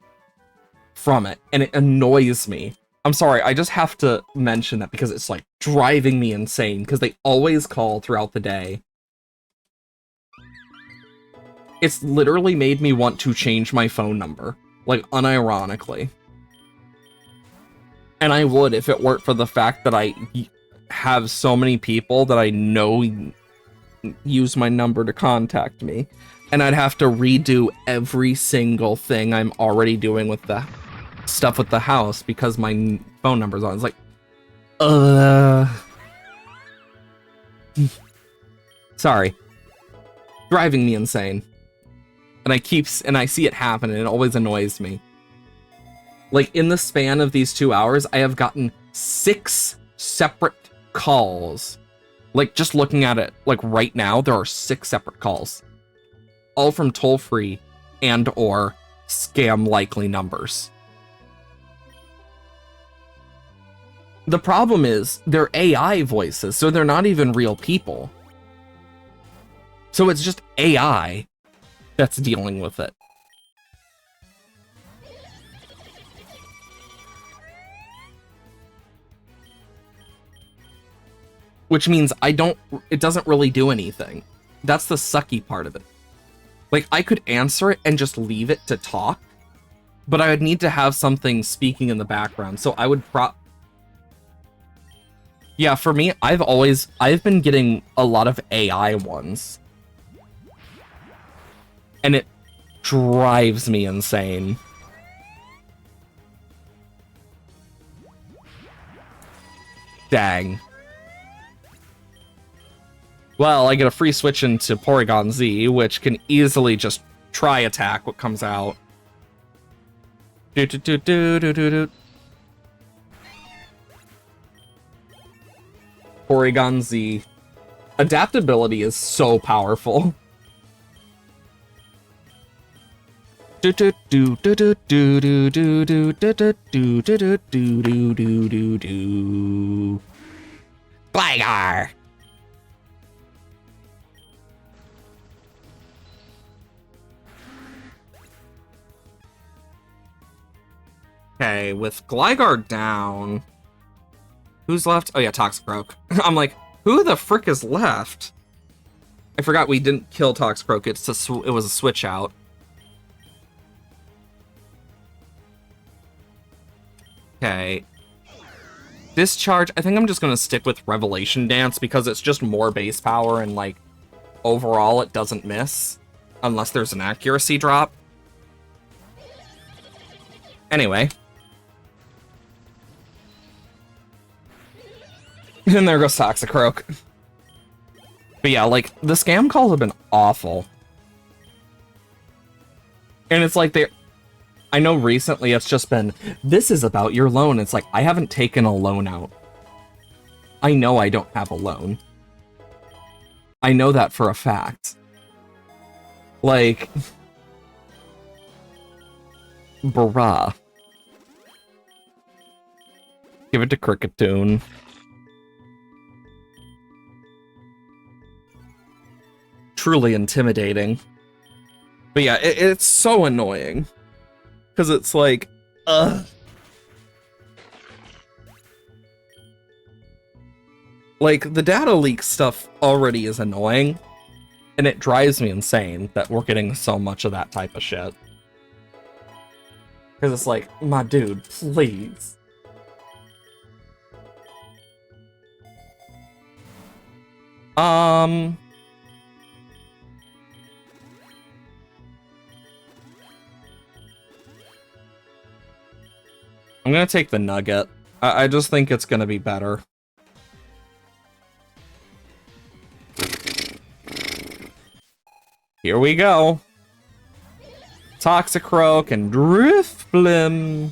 from it, and it annoys me. I'm sorry, I just have to mention that because it's like driving me insane because they always call throughout the day. It's literally made me want to change my phone number, like unironically. And I would if it weren't for the fact that I have so many people that I know use my number to contact me. And I'd have to redo every single thing I'm already doing with the stuff with the house because my phone number's on. It's like, sorry. Driving me insane. And I see it happen and it always annoys me. Like, in the span of these 2 hours, I have gotten 6 separate calls. Like, just looking at it, like, right now, there are 6 separate calls. All from toll-free and or scam-likely numbers. The problem is, they're AI voices, so they're not even real people. So it's just AI that's dealing with it. Which means it doesn't really do anything. That's the sucky part of it. Like, I could answer it and just leave it to talk, but I would need to have something speaking in the background, so I would Yeah, for me, I've been getting a lot of AI ones. And it drives me insane. Dang. Well, I get a free switch into Porygon Z, which can easily just try attack what comes out. Porygon Z. Adaptability is so powerful. Gligar! Okay, with Gligar down... Who's left? Oh yeah, Toxicroak. I'm like, who the frick is left? I forgot we didn't kill Toxicroak, it was a switch out. Okay. Discharge, I think I'm just gonna stick with Revelation Dance because it's just more base power and, like, overall it doesn't miss. Unless there's an accuracy drop. Anyway. And there goes Toxicroak. But yeah, like, the scam calls have been awful. And it's like I know recently it's just been, this is about your loan. It's like, I haven't taken a loan out. I know I don't have a loan. I know that for a fact. Like... Bruh. Give it to Cricketune. Truly intimidating. But yeah, it's so annoying. Because it's like, ugh. Like, the data leak stuff already is annoying. And it drives me insane that we're getting so much of that type of shit. Because it's like, my dude, please. I'm gonna take the Nugget. I just think it's gonna be better. Here we go. Toxicroak and Drifblim.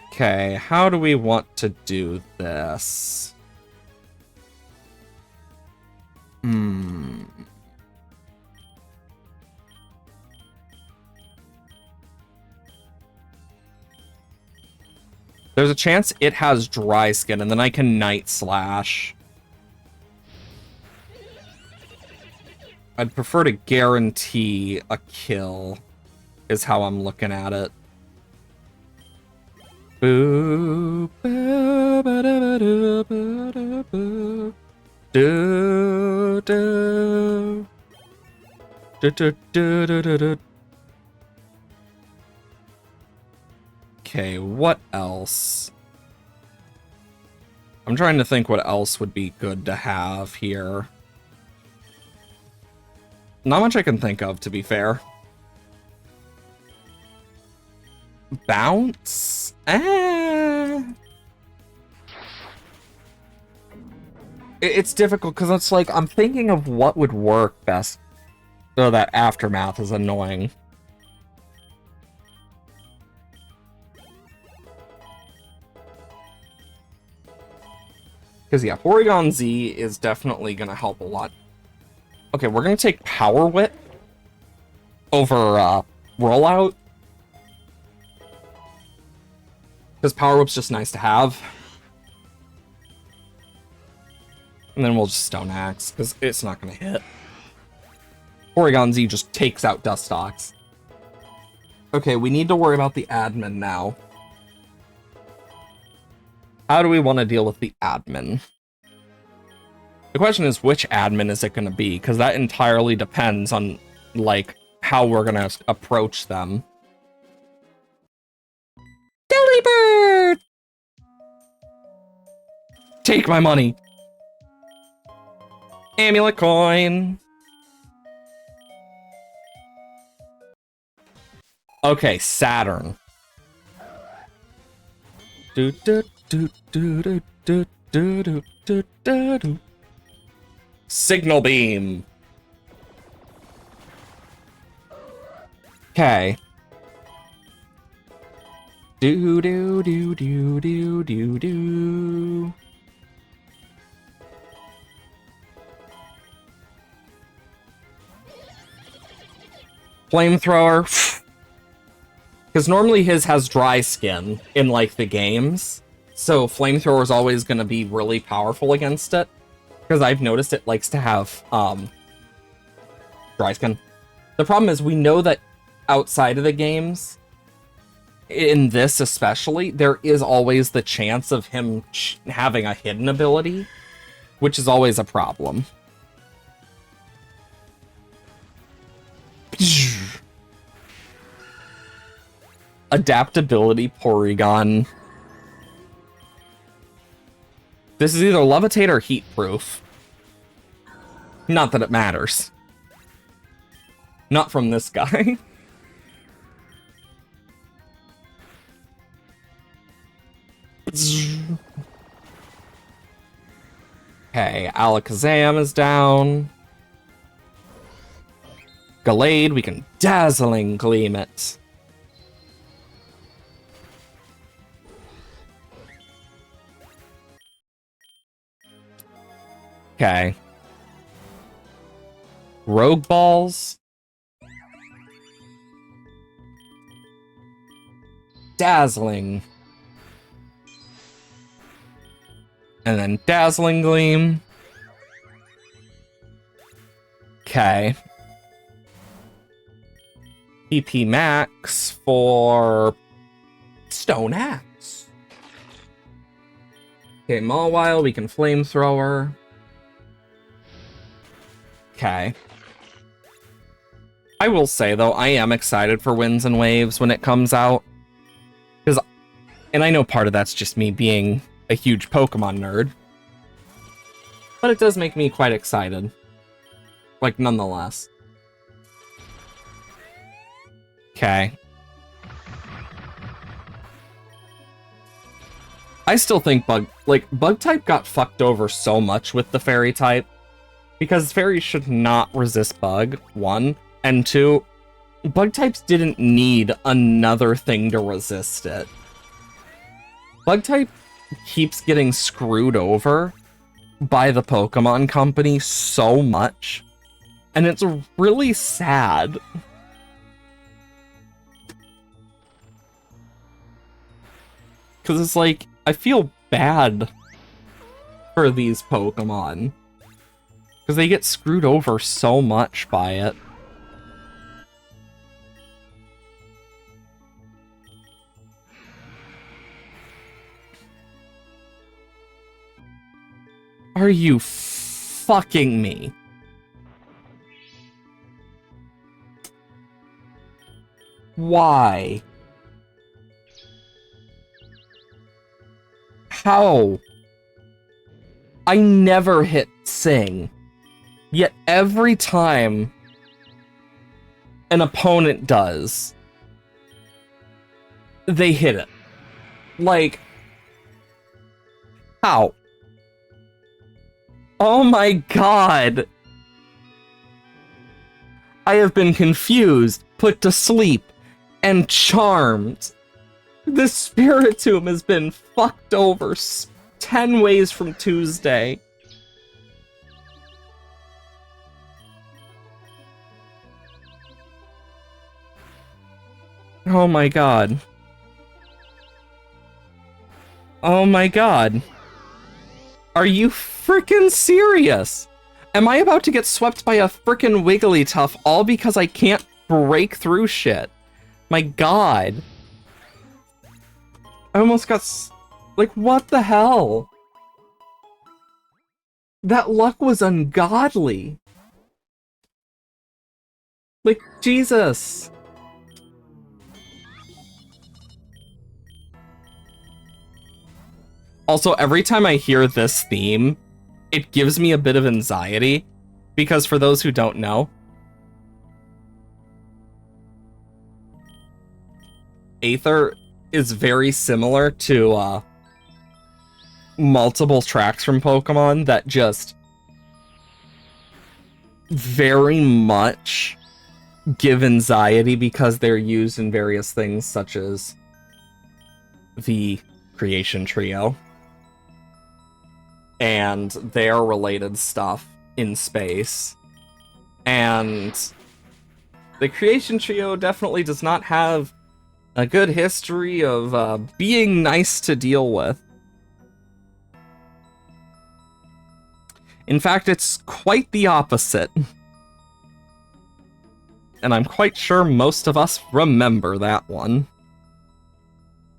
Okay, how do we want to do this? Hmm. There's a chance it has dry skin, and then I can Night Slash. I'd prefer to guarantee a kill, is how I'm looking at it. Boo, boo, ba, da, ba, da, ba, da, boo. Do, do. Do, do, do, do, do, do. Okay, what else? I'm trying to think what else would be good to have here. Not much I can think of, to be fair. Bounce? It's difficult because it's like I'm thinking of what would work best. So that Aftermath is annoying. Because yeah, Porygon Z is definitely going to help a lot. Okay, we're going to take Power Whip over Rollout. Because Power Whip's just nice to have. And then we'll just Stone Axe, because it's not going to hit. Porygon Z just takes out Dustox. Okay, we need to worry about the admin now. How do we want to deal with the admin? The question is, which admin is it going to be? Because that entirely depends on, like, how we're going to approach them. Delibird! Take my money! Amulet coin! Okay, Saturn. Do do do do do do do do do do do. Signal beam. Okay. Do do do do do do do. Flamethrower. Because normally his has dry skin in, like, the games. So Flamethrower is always going to be really powerful against it. Because I've noticed it likes to have dry skin. The problem is we know that outside of the games, in this especially, there is always the chance of him having a hidden ability, which is always a problem. Adaptability Porygon. This is either Levitate or Heat Proof. Not that it matters. Not from this guy. Okay, Alakazam is down. Gallade, we can Dazzling Gleam it. Okay. Rogue Balls. Dazzling. And then Dazzling Gleam. Okay. PP Max for Stone Axe. Okay, Mawile, we can Flamethrower. Okay. I will say, though, I am excited for Winds and Waves when it comes out. And I know part of that's just me being a huge Pokemon nerd. But it does make me quite excited. Like, nonetheless. Okay. I still think Bug type got fucked over so much with the Fairy type. Because Fairy should not resist Bug, 1. And 2, Bug types didn't need another thing to resist it. Bug type keeps getting screwed over by the Pokemon Company so much, and it's really sad. Because it's like, I feel bad for these Pokemon. Because they get screwed over so much by it. Are you fucking me? Why? How? I never hit Sing. Yet every time an opponent does, they hit it. Like, how? Oh my god! I have been confused, put to sleep, and charmed. This Spiritomb has been fucked over 10 ways from Tuesday. Oh my god. Oh my god. Are you freaking serious? Am I about to get swept by a freaking Wigglytuff all because I can't break through shit? My god. I almost got like, what the hell? That luck was ungodly. Like, Jesus. Also, every time I hear this theme, it gives me a bit of anxiety, because for those who don't know, Aether is very similar to multiple tracks from Pokemon that just very much give anxiety because they're used in various things such as the Creation Trio and their related stuff in space. And the Creation Trio definitely does not have a good history of being nice to deal with. In fact, it's quite the opposite. And I'm quite sure most of us remember that one.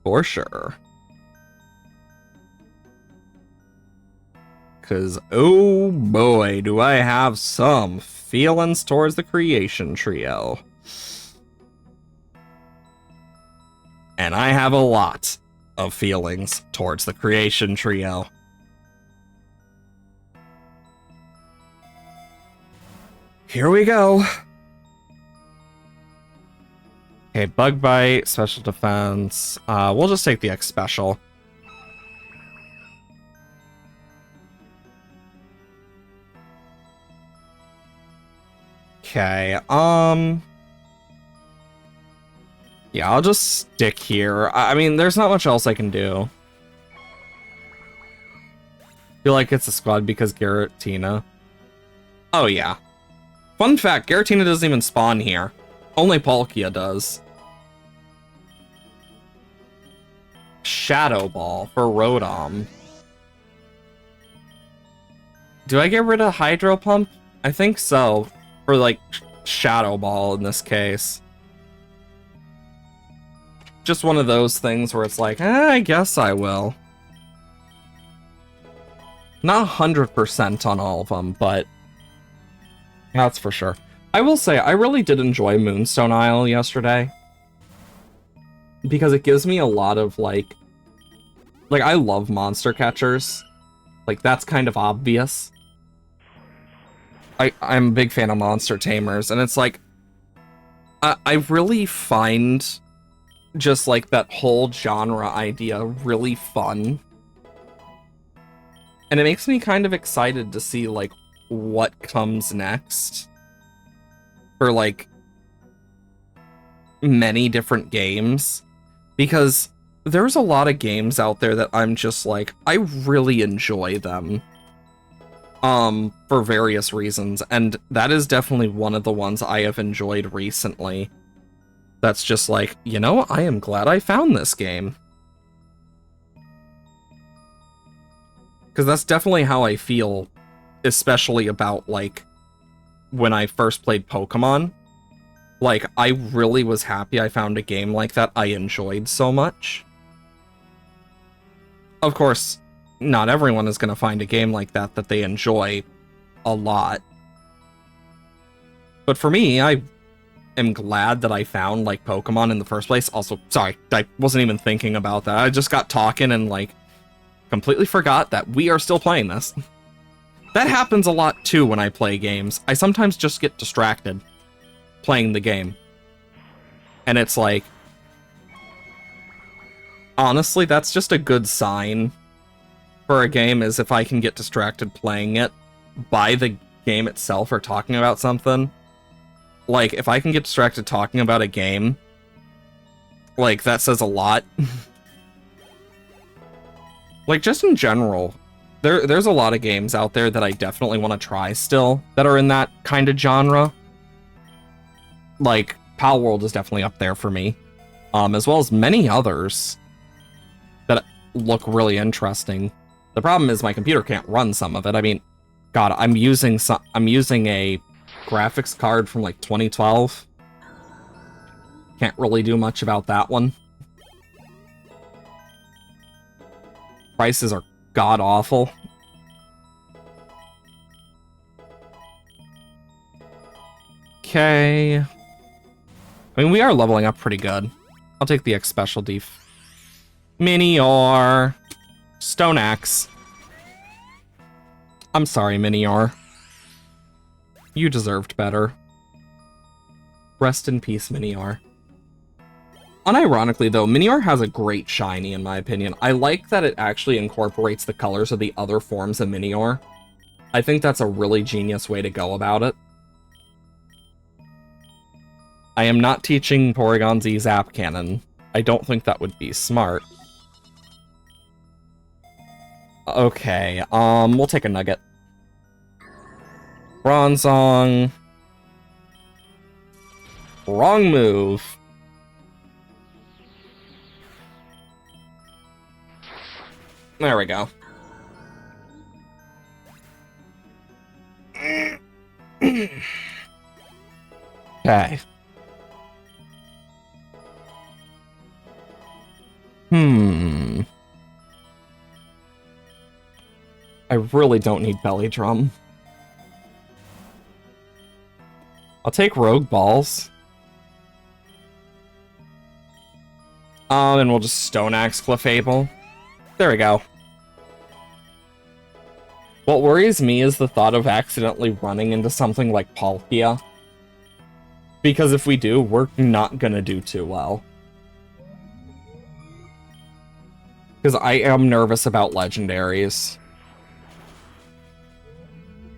For sure. Because, oh boy, do I have some feelings towards the Creation Trio. And I have a lot of feelings towards the Creation Trio. Here we go. Okay, Bug Bite, Special Defense. We'll just take the X Special. Okay, yeah, I'll just stick here. I mean, there's not much else I can do. Feel like it's a squad because Giratina. Oh, yeah. Fun fact, Giratina doesn't even spawn here. Only Palkia does. Shadow Ball for Rotom. Do I get rid of Hydro Pump? I think so. For, like, Shadow Ball in this case. Just one of those things where it's like, I guess I will. Not 100% on all of them, but that's for sure. I will say, I really did enjoy Moonstone Isle yesterday. Because it gives me a lot of, like, I love monster catchers. Like, that's kind of obvious. I'm a big fan of monster tamers, and it's like, I really find just, like, that whole genre idea really fun. And it makes me kind of excited to see, like, what comes next. For, like, many different games. Because there's a lot of games out there that I'm just like, I really enjoy them. for various reasons, and that is definitely one of the ones I have enjoyed recently. That's just like, you know, I am glad I found this game. Because that's definitely how I feel, especially about, like, when I first played Pokemon. Like, I really was happy I found a game like that I enjoyed so much. Of course, not everyone is going to find a game like that that they enjoy a lot. But for me, I am glad that I found, like, Pokemon in the first place. Also, sorry, I wasn't even thinking about that. I just got talking and, like, completely forgot that we are still playing this. That happens a lot, too, when I play games. I sometimes just get distracted playing the game. And it's like, honestly, that's just a good sign for a game, is if I can get distracted playing it by the game itself or talking about something. Like, if I can get distracted talking about a game, like, that says a lot. Like, just in general, there's a lot of games out there that I definitely want to try still that are in that kind of genre. Like, Palworld is definitely up there for me, as well as many others that look really interesting. The problem is my computer can't run some of it. I mean, God, I'm using a graphics card from like 2012. Can't really do much about that one. Prices are god-awful. Okay. I mean, we are leveling up pretty good. I'll take the X specialty. Minior. Stone Axe. I'm sorry, Minior. You deserved better. Rest in peace, Minior. Unironically, though, Minior has a great shiny, in my opinion. I like that it actually incorporates the colors of the other forms of Minior. I think that's a really genius way to go about it. I am not teaching Porygon Z Zap Cannon. I don't think that would be smart. Okay, we'll take a Nugget. Bronzong. Wrong move. There we go. Okay. I really don't need Belly Drum. I'll take Rogue Balls. And we'll just Stone Axe Clefable. There we go. What worries me is the thought of accidentally running into something like Palkia. Because if we do, we're not gonna do too well. Because I am nervous about legendaries.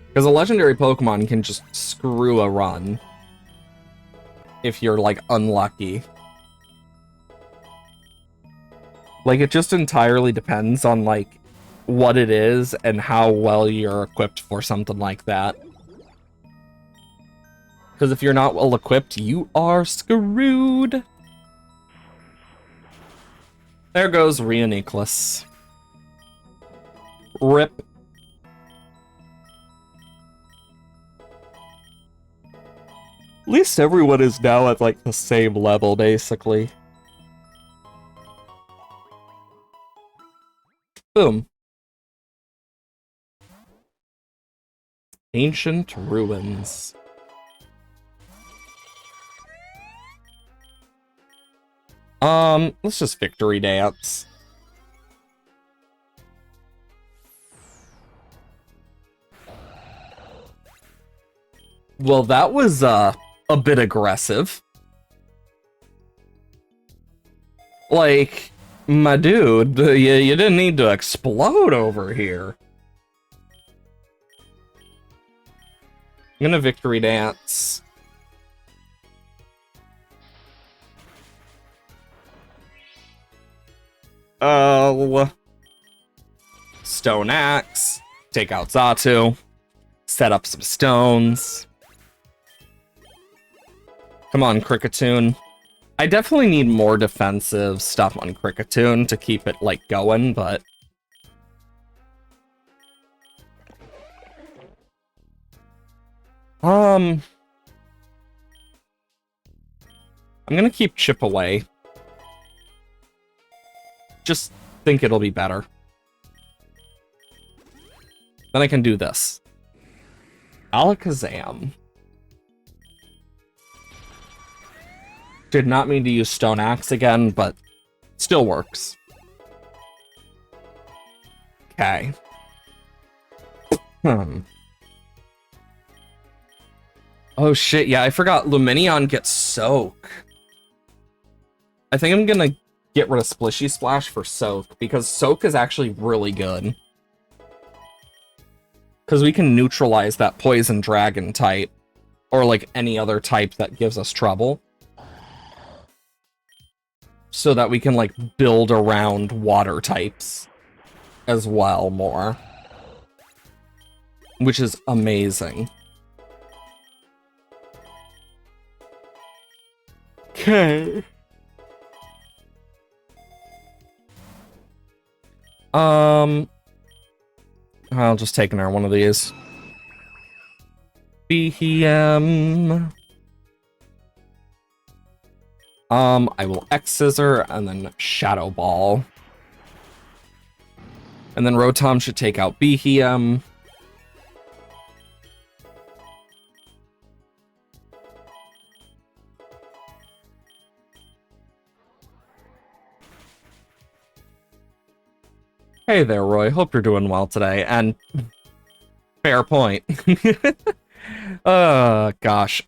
Because a legendary Pokemon can just screw a run. If you're, like, unlucky. Like, it just entirely depends on, like, what it is and how well you're equipped for something like that. Because if you're not well equipped, you are screwed. There goes Rheaniclus. RIP. At least everyone is now at, like, the same level, basically. Boom. Ancient Ruins. Let's just Victory Dance. Well, that was, a bit aggressive. Like, my dude, you didn't need to explode over here. I'm gonna Victory Dance. Oh. Stone Axe. Take out Xatu. Set up some stones. Come on, Kricketune. I definitely need more defensive stuff on Kricketune to keep it, like, going, but... I'm gonna keep Chip away. Just think it'll be better. Then I can do this. Alakazam. Did not mean to use Stone Axe again, but still works. Okay. Oh shit, yeah, I forgot Lumineon gets Soak. I think I'm gonna get rid of Splishy Splash for Soak, because Soak is actually really good. Because we can neutralize that Poison Dragon type, or like any other type that gives us trouble. So that we can like build around water types as well more. Which is amazing. Okay. I'll just take another one of these. BM. I will X-Scissor and then Shadow Ball. And then Rotom should take out Behem. Hey there, Roy. Hope you're doing well today. And fair point. Gosh.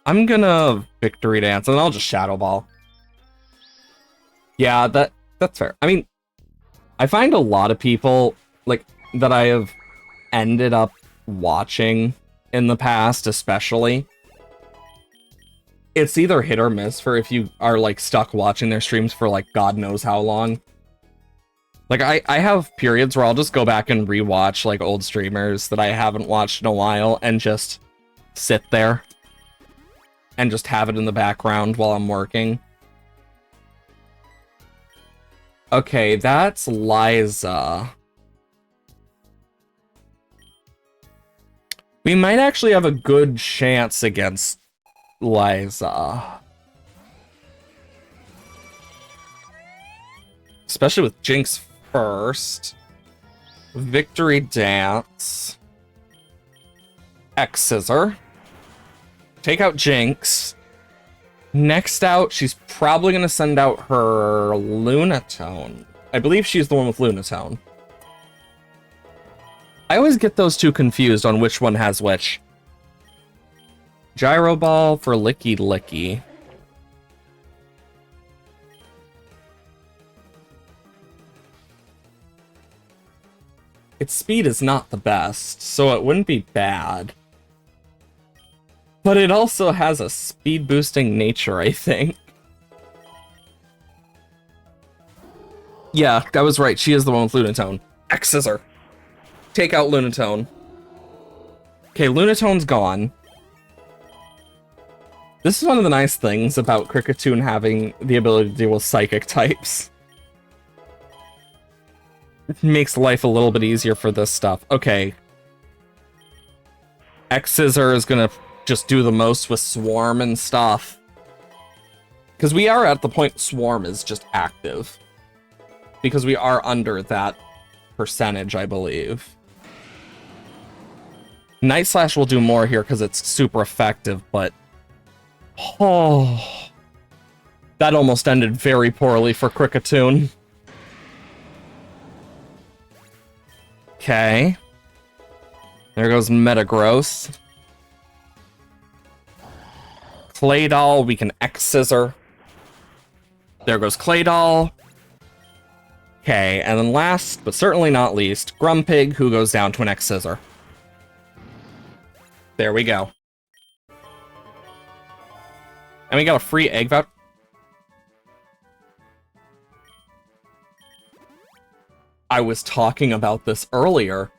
I'm gonna Victory Dance, and I'll just Shadow Ball. Yeah, that's fair. I mean, I find a lot of people, like, that I have ended up watching in the past, especially, it's either hit or miss for if you are, like, stuck watching their streams for, like, God knows how long. Like, I have periods where I'll just go back and rewatch, like, old streamers that I haven't watched in a while and just sit there and just have it in the background while I'm working. Okay, that's Liza. We might actually have a good chance against Liza. Especially with Jinx first. Victory Dance. X-Scissor. Take out Jinx. Next out, she's probably going to send out her Lunatone. I believe she's the one with Lunatone. I always get those two confused on which one has which. Gyro Ball for Licky Licky. Its speed is not the best, so it wouldn't be bad. But it also has a speed boosting nature, I think. Yeah, I was right. She is the one with Lunatone. X-Scissor. Take out Lunatone. Okay, Lunatone's gone. This is one of the nice things about Kricketune having the ability to deal with psychic types. It makes life a little bit easier for this stuff. Okay. X-Scissor is gonna just do the most with Swarm and stuff. Because we are at the point Swarm is just active. Because we are under that percentage, I believe. Night Slash will do more here because it's super effective, but... Oh... That almost ended very poorly for Kricketune. Okay. There goes Metagross. Claydol, we can X-Scissor. There goes Claydol. Okay, and then last, but certainly not least, Grumpig, who goes down to an X-Scissor. There we go. And we got a free egg voucher. I was talking about this earlier.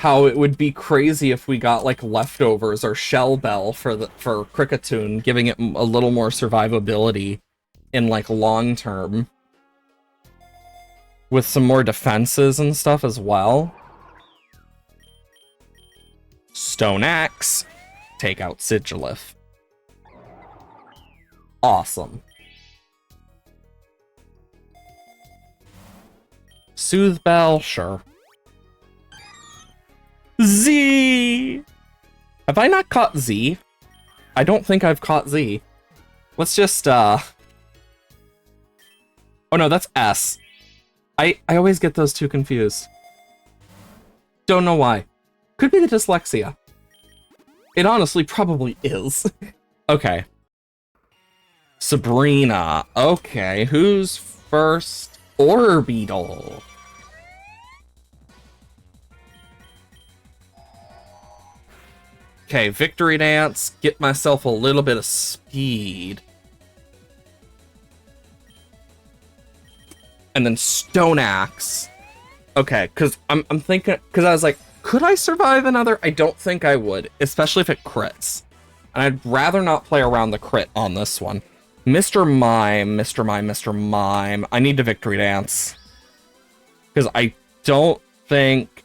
how it would be crazy if we got like leftovers or Shell Bell for Kricketune, giving it a little more survivability in like long term. With some more defenses and stuff as well. Stone Axe. Take out Sigilif. Awesome. Soothe Bell, sure. Z! Have I not caught Z? I don't think I've caught Z. Let's just, Oh no, that's S. I always get those two confused. Don't know why. Could be the dyslexia. It honestly probably is. Okay. Sabrina. Okay, who's first? Orbeetle. Okay, Victory Dance. Get myself a little bit of speed. And then Stone Axe. Okay, because I'm thinking, because I was like, could I survive another? I don't think I would, especially if it crits. And I'd rather not play around the crit on this one. Mr. Mime, Mr. Mime, Mr. Mime. I need to Victory Dance. Because I don't think...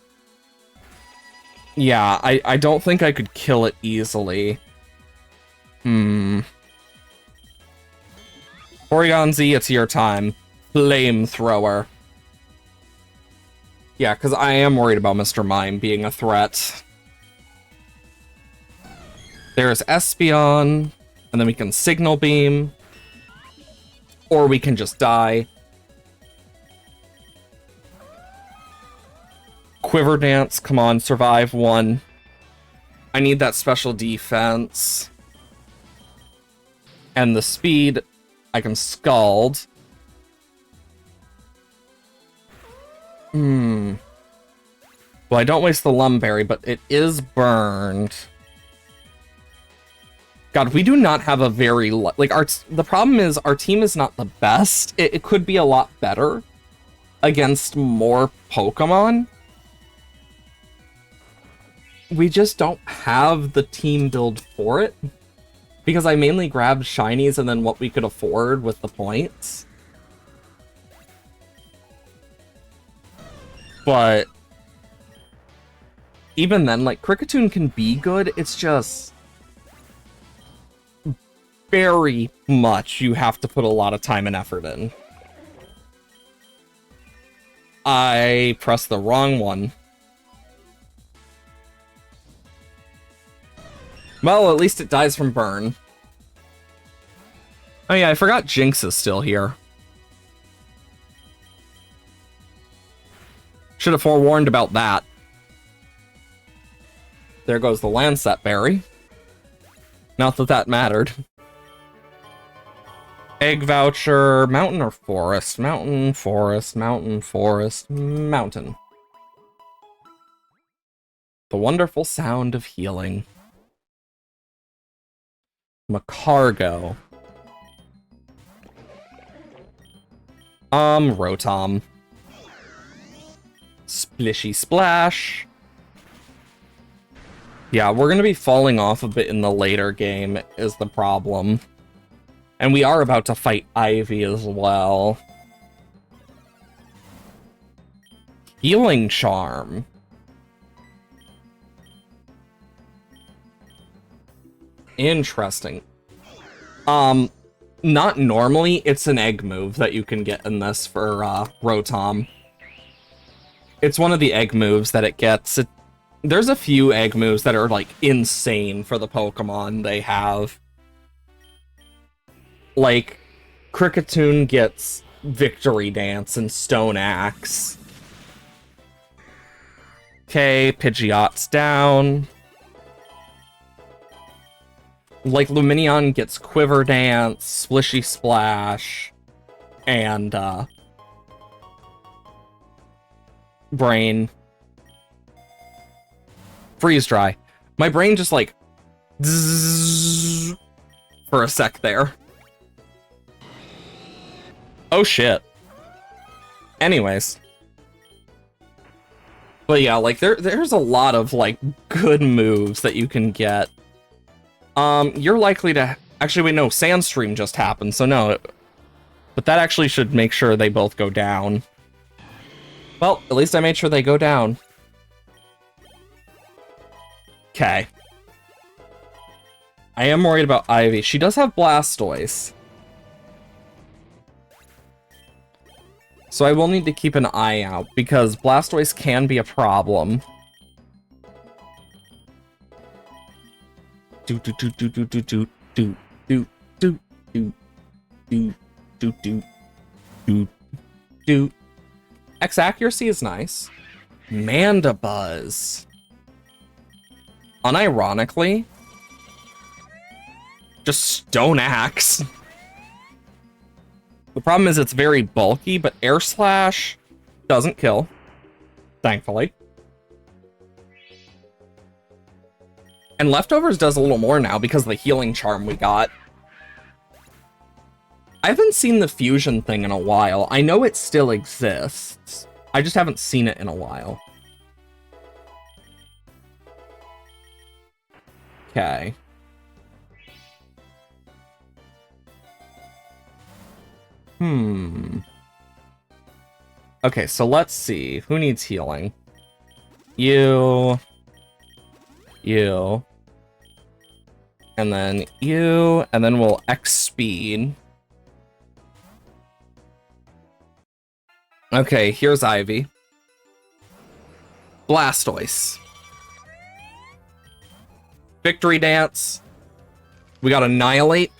Yeah, I don't think I could kill it easily. Porygon Z, it's your time. Flamethrower. Yeah, because I am worried about Mr. Mime being a threat. There's Espeon, and then we can Signal Beam. Or we can just die. Quiver Dance, come on, survive one. I need that special defense. And the speed, I can Scald. Well, I don't waste the Lumberry, but it is burned. God, we do not have a very... Like, the problem is, our team is not the best. It could be a lot better against more Pokemon. We just don't have the team build for it. Because I mainly grabbed shinies and then what we could afford with the points. But even then, like, Kricketune can be good, it's just very much you have to put a lot of time and effort in. I pressed the wrong one. Well, at least it dies from burn. Oh yeah, I forgot Jinx is still here. Should have forewarned about that. There goes the Lancet Berry. Not that that mattered. Egg voucher, mountain or forest? Mountain, forest, mountain, forest, mountain. The wonderful sound of healing. Macargo. Rotom. Splishy Splash. Yeah, we're gonna be falling off a bit in the later game, is the problem. And we are about to fight Ivy as well. Healing Charm. Interesting. Not normally, it's an egg move that you can get in this for Rotom. It's one of the egg moves that it gets. There's a few egg moves that are, like, insane for the Pokemon they have. Like, Kricketune gets Victory Dance and Stone Axe. Okay, Pidgeot's down. Like, Lumineon gets Quiver Dance, Splishy Splash, and, Brain. Freeze Dry. My brain just, like, zzz for a sec there. Oh, shit. Anyways. But yeah, like there's a lot of like good moves that you can get. You're likely to actually wait, no, Sandstream just happened, so no. But that actually should make sure they both go down. Well, at least I made sure they go down. Okay. I am worried about Ivy. She does have Blastoise. So I will need to keep an eye out, because Blastoise can be a problem. Do do do do do do do do do do do do do do do do. X accuracy is nice. Mandibuzz. Unironically, just Stone Axe. The problem is it's very bulky, but Air Slash doesn't kill, thankfully. And Leftovers does a little more now because of the healing charm we got. I haven't seen the fusion thing in a while. I know it still exists. I just haven't seen it in a while. Okay. Okay, so let's see. Who needs healing? You. You. And then you. And then we'll X speed. Okay, here's Ivy. Blastoise. Victory Dance. We got Annihilate.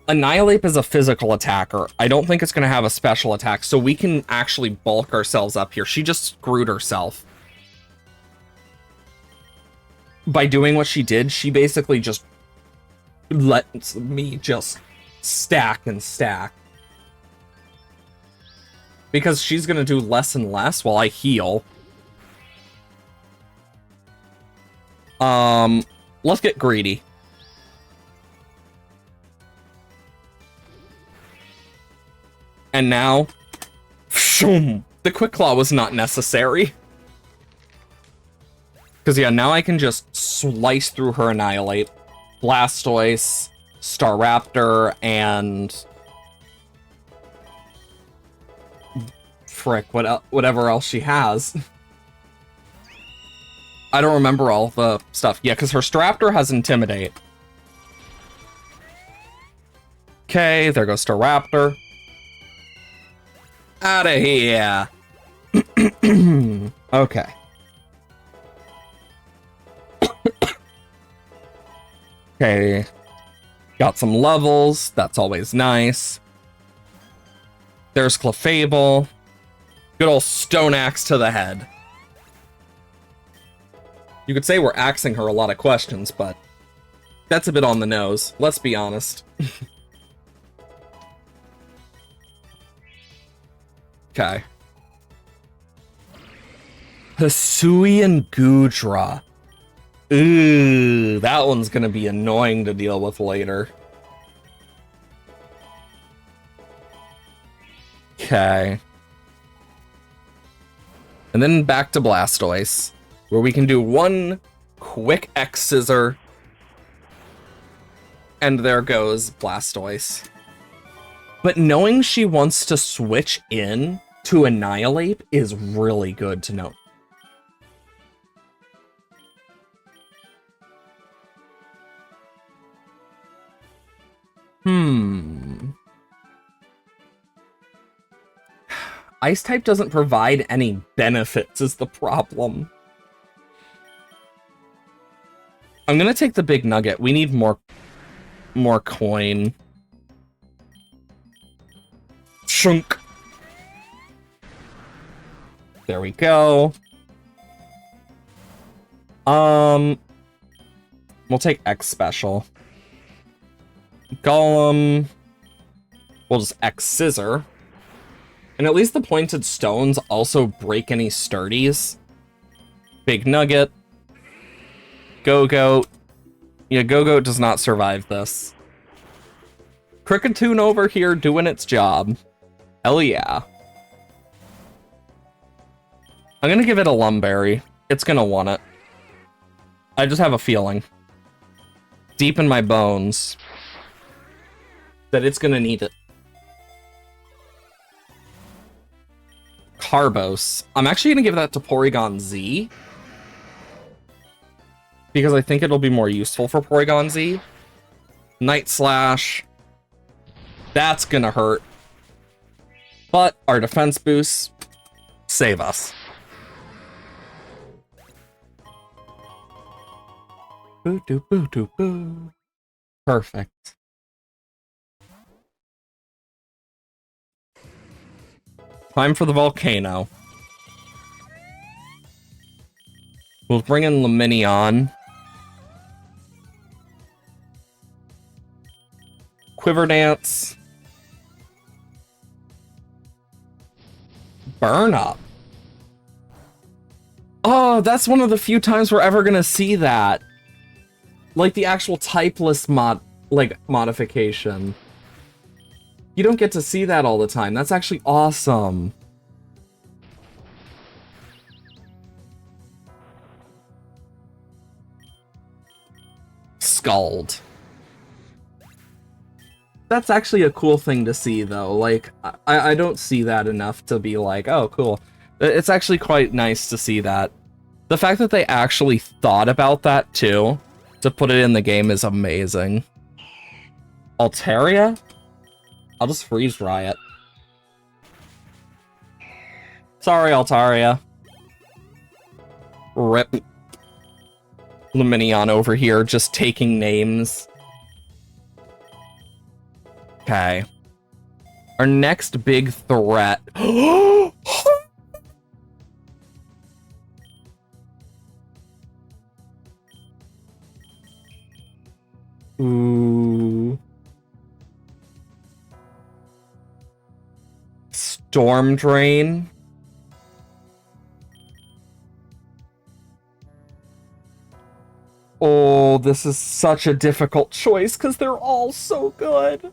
Annihilate is a physical attacker. I don't think it's going to have a special attack, so we can actually bulk ourselves up here. She just screwed herself. By doing what she did, she basically just lets me just stack and stack. Because she's going to do less and less while I heal. Let's get greedy. And now, shoom, the Quick Claw was not necessary. Because yeah, now I can just slice through her Annihilate, Blastoise, Staraptor, and frick, whatever else she has. I don't remember all the stuff. Yeah, because her Staraptor has Intimidate. Okay, there goes Staraptor. Out of here. Okay. Okay. Got some levels. That's always nice. There's Clefable. Good old Stone Axe to the head. You could say we're axing her a lot of questions, but that's a bit on the nose. Let's be honest. Okay. Hisuian Goodra. Ooh, that one's gonna be annoying to deal with later. Okay. And then back to Blastoise, where we can do one quick X Scissor. And there goes Blastoise. But knowing she wants to switch in to Annihilate is really good to know. Ice type doesn't provide any benefits is the problem. I'm gonna take the big nugget. We need more coin. Shunk. There we go. We'll take X special. Golem. We'll just X Scissor. And at least the pointed stones also break any sturdies. Big Nugget. Go-Goat. Yeah, Go-Goat does not survive this. Kricketune over here doing its job. Hell yeah. I'm gonna give it a Lumberry. It's gonna want it. I just have a feeling. Deep in my bones. That it's gonna need it. Carbos. I'm actually gonna give that to Porygon Z. Because I think it'll be more useful for Porygon Z. Night Slash. That's gonna hurt. But our defense boosts save us. Boo doo boo doo boo. Perfect. Time for the volcano. We'll bring in Lumineon. Quiver Dance. Burn Up. Oh, that's one of the few times we're ever gonna see that. Like the actual typeless modification. You don't get to see that all the time. That's actually awesome. Scald. That's actually a cool thing to see, though. Like, I don't see that enough to be like, oh, cool. It's actually quite nice to see that. The fact that they actually thought about that, too, to put it in the game is amazing. Altaria? I'll just freeze dry it. Sorry, Altaria. Rip. Lumineon over here, just taking names. Okay. Our next big threat. Ooh. Storm Drain. Oh, this is such a difficult choice because they're all so good.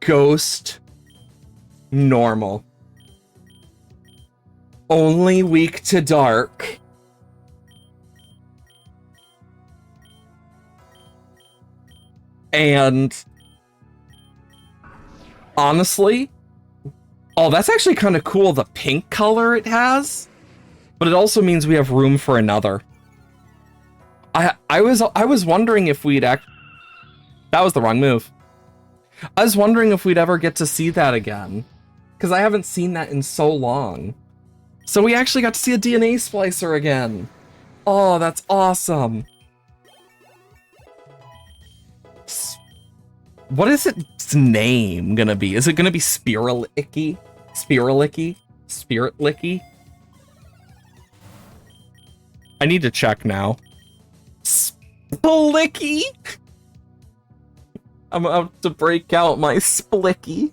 Ghost. Normal. Only weak to dark. And honestly, oh, that's actually kind of cool, the pink color it has. But it also means we have room for another. I was wondering if we'd that was the wrong move. I was wondering if we'd ever get to see that again. Because I haven't seen that in so long. So we actually got to see a DNA splicer again. Oh, that's awesome. What is its name gonna be? Is it gonna be Spiralicky? Spiralicky? Spiritlicky? I need to check now. Splicky? I'm about to break out my Splicky.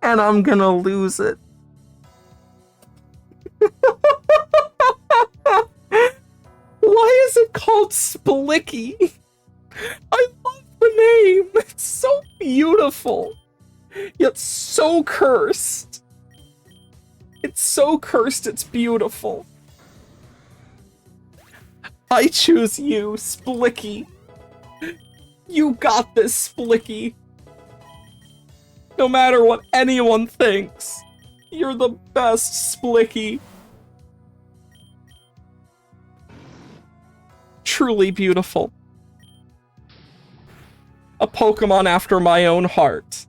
And I'm gonna lose it. Why is it called Splicky? I love the name. It's so beautiful. Yet so cursed. It's so cursed, it's beautiful. I choose you, Splicky. You got this, Splicky. No matter what anyone thinks, you're the best, Splicky. Truly beautiful. A Pokemon after my own heart.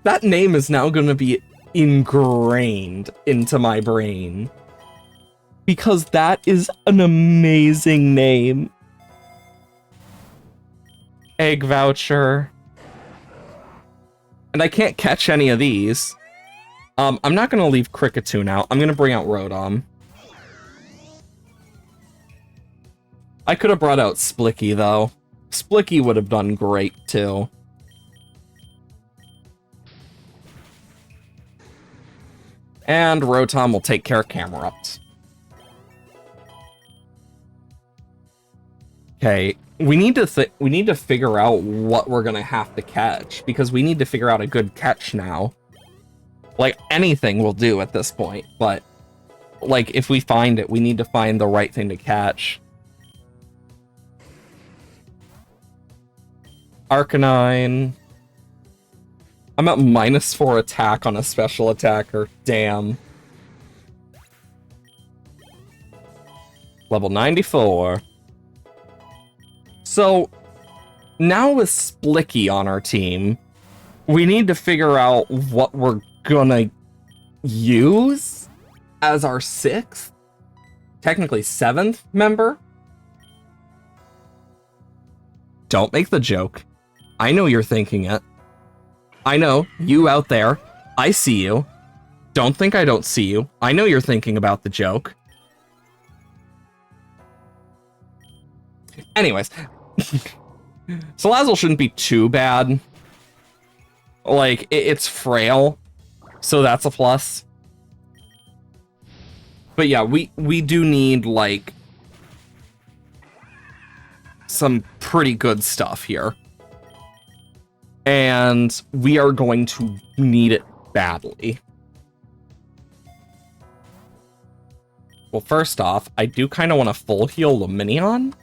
That name is now going to be ingrained into my brain. Because that is an amazing name. Egg voucher. And I can't catch any of these. I'm not going to leave Kricketune out. I'm going to bring out Rotom. I could have brought out Splicky, though. Splicky would have done great, too. And Rotom will take care of Camerupt. Okay, we need to figure out what we're gonna have to catch, because we need to figure out a good catch now. Like, anything will do at this point, but like, if we find it, we need to find the right thing to catch. Arcanine. I'm at -4 attack on a special attacker. Damn. Level 94. So, now with Splicky on our team, we need to figure out what we're gonna use as our 6th, technically 7th member. Don't make the joke. I know you're thinking it. I know, you out there. I see you. Don't think I don't see you. I know you're thinking about the joke. Anyways. Salazzle shouldn't be too bad. Like, it's frail, so that's a plus. But yeah, we do need, like, some pretty good stuff here. And we are going to need it badly. Well, first off, I do kind of want to full heal Lumineon,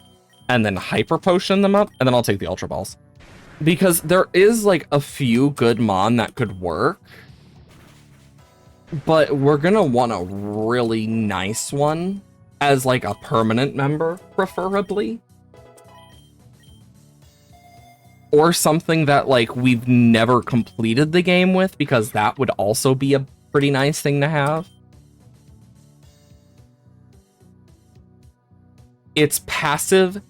and then Hyper Potion them up, and then I'll take the Ultra Balls. Because there is, like, a few good Mon that could work. But we're gonna want a really nice one as, like, a permanent member, preferably. Or something that, like, we've never completed the game with, because that would also be a pretty nice thing to have. Its passive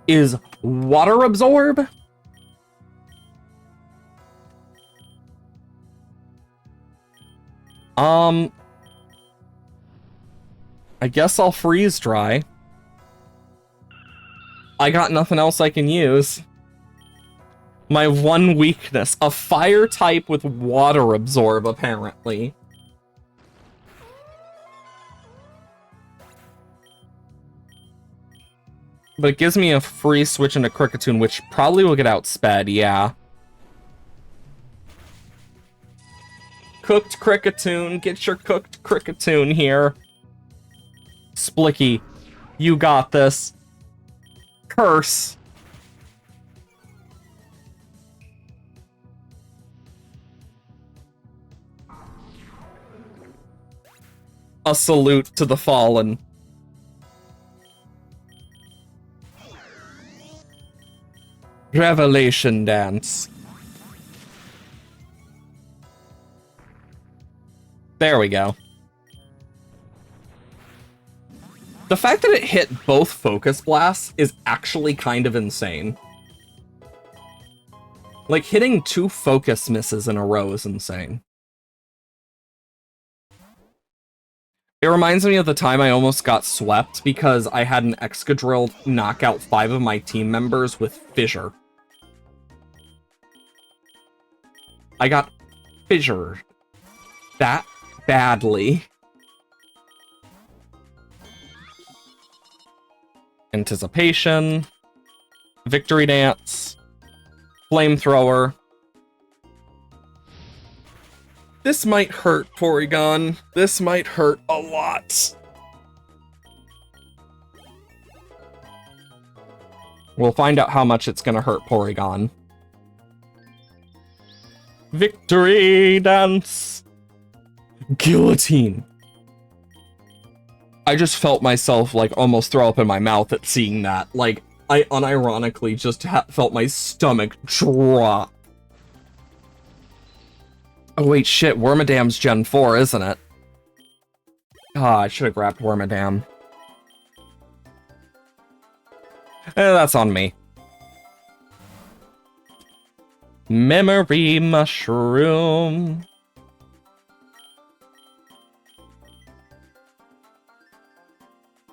is Water Absorb. I guess I'll Freeze Dry. I got nothing else I can use. My one weakness. A fire type with Water Absorb, apparently. But it gives me a free switch into Kricketune, which probably will get outsped, yeah. Cooked Kricketune, get your cooked Kricketune here. Splicky, you got this. Curse. A salute to the fallen. Revelation Dance. There we go. The fact that it hit both Focus Blasts is actually kind of insane. Like, hitting 2 Focus misses in a row is insane. It reminds me of the time I almost got swept because I had an Excadrill knock out 5 of my team members with Fissure. I got fissured that badly. Anticipation, Victory Dance, Flamethrower. This might hurt, Porygon. This might hurt a lot. We'll find out how much it's gonna hurt Porygon. Victory Dance! Guillotine! I just felt myself, like, almost throw up in my mouth at seeing that. Like, I unironically just felt my stomach drop. Oh wait, shit, Wormadam's Gen 4, isn't it? Ah, I should have grabbed Wormadam. That's on me. Memory Mushroom.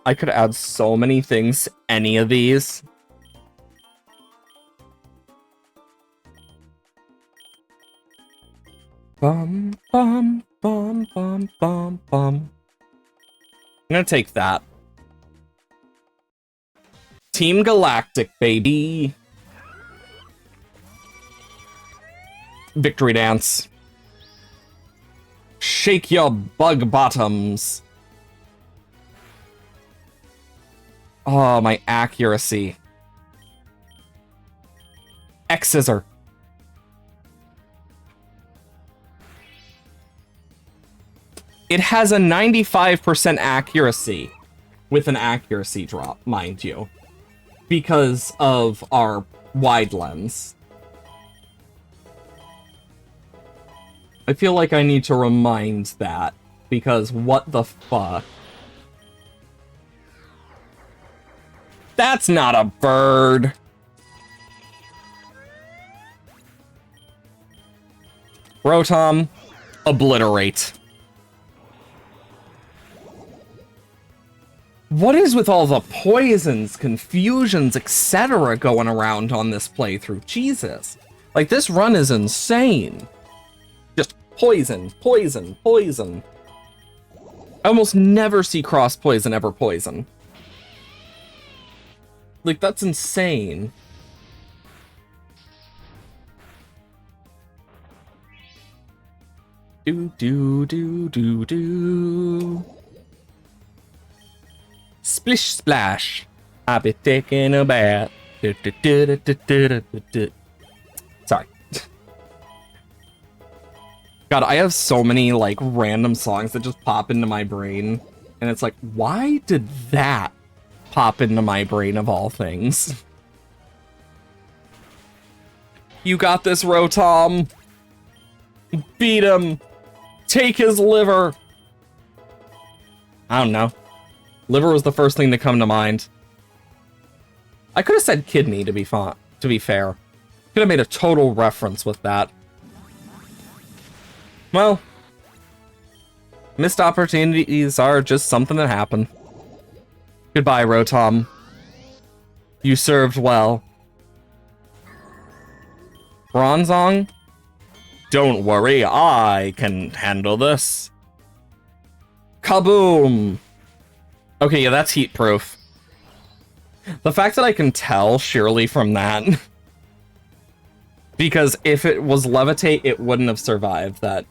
I could add so many things to any of these. Bum, bum, bum. bum, bum, bum, bum. I'm gonna take that. Team Galactic, baby. Victory dance. Shake your bug bottoms. Oh, my accuracy. X-Scissor. It has a 95% accuracy with an accuracy drop, mind you, because of our wide lens. I feel like I need to remind that, because what the fuck? That's not a bird! Rotom, obliterate. What is with all the poisons, confusions, etc. going around on this playthrough? Jesus. Like, this run is insane. Just poison, poison, poison. I almost never see cross poison ever poison. Like, that's insane. Do, do, do, do, do. Splish splash. I be taking a bath. Sorry. God, I have so many, like, random songs that just pop into my brain. And it's like, why did that pop into my brain of all things? You got this, Rotom. Beat him. Take his liver. I don't know. Liver was the first thing to come to mind. I could have said kidney, to be fair. Could have made a total reference with that. Well, missed opportunities are just something that happen. Goodbye, Rotom. You served well. Bronzong? Don't worry, I can handle this. Kaboom! Okay, yeah, that's heat proof. The fact that I can tell surely from that. Because if it was levitate, it wouldn't have survived that.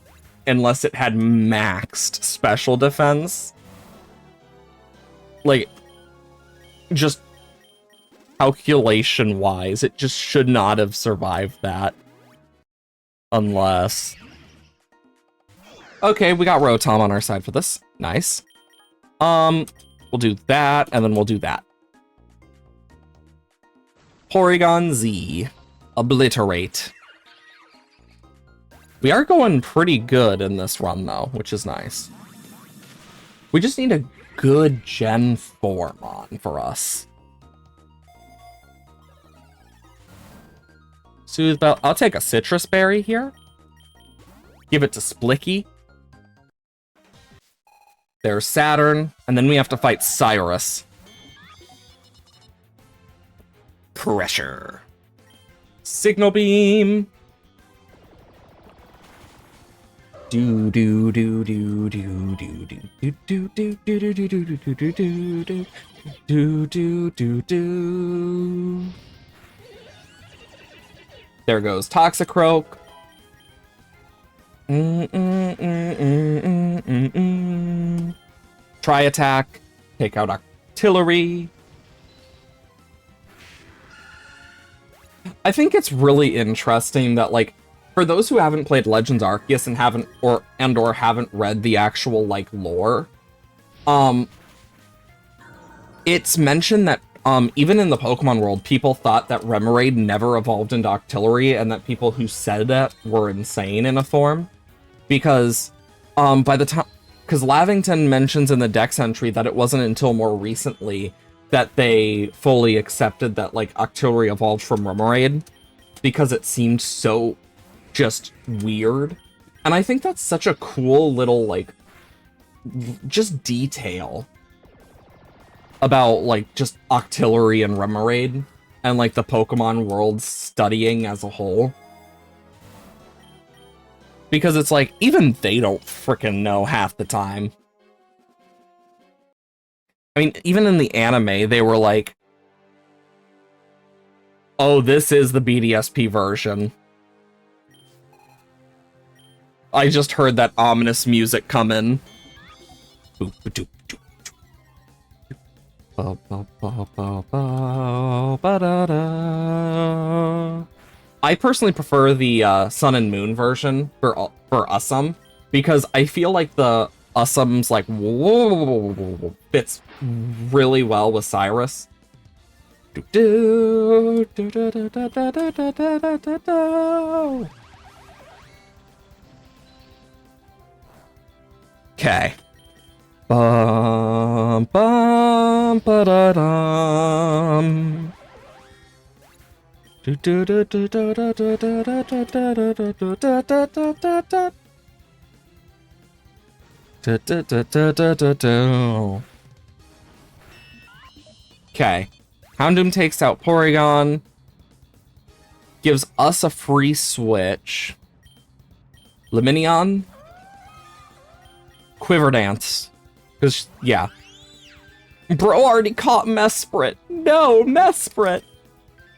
Unless it had maxed special defense. Like, just calculation-wise, it just should not have survived that. Unless... Okay, we got Rotom on our side for this. Nice. We'll do that, and then we'll do that. Porygon Z. Obliterate. We are going pretty good in this run, though, which is nice. We just need a good Gen 4 mon for us. Soothe Bell. I'll take a Citrus Berry here. Give it to Splicky. There's Saturn, and then we have to fight Cyrus. Pressure. Signal Beam. Do do do do do do do do do do do do do do do do do do do do. There goes Toxicroak. Try attack. Take out Artillery. I think it's really interesting that, like, for those who haven't played Legends Arceus and haven't haven't read the actual, like, lore, it's mentioned that even in the Pokemon world, people thought that Remoraid never evolved into Octillery, and that people who said that were insane in a form. Because by the time... Because Lavington mentions in the Dex entry that it wasn't until more recently that they fully accepted that, like, Octillery evolved from Remoraid, because it seemed so just weird. And I think that's such a cool little, like, just detail about, like, just Octillery and Remoraid, and, like, the Pokemon world studying as a whole. Because it's like, even they don't frickin' know half the time. I mean, even in the anime, they were like, oh, this is the BDSP version. I just heard that ominous music come in. I personally prefer the Sun and Moon version for Usum, because I feel like the Usum's like fits really well with Cyrus. Okay. Bum bum ba da dum. Okay. Houndoom takes out Porygon. Gives us a free switch. Lumineon. Quiver Dance. Because, yeah. Bro already caught Mesprit. No, Mesprit.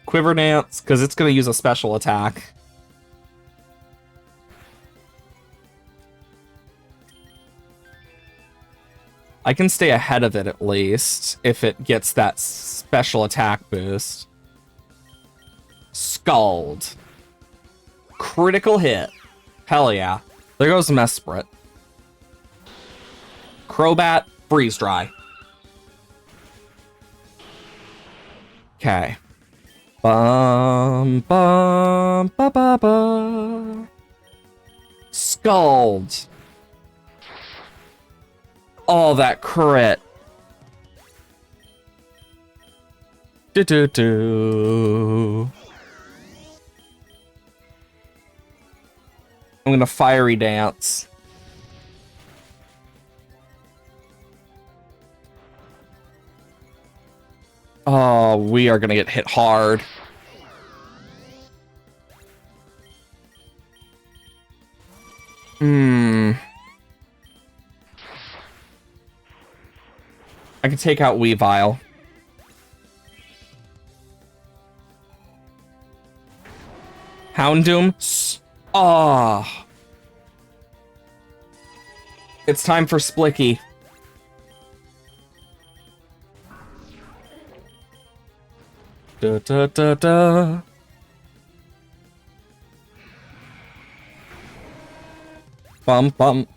Quiver Dance, because it's going to use a special attack. I can stay ahead of it at least, if it gets that special attack boost. Scald. Critical hit. Hell yeah. There goes Mesprit. Crobat, Freeze Dry. Okay. Bum, bum, ba, ba, ba. Scald. Oh, that crit. Do-do-do. I'm gonna Fiery Dance. Oh, we are gonna get hit hard. I can take out Weavile. Houndoom. Oh. It's time for Splicky. Da da da da. Bum bum.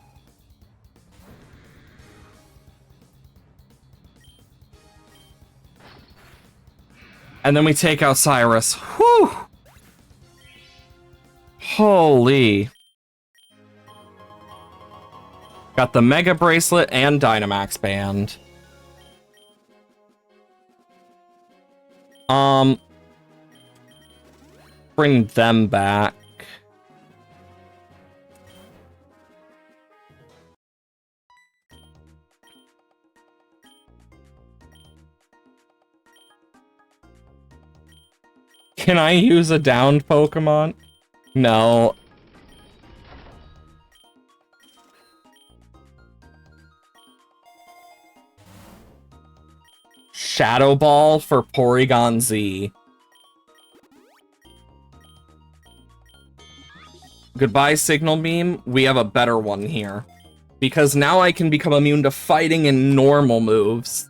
And then we take out Cyrus. Whew! Holy. Got the Mega Bracelet and Dynamax Band. Bring them back. Can I use a downed Pokemon? No. Shadow Ball for Porygon Z. Goodbye, Signal Beam. We have a better one here. Because now I can become immune to fighting and normal moves.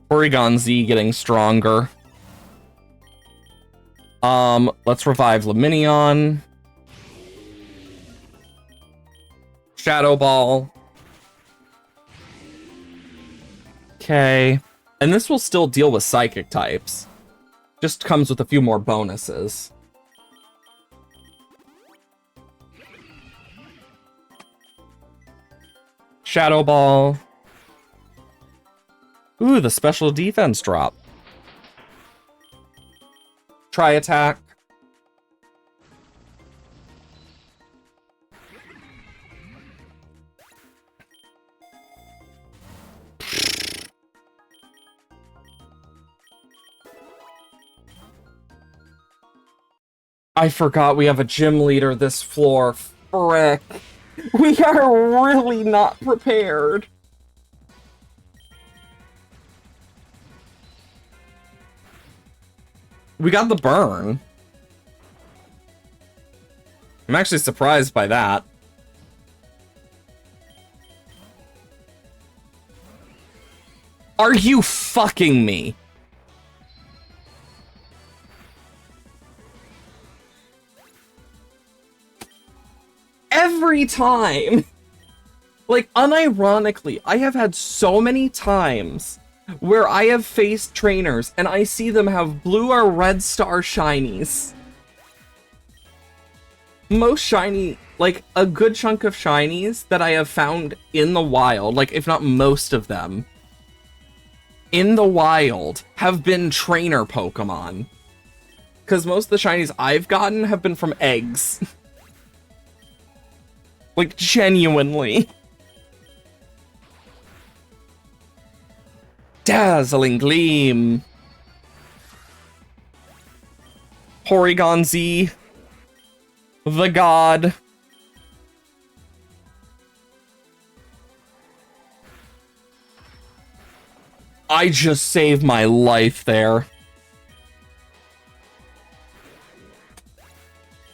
Porygon Z getting stronger. Let's revive Lumineon. Shadow Ball. Okay. And this will still deal with psychic types. Just comes with a few more bonuses. Shadow Ball. Ooh, the special defense drop. Try attack. I forgot we have a gym leader this floor. Frick. We are really not prepared. We got the burn. I'm actually surprised by that. Are you fucking me? Every time! Like, unironically, I have had so many times where I have faced trainers and I see them have blue or red star shinies. Most shiny, like, a good chunk of shinies that I have found in the wild, like, if not most of them, in the wild, have been trainer Pokemon. Because most of the shinies I've gotten have been from eggs. Like, genuinely. Dazzling Gleam. Porygon Z. The God. I just saved my life there.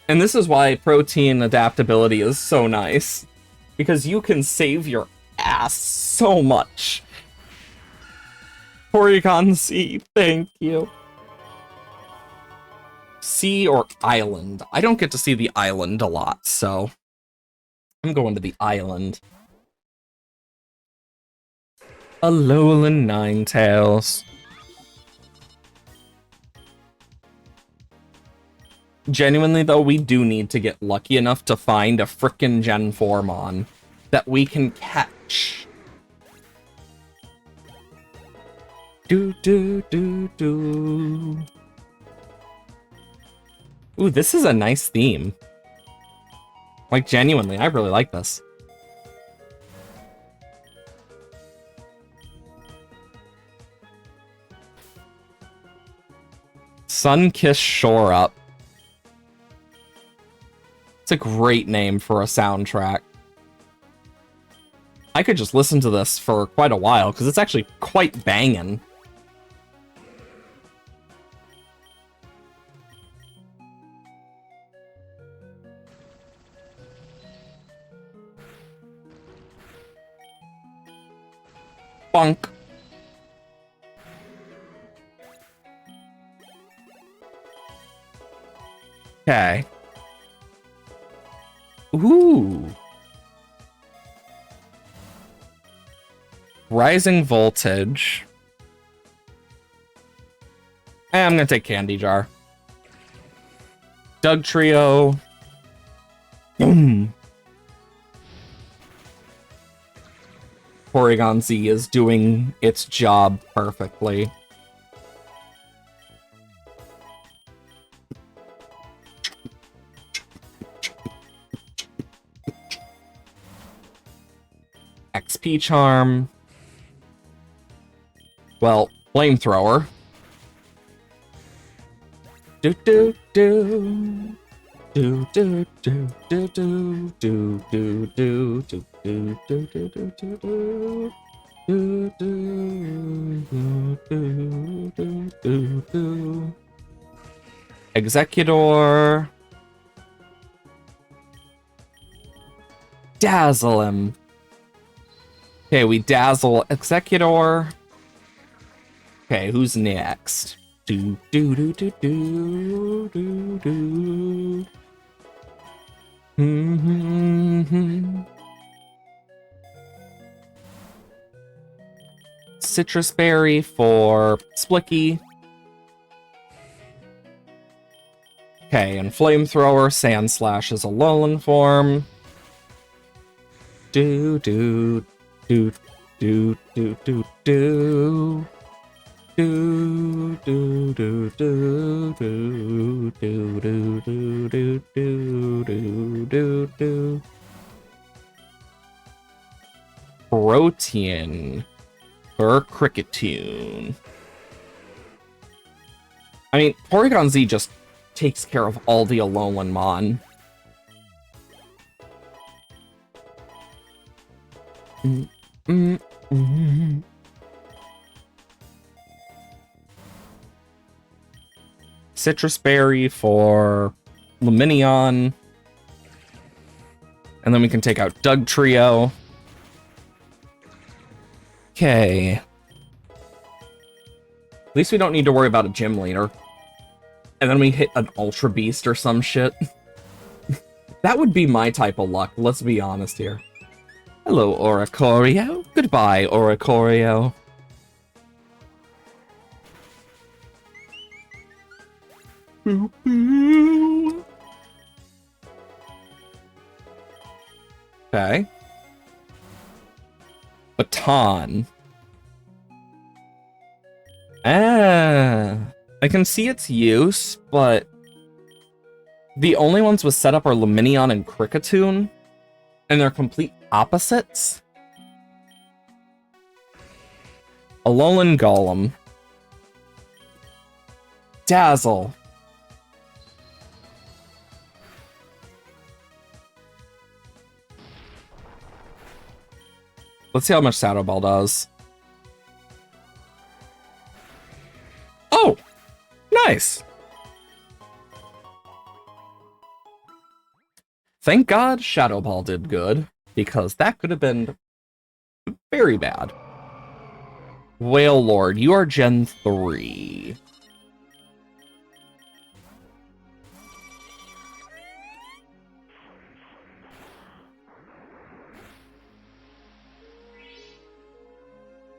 And this is why protein adaptability is so nice. Because you can save your ass so much. Porygon Z, thank you. Sea or island? I don't get to see the island a lot, so I'm going to the island. Alolan Ninetales. Genuinely, though, we do need to get lucky enough to find a frickin' Gen 4 that we can catch. Do do do do. Ooh, this is a nice theme. Like, genuinely, I really like this. Sunkissed Shore-Up. It's a great name for a soundtrack. I could just listen to this for quite a while, because it's actually quite banging. Bonk. Okay. Ooh. Rising Voltage. I'm gonna take Candy Jar. Doug Trio. Boom. Porygon Z is doing its job perfectly. XP Charm. Well, Flamethrower. Do do do. Do do do do do do do do do do do do do do do do do do. Executor. Dazzle him. Okay, we dazzle Executor. Okay, who's next? Do do do do do do do. Citrus Berry for Splicky. Okay, and Flamethrower, Sandslash is a Alolan form. Do do do do do do do. Do do do do do do do do do do do do do. Protean for Cricketune. I mean, Porygon Z just takes care of all the Alolan Mon. Citrus Berry for Lumineon. And then we can take out Dugtrio. Okay. At least we don't need to worry about a gym leader. And then we hit an Ultra Beast or some shit. That would be my type of luck, let's be honest here. Hello, Oricorio. Goodbye, Oricorio. Boo boo. Okay. Baton. I can see its use, but the only ones with setup are Lumineon and Kricketune, and they're complete opposites. Alolan Golem. Dazzle. Let's see how much Shadow Ball does. Oh! Nice! Thank God Shadow Ball did good, because that could have been very bad. Whale Lord, you are Gen 3.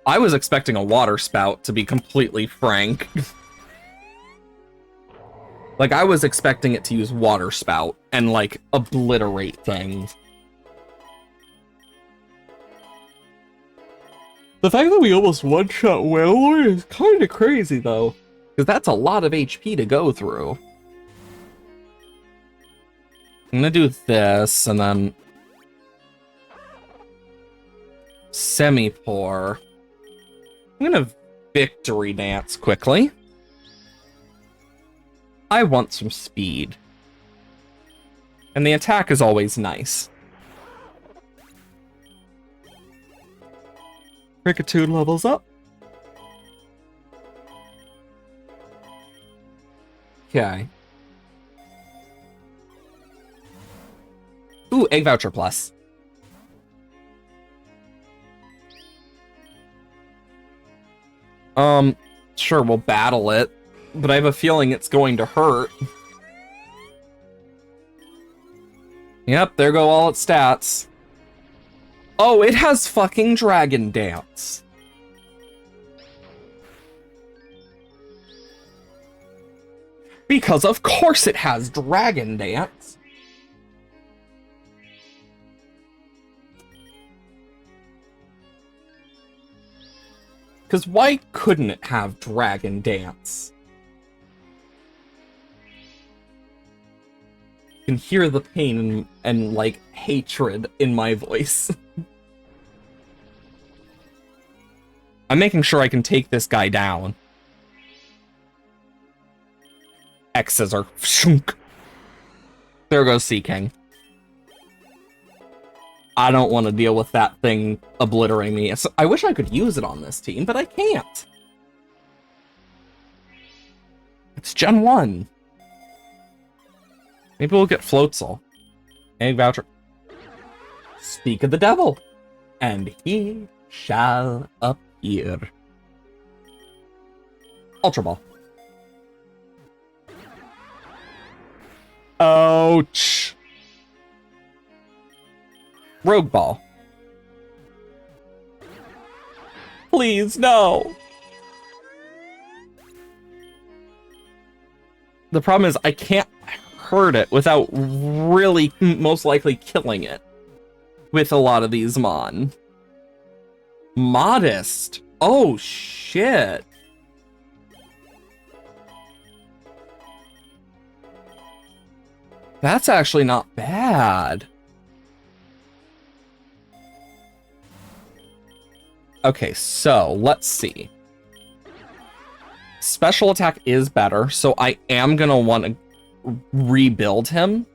I was expecting a water spout, to be completely frank. Like, I was expecting it to use water spout and, like, obliterate things. The fact that we almost one-shot Wailord is kind of crazy, though. Because that's a lot of HP to go through. I'm gonna do this, and then... Semi-Pour. I'm gonna Victory Dance quickly. I want some speed. And the attack is always nice. Kricketune levels up. Okay. Ooh, Egg Voucher Plus. Sure, we'll battle it, but I have a feeling it's going to hurt. Yep, there go all its stats. Oh, it has fucking Dragon Dance. Because of course it has Dragon Dance. Because why couldn't it have Dragon Dance? You can hear the pain and like, hatred in my voice. I'm making sure I can take this guy down. X's are... There goes Seaking. I don't want to deal with that thing obliterating me. I wish I could use it on this team, but I can't. It's Gen 1. Maybe we'll get Floatzel. Egg Voucher. Speak of the devil, and he shall appear. Ultra Ball. Ouch. Rogue Ball. Please, no. The problem is I can't hurt it without really most likely killing it with a lot of these Mon. Modest. Oh, shit. That's actually not bad. Okay, so let's see. Special attack is better, so I am gonna want to rebuild him.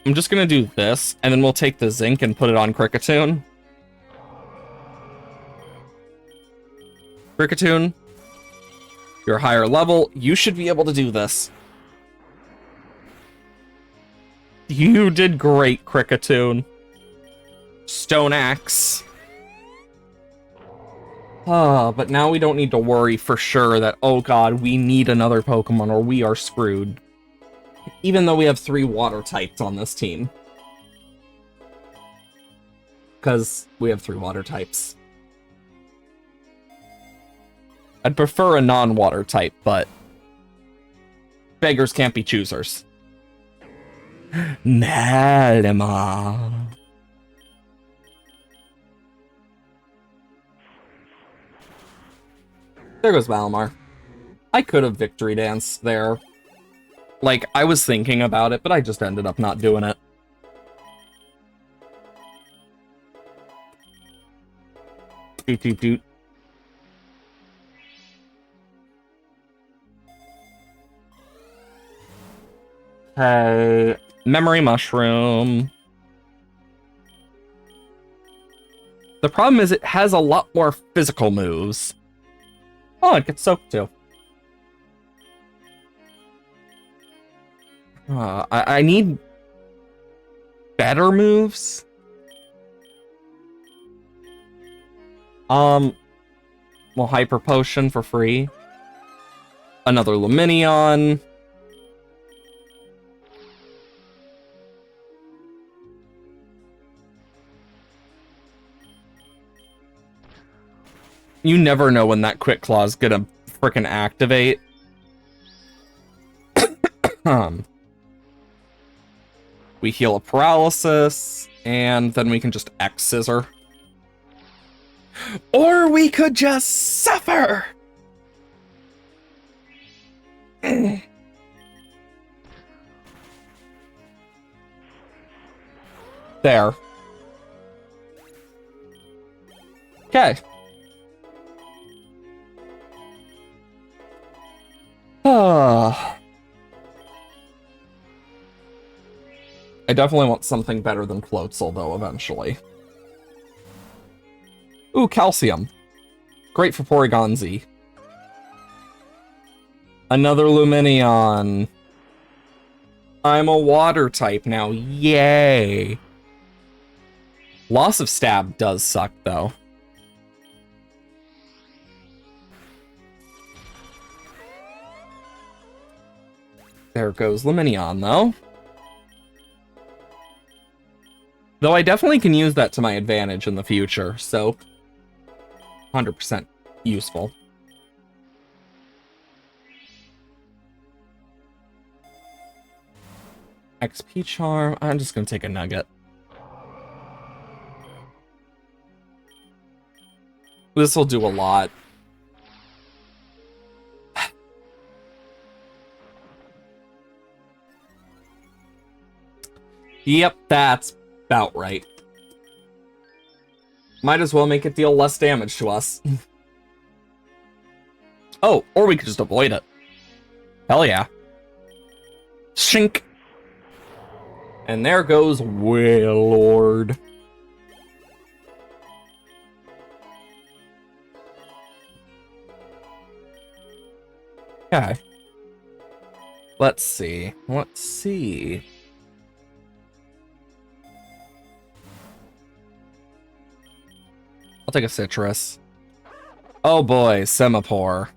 I'm just gonna do this, and then we'll take the zinc and put it on Kricketune. Kricketune, you're higher level. You should be able to do this. You did great, Kricketune. Stone Axe. But now we don't need to worry for sure that, oh god, we need another Pokemon or we are screwed. Even though we have 3 water types on this team. Because we have 3 water types. I'd prefer a non-water type, but beggars can't be choosers. Nalema. There goes Malamar. I could have Victory Danced there. Like, I was thinking about it, but I just ended up not doing it. Doot doot doot. Okay. Memory Mushroom. The problem is it has a lot more physical moves. Oh, it gets soaked too. I need better moves. Well, Hyper Potion for free. Another Lumineon. You never know when that Quick Claw's gonna frickin' activate. We heal a paralysis, and then we can just X-Scissor. Or we could just suffer! There. Okay. I definitely want something better than Floatzel, though, eventually. Ooh, Calcium. Great for Porygon-Z. Another Lumineon. I'm a water type now. Yay! Loss of Stab does suck, though. There goes Lumineon, though. Though I definitely can use that to my advantage in the future, so 100% useful. XP Charm. I'm just gonna take a Nugget. This will do a lot. Yep, that's about right. Might as well make it deal less damage to us. Oh, or we could just avoid it. Hell yeah. Shink. And there goes Wailord. Okay. Let's see. Let's see. I'll take a Citrus. Oh boy, Semaphore.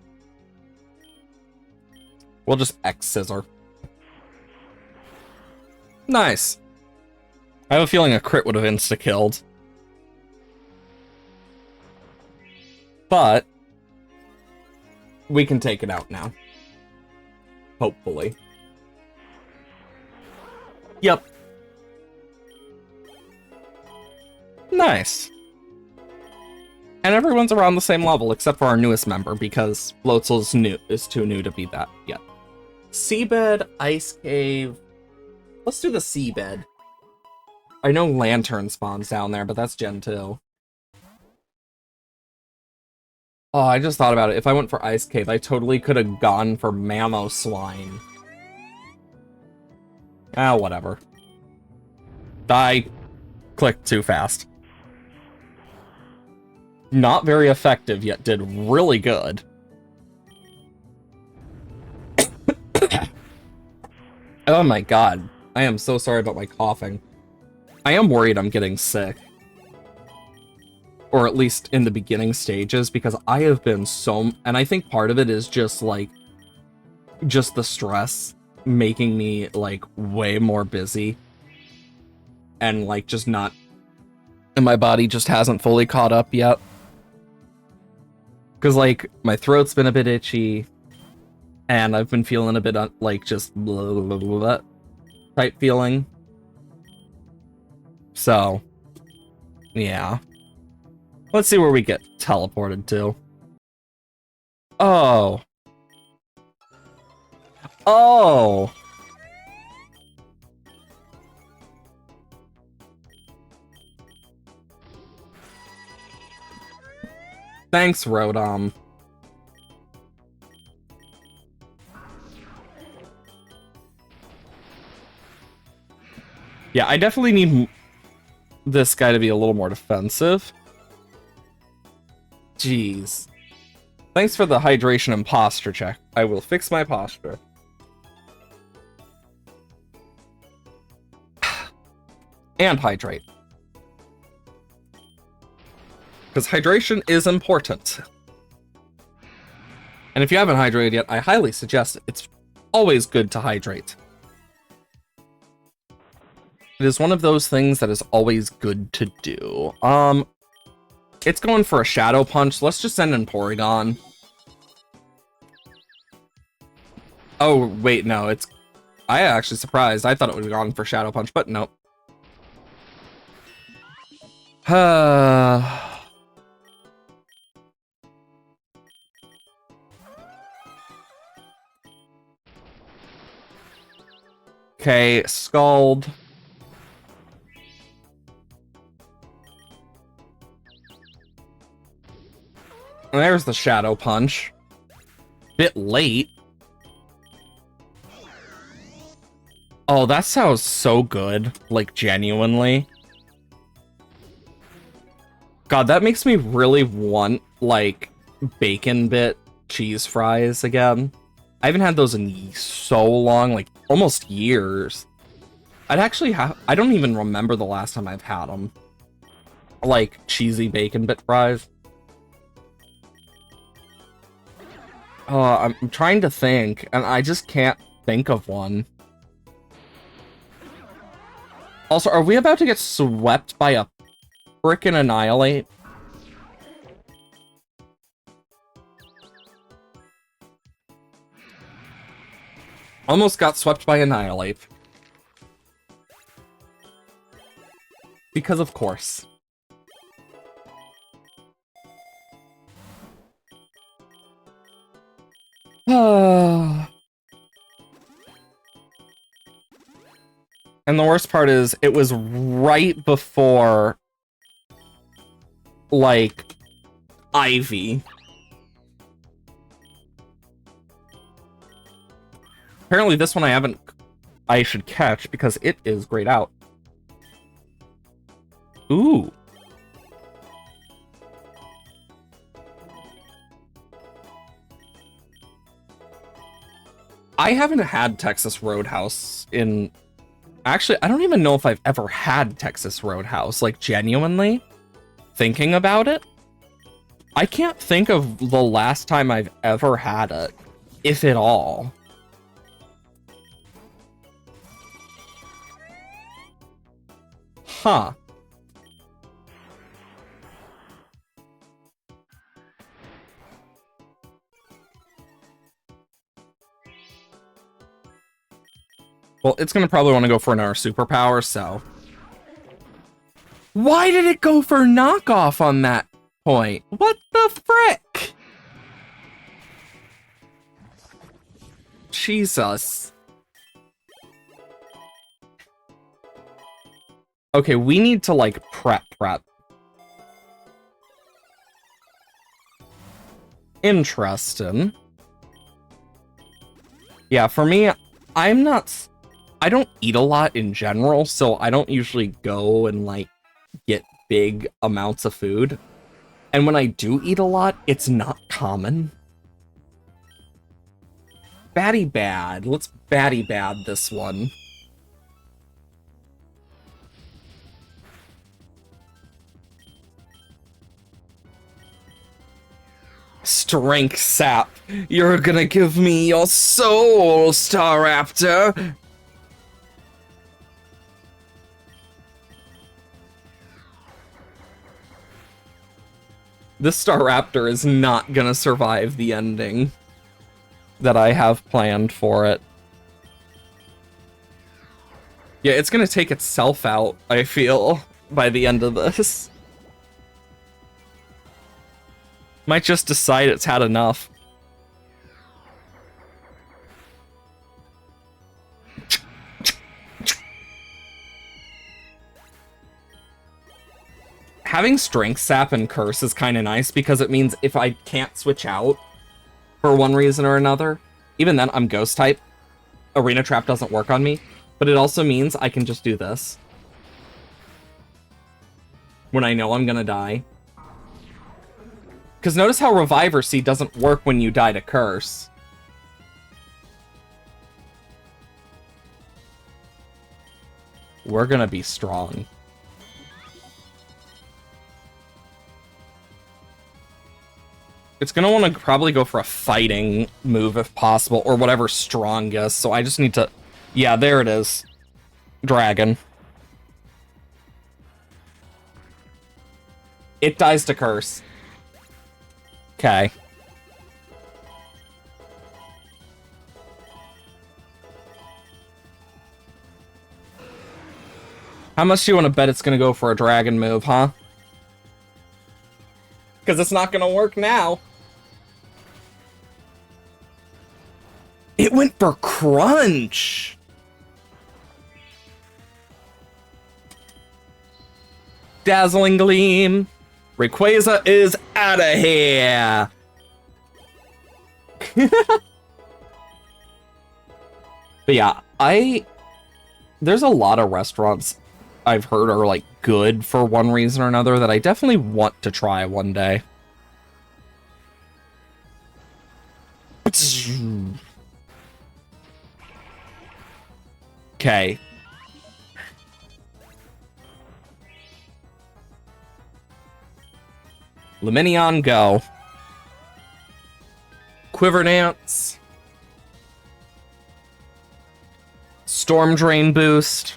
We'll just X-Scissor. Nice. I have a feeling a crit would have insta-killed. But we can take it out now. Hopefully. Yep. Nice. And everyone's around the same level, except for our newest member, because Floatzel is too new to be that yet. Seabed, Ice Cave. Let's do the Seabed. I know Lantern spawns down there, but that's Gen 2. Oh, I just thought about it. If I went for Ice Cave, I totally could have gone for Mamoswine. Ah, whatever. I clicked too fast. Not very effective, yet did really good. Oh my god. I am so sorry about my coughing. I am worried I'm getting sick. Or at least in the beginning stages, because I have been so... And I think part of it is just, like... Just the stress making me, like, way more busy. And, like, just not... And my body just hasn't fully caught up yet. Because, like, my throat's been a bit itchy. And I've been feeling a bit, like, just... Blah, blah, blah, blah, type feeling. So... Yeah. Let's see where we get teleported to. Oh. Oh. Thanks, Rodom. Yeah, I definitely need this guy to be a little more defensive. Jeez. Thanks for the hydration and posture check. I will fix my posture. And hydrate. Because hydration is important. And if you haven't hydrated yet, I highly suggest it. It's always good to hydrate. It is one of those things that is always good to do. It's going for a Shadow Punch. Let's just send in Porygon. Oh, wait, no, it's... I actually surprised. I thought it would have gone for Shadow Punch, but nope. Okay, Scald. There's the Shadow Punch. Bit late. Oh, that sounds so good. Like, genuinely. God, that makes me really want, like, bacon bit cheese fries again. I haven't had those in so long, like, almost years. I'd actually have... I don't even remember the last time I've had them. Like, cheesy bacon bit fries. I'm trying to think, and I just can't think of one. Also, are we about to get swept by a frickin' Annihilate? Almost got swept by Annihilate. Because of course. And the worst part is, it was right before, like, Ivy. Apparently this one I should catch, because it is grayed out. Ooh. I haven't had Texas Roadhouse in... Actually, I don't even know if I've ever had Texas Roadhouse, like, genuinely. Thinking about it, I can't think of the last time I've ever had it, if at all. Huh. Well, it's gonna probably want to go for another superpower, so... Why did it go for knockoff on that point? What the frick? Jesus. Okay, we need to, like, prep. Interesting. Yeah, for me, I don't eat a lot in general, so I don't usually go and, like, get big amounts of food. And when I do eat a lot, it's not common. Batty bad. Let's batty bad this one. Strength sap. You're gonna give me your soul, Staraptor. This Staraptor is not gonna survive the ending that I have planned for it. Yeah, it's gonna take itself out, I feel, by the end of this. Might just decide it's had enough. Having Strength Sap and Curse is kind of nice because it means if I can't switch out for one reason or another, even then I'm Ghost type. Arena Trap doesn't work on me, but it also means I can just do this when I know I'm gonna die. Because notice how Reviver Seed doesn't work when you die to Curse. We're gonna be strong. It's gonna want to probably go for a fighting move if possible, or whatever's strongest, so I just need to... Yeah, there it is. Dragon. It dies to Curse. Okay. How much do you want to bet it's gonna go for a dragon move, huh? Because it's not gonna work now. It went for Crunch! Dazzling Gleam! Rayquaza is out of here! But yeah, there's a lot of restaurants I've heard are, like, good for one reason or another that I definitely want to try one day. Okay. Lumineon, go. Quiver Dance. Storm Drain boost.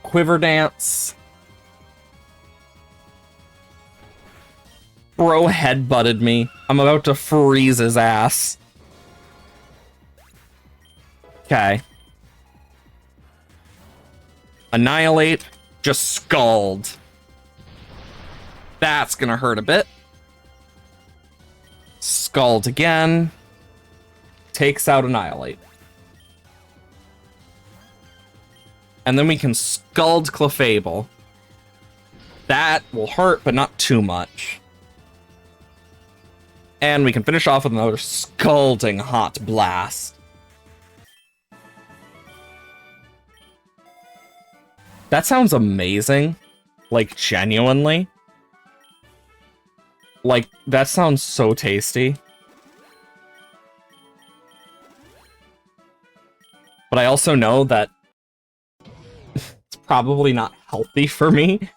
Quiver Dance. Bro headbutted me. I'm about to freeze his ass. Okay. Annihilate. Just Scald. That's gonna hurt a bit. Scald again. Takes out Annihilate. And then we can Scald Clefable. That will hurt, but not too much. And we can finish off with another Scalding Hot Blast. That sounds amazing. Like, genuinely. Like, that sounds so tasty. But I also know that it's probably not healthy for me.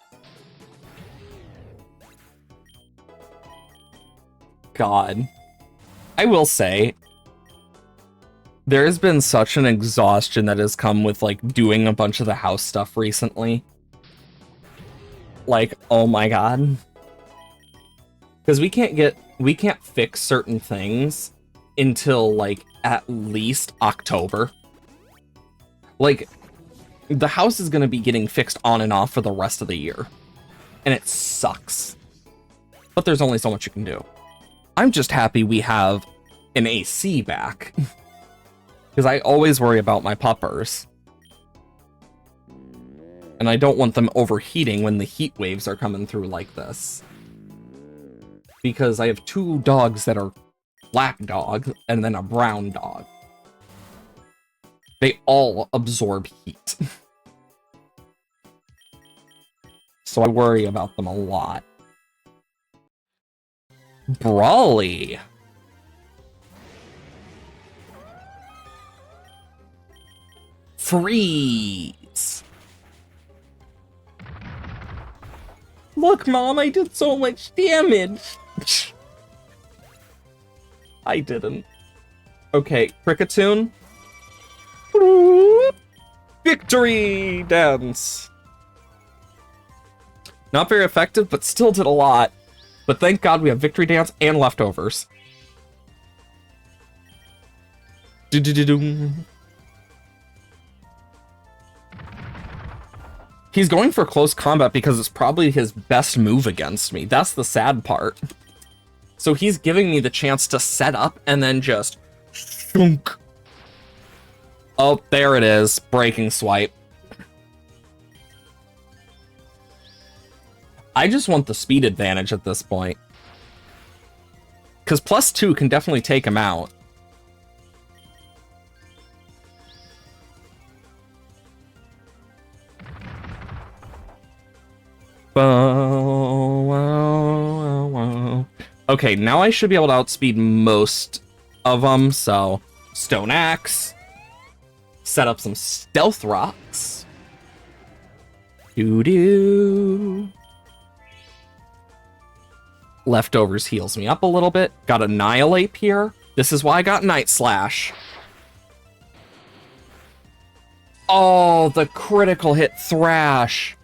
God. I will say, there has been such an exhaustion that has come with, like, doing a bunch of the house stuff recently. Like, oh my god. Because we can't fix certain things until, like, at least October. Like, the house is going to be getting fixed on and off for the rest of the year. And it sucks. But there's only so much you can do. I'm just happy we have an AC back. Because I always worry about my puppers. And I don't want them overheating when the heat waves are coming through like this. because I have 2 dogs that are black dogs and then a brown dog. They all absorb heat. So I worry about them a lot. Brawly. Freeze. Look, Mom, I did so much damage. I didn't. Okay, Kricketune. Victory dance. Not very effective, but still did a lot. But thank God we have Victory Dance and Leftovers. Do-do-do-doom. He's going for close combat because it's probably his best move against me. That's the sad part. So he's giving me the chance to set up and then just shunk. Oh, there it is. Breaking swipe. I just want the speed advantage at this point. Because +2 can definitely take him out. Okay, now I should be able to outspeed most of them, so Stone Axe. Set up some Stealth Rocks. Doo-doo. Leftovers heals me up a little bit. Got Annihilate here. This is why I got Night Slash. Oh, the critical hit Thrash.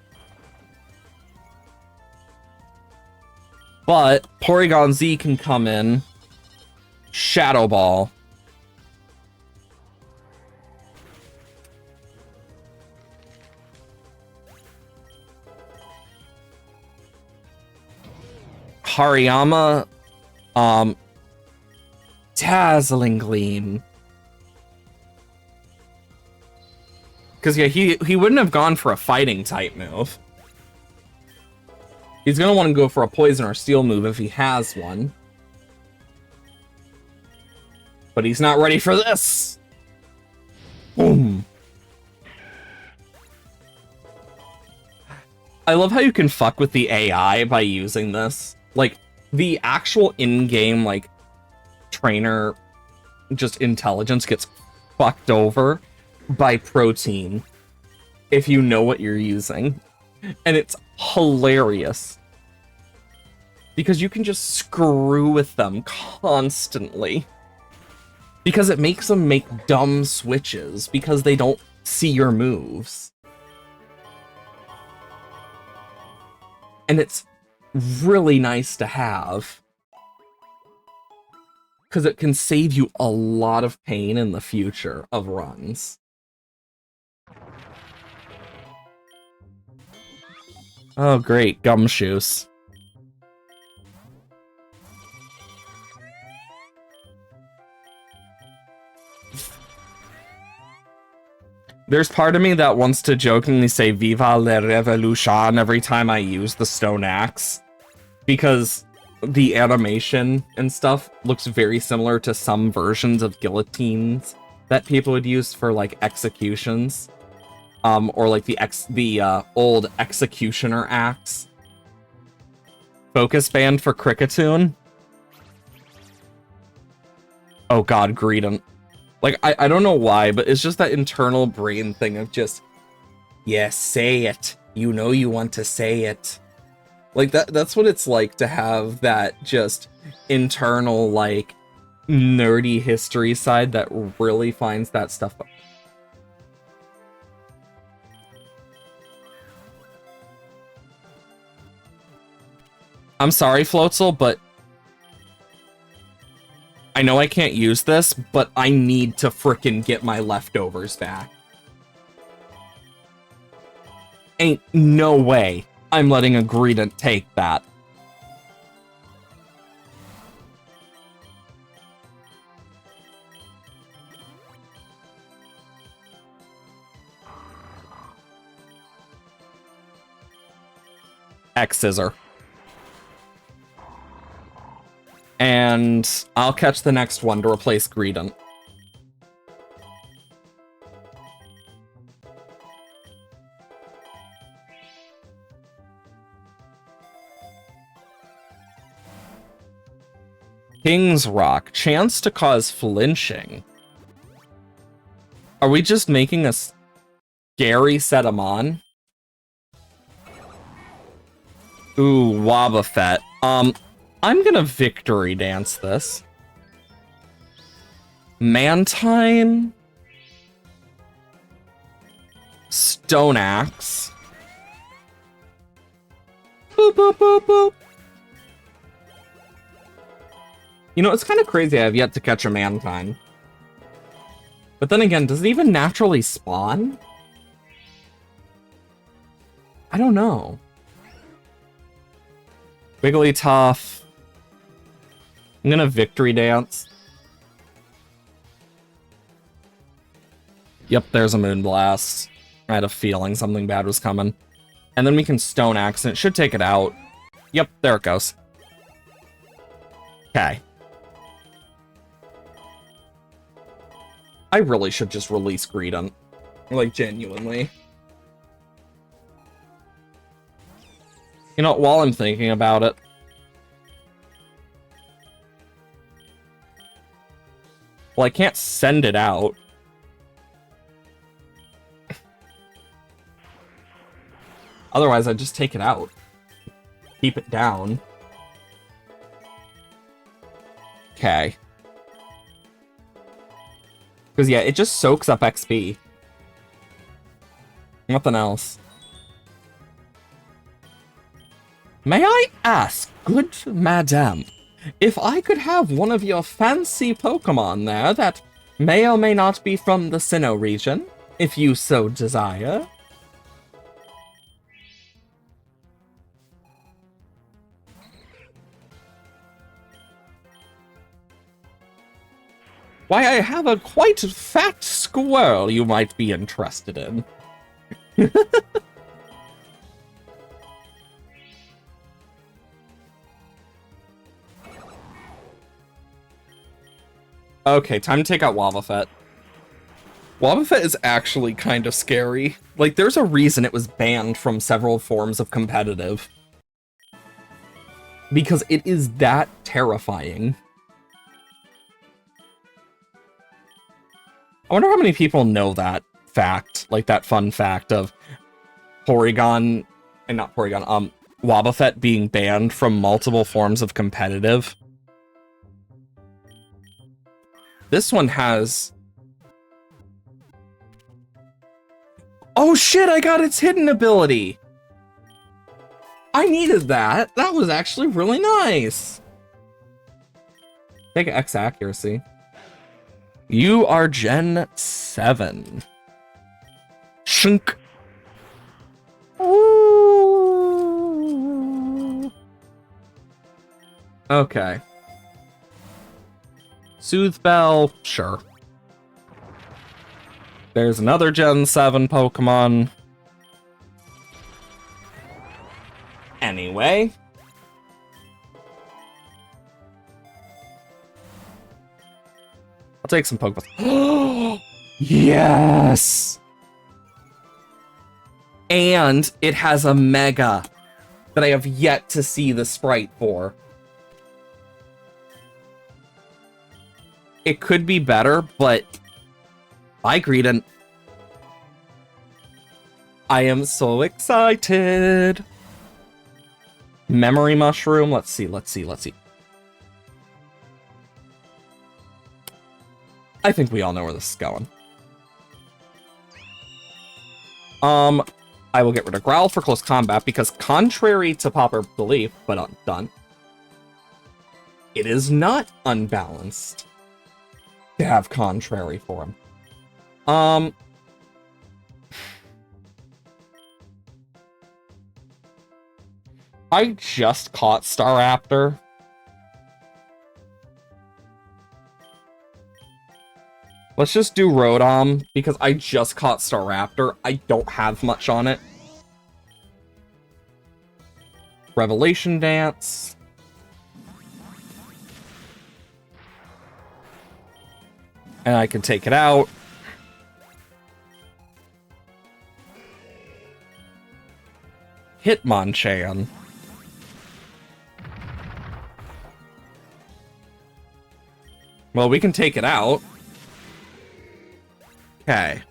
But Porygon Z can come in. Shadow Ball. Hariyama. Dazzling Gleam. Because, yeah, he wouldn't have gone for a fighting type move. He's going to want to go for a poison or steel move if he has one. But he's not ready for this. Boom. I love how you can fuck with the AI by using this. Like, the actual in-game, like, trainer, just intelligence gets fucked over by Protein if you know what you're using. And it's hilarious. Because you can just screw with them constantly. Because it makes them make dumb switches, because they don't see your moves. And it's really nice to have. Because it can save you a lot of pain in the future of runs. Oh, great. Gumshoes. There's part of me that wants to jokingly say Viva la Revolution every time I use the Stone Axe. Because the animation and stuff looks very similar to some versions of guillotines that people would use for, like, executions. Or like the old Executioner Axe. Focus Band for Kricketune. Oh god, Greedent. Like, I don't know why, but it's just that internal brain thing of just, yes, say it. You know you want to say it. Like, that's what it's like to have that just internal, like, nerdy history side that really finds that stuff. I'm sorry, Floatzel, but I know I can't use this, but I need to frickin' get my leftovers back. Ain't no way I'm letting a Greedent take that. X-Scissor. And I'll catch the next one to replace Greedent. King's Rock. Chance to cause flinching. Are we just making a scary Setamon? Ooh, Wobbuffet. I'm gonna Victory Dance this. Mantine. Stone Axe. Boop, boop, boop, boop. You know, it's kind of crazy I have yet to catch a Mantine. But then again, does it even naturally spawn? I don't know. Wigglytuff. I'm gonna Victory Dance. Yep, there's a Moonblast. I had a feeling something bad was coming. And then we can Stone Axe, and it should take it out. Yep, there it goes. Okay. I really should just release Greedent. Like, genuinely. You know, while I'm thinking about it. Well, I can't send it out. Otherwise, I'd just take it out. Keep it down. Okay. Because, yeah, it just soaks up XP. Nothing else. May I ask, good madam, if I could have one of your fancy Pokemon there that may or may not be from the Sinnoh region, if you so desire? Why, I have a quite fat squirrel you might be interested in. Okay, time to take out Wobbuffet. Wobbuffet is actually kind of scary. Like, there's a reason it was banned from several forms of competitive. Because it is that terrifying. I wonder how many people know that fact, like that fun fact of Porygon, and not Porygon, Wobbuffet being banned from multiple forms of competitive. This one has... Oh shit, I got its hidden ability! I needed that! That was actually really nice! Take X accuracy. You are Gen 7. Shunk. Ooh. Okay. Soothe Bell, sure. There's another Gen 7 Pokemon. Anyway. I'll take some Pokeballs. Yes! And it has a Mega that I have yet to see the sprite for. It could be better, but bye, Greedent. I am so excited. Memory Mushroom. Let's see. I think we all know where this is going. I will get rid of Growl for close combat because contrary to popular belief, but done, it is not unbalanced to have contrary for him. I just caught Staraptor. Let's just do Rotom, because I just caught Staraptor. I don't have much on it. Revelation Dance. And I can take it out. Hitmonchan. Well, we can take it out. Okay.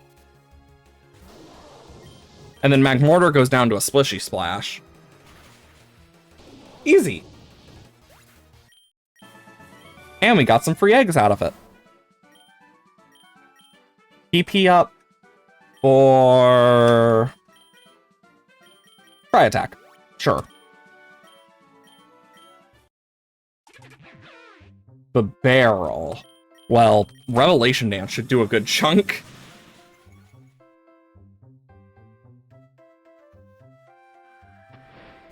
And then Magmortar goes down to a Splishy Splash. Easy. And we got some free eggs out of it. PP up for... Try attack. Sure. The barrel. Well, Revelation Dance should do a good chunk.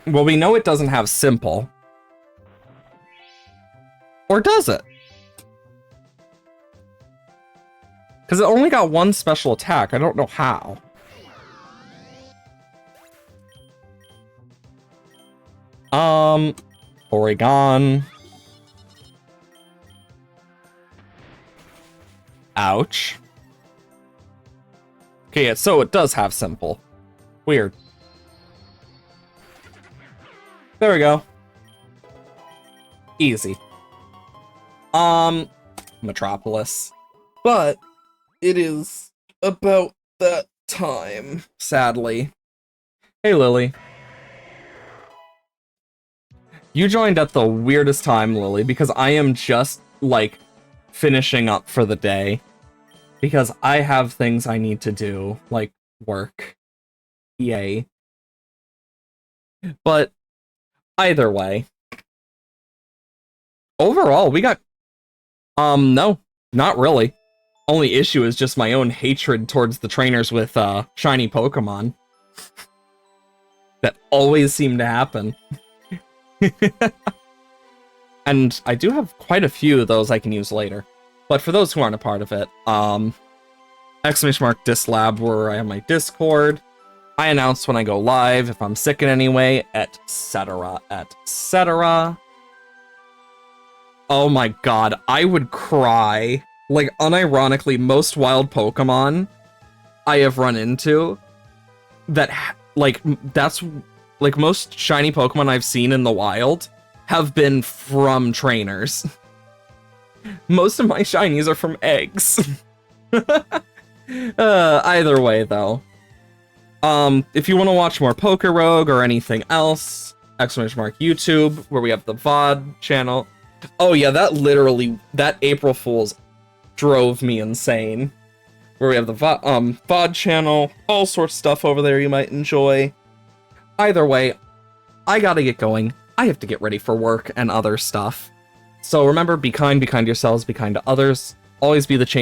Well, we know it doesn't have simple. Or does it? Because it only got one special attack. I don't know how. Porygon. Ouch. Okay, so it does have simple. Weird. There we go. Easy. Metropolis. But it is about that time, sadly. Hey, Lily. You joined at the weirdest time, Lily, because I am just, like, finishing up for the day. Because I have things I need to do, like work. Yay. But either way. Overall, we got... no, not really. Only issue is just my own hatred towards the trainers with, shiny Pokemon. That always seem to happen. And I do have quite a few of those I can use later. But for those who aren't a part of it, !Dislab where I have my Discord. I announce when I go live, if I'm sick in any way, etc., etc. Oh my god, I would cry. Like, unironically, most wild Pokemon I have run into that, like, that's, like, most shiny Pokemon I've seen in the wild have been from trainers. Most of my shinies are from eggs. Either way, though. If you want to watch more Pokerogue or anything else, !YouTube, where we have the VOD channel. Oh yeah, that April Fool's drove me insane. Where we have the VOD channel, all sorts of stuff over there you might enjoy. Either way, I gotta get going. I have to get ready for work and other stuff. So remember, be kind to yourselves, be kind to others. Always be the change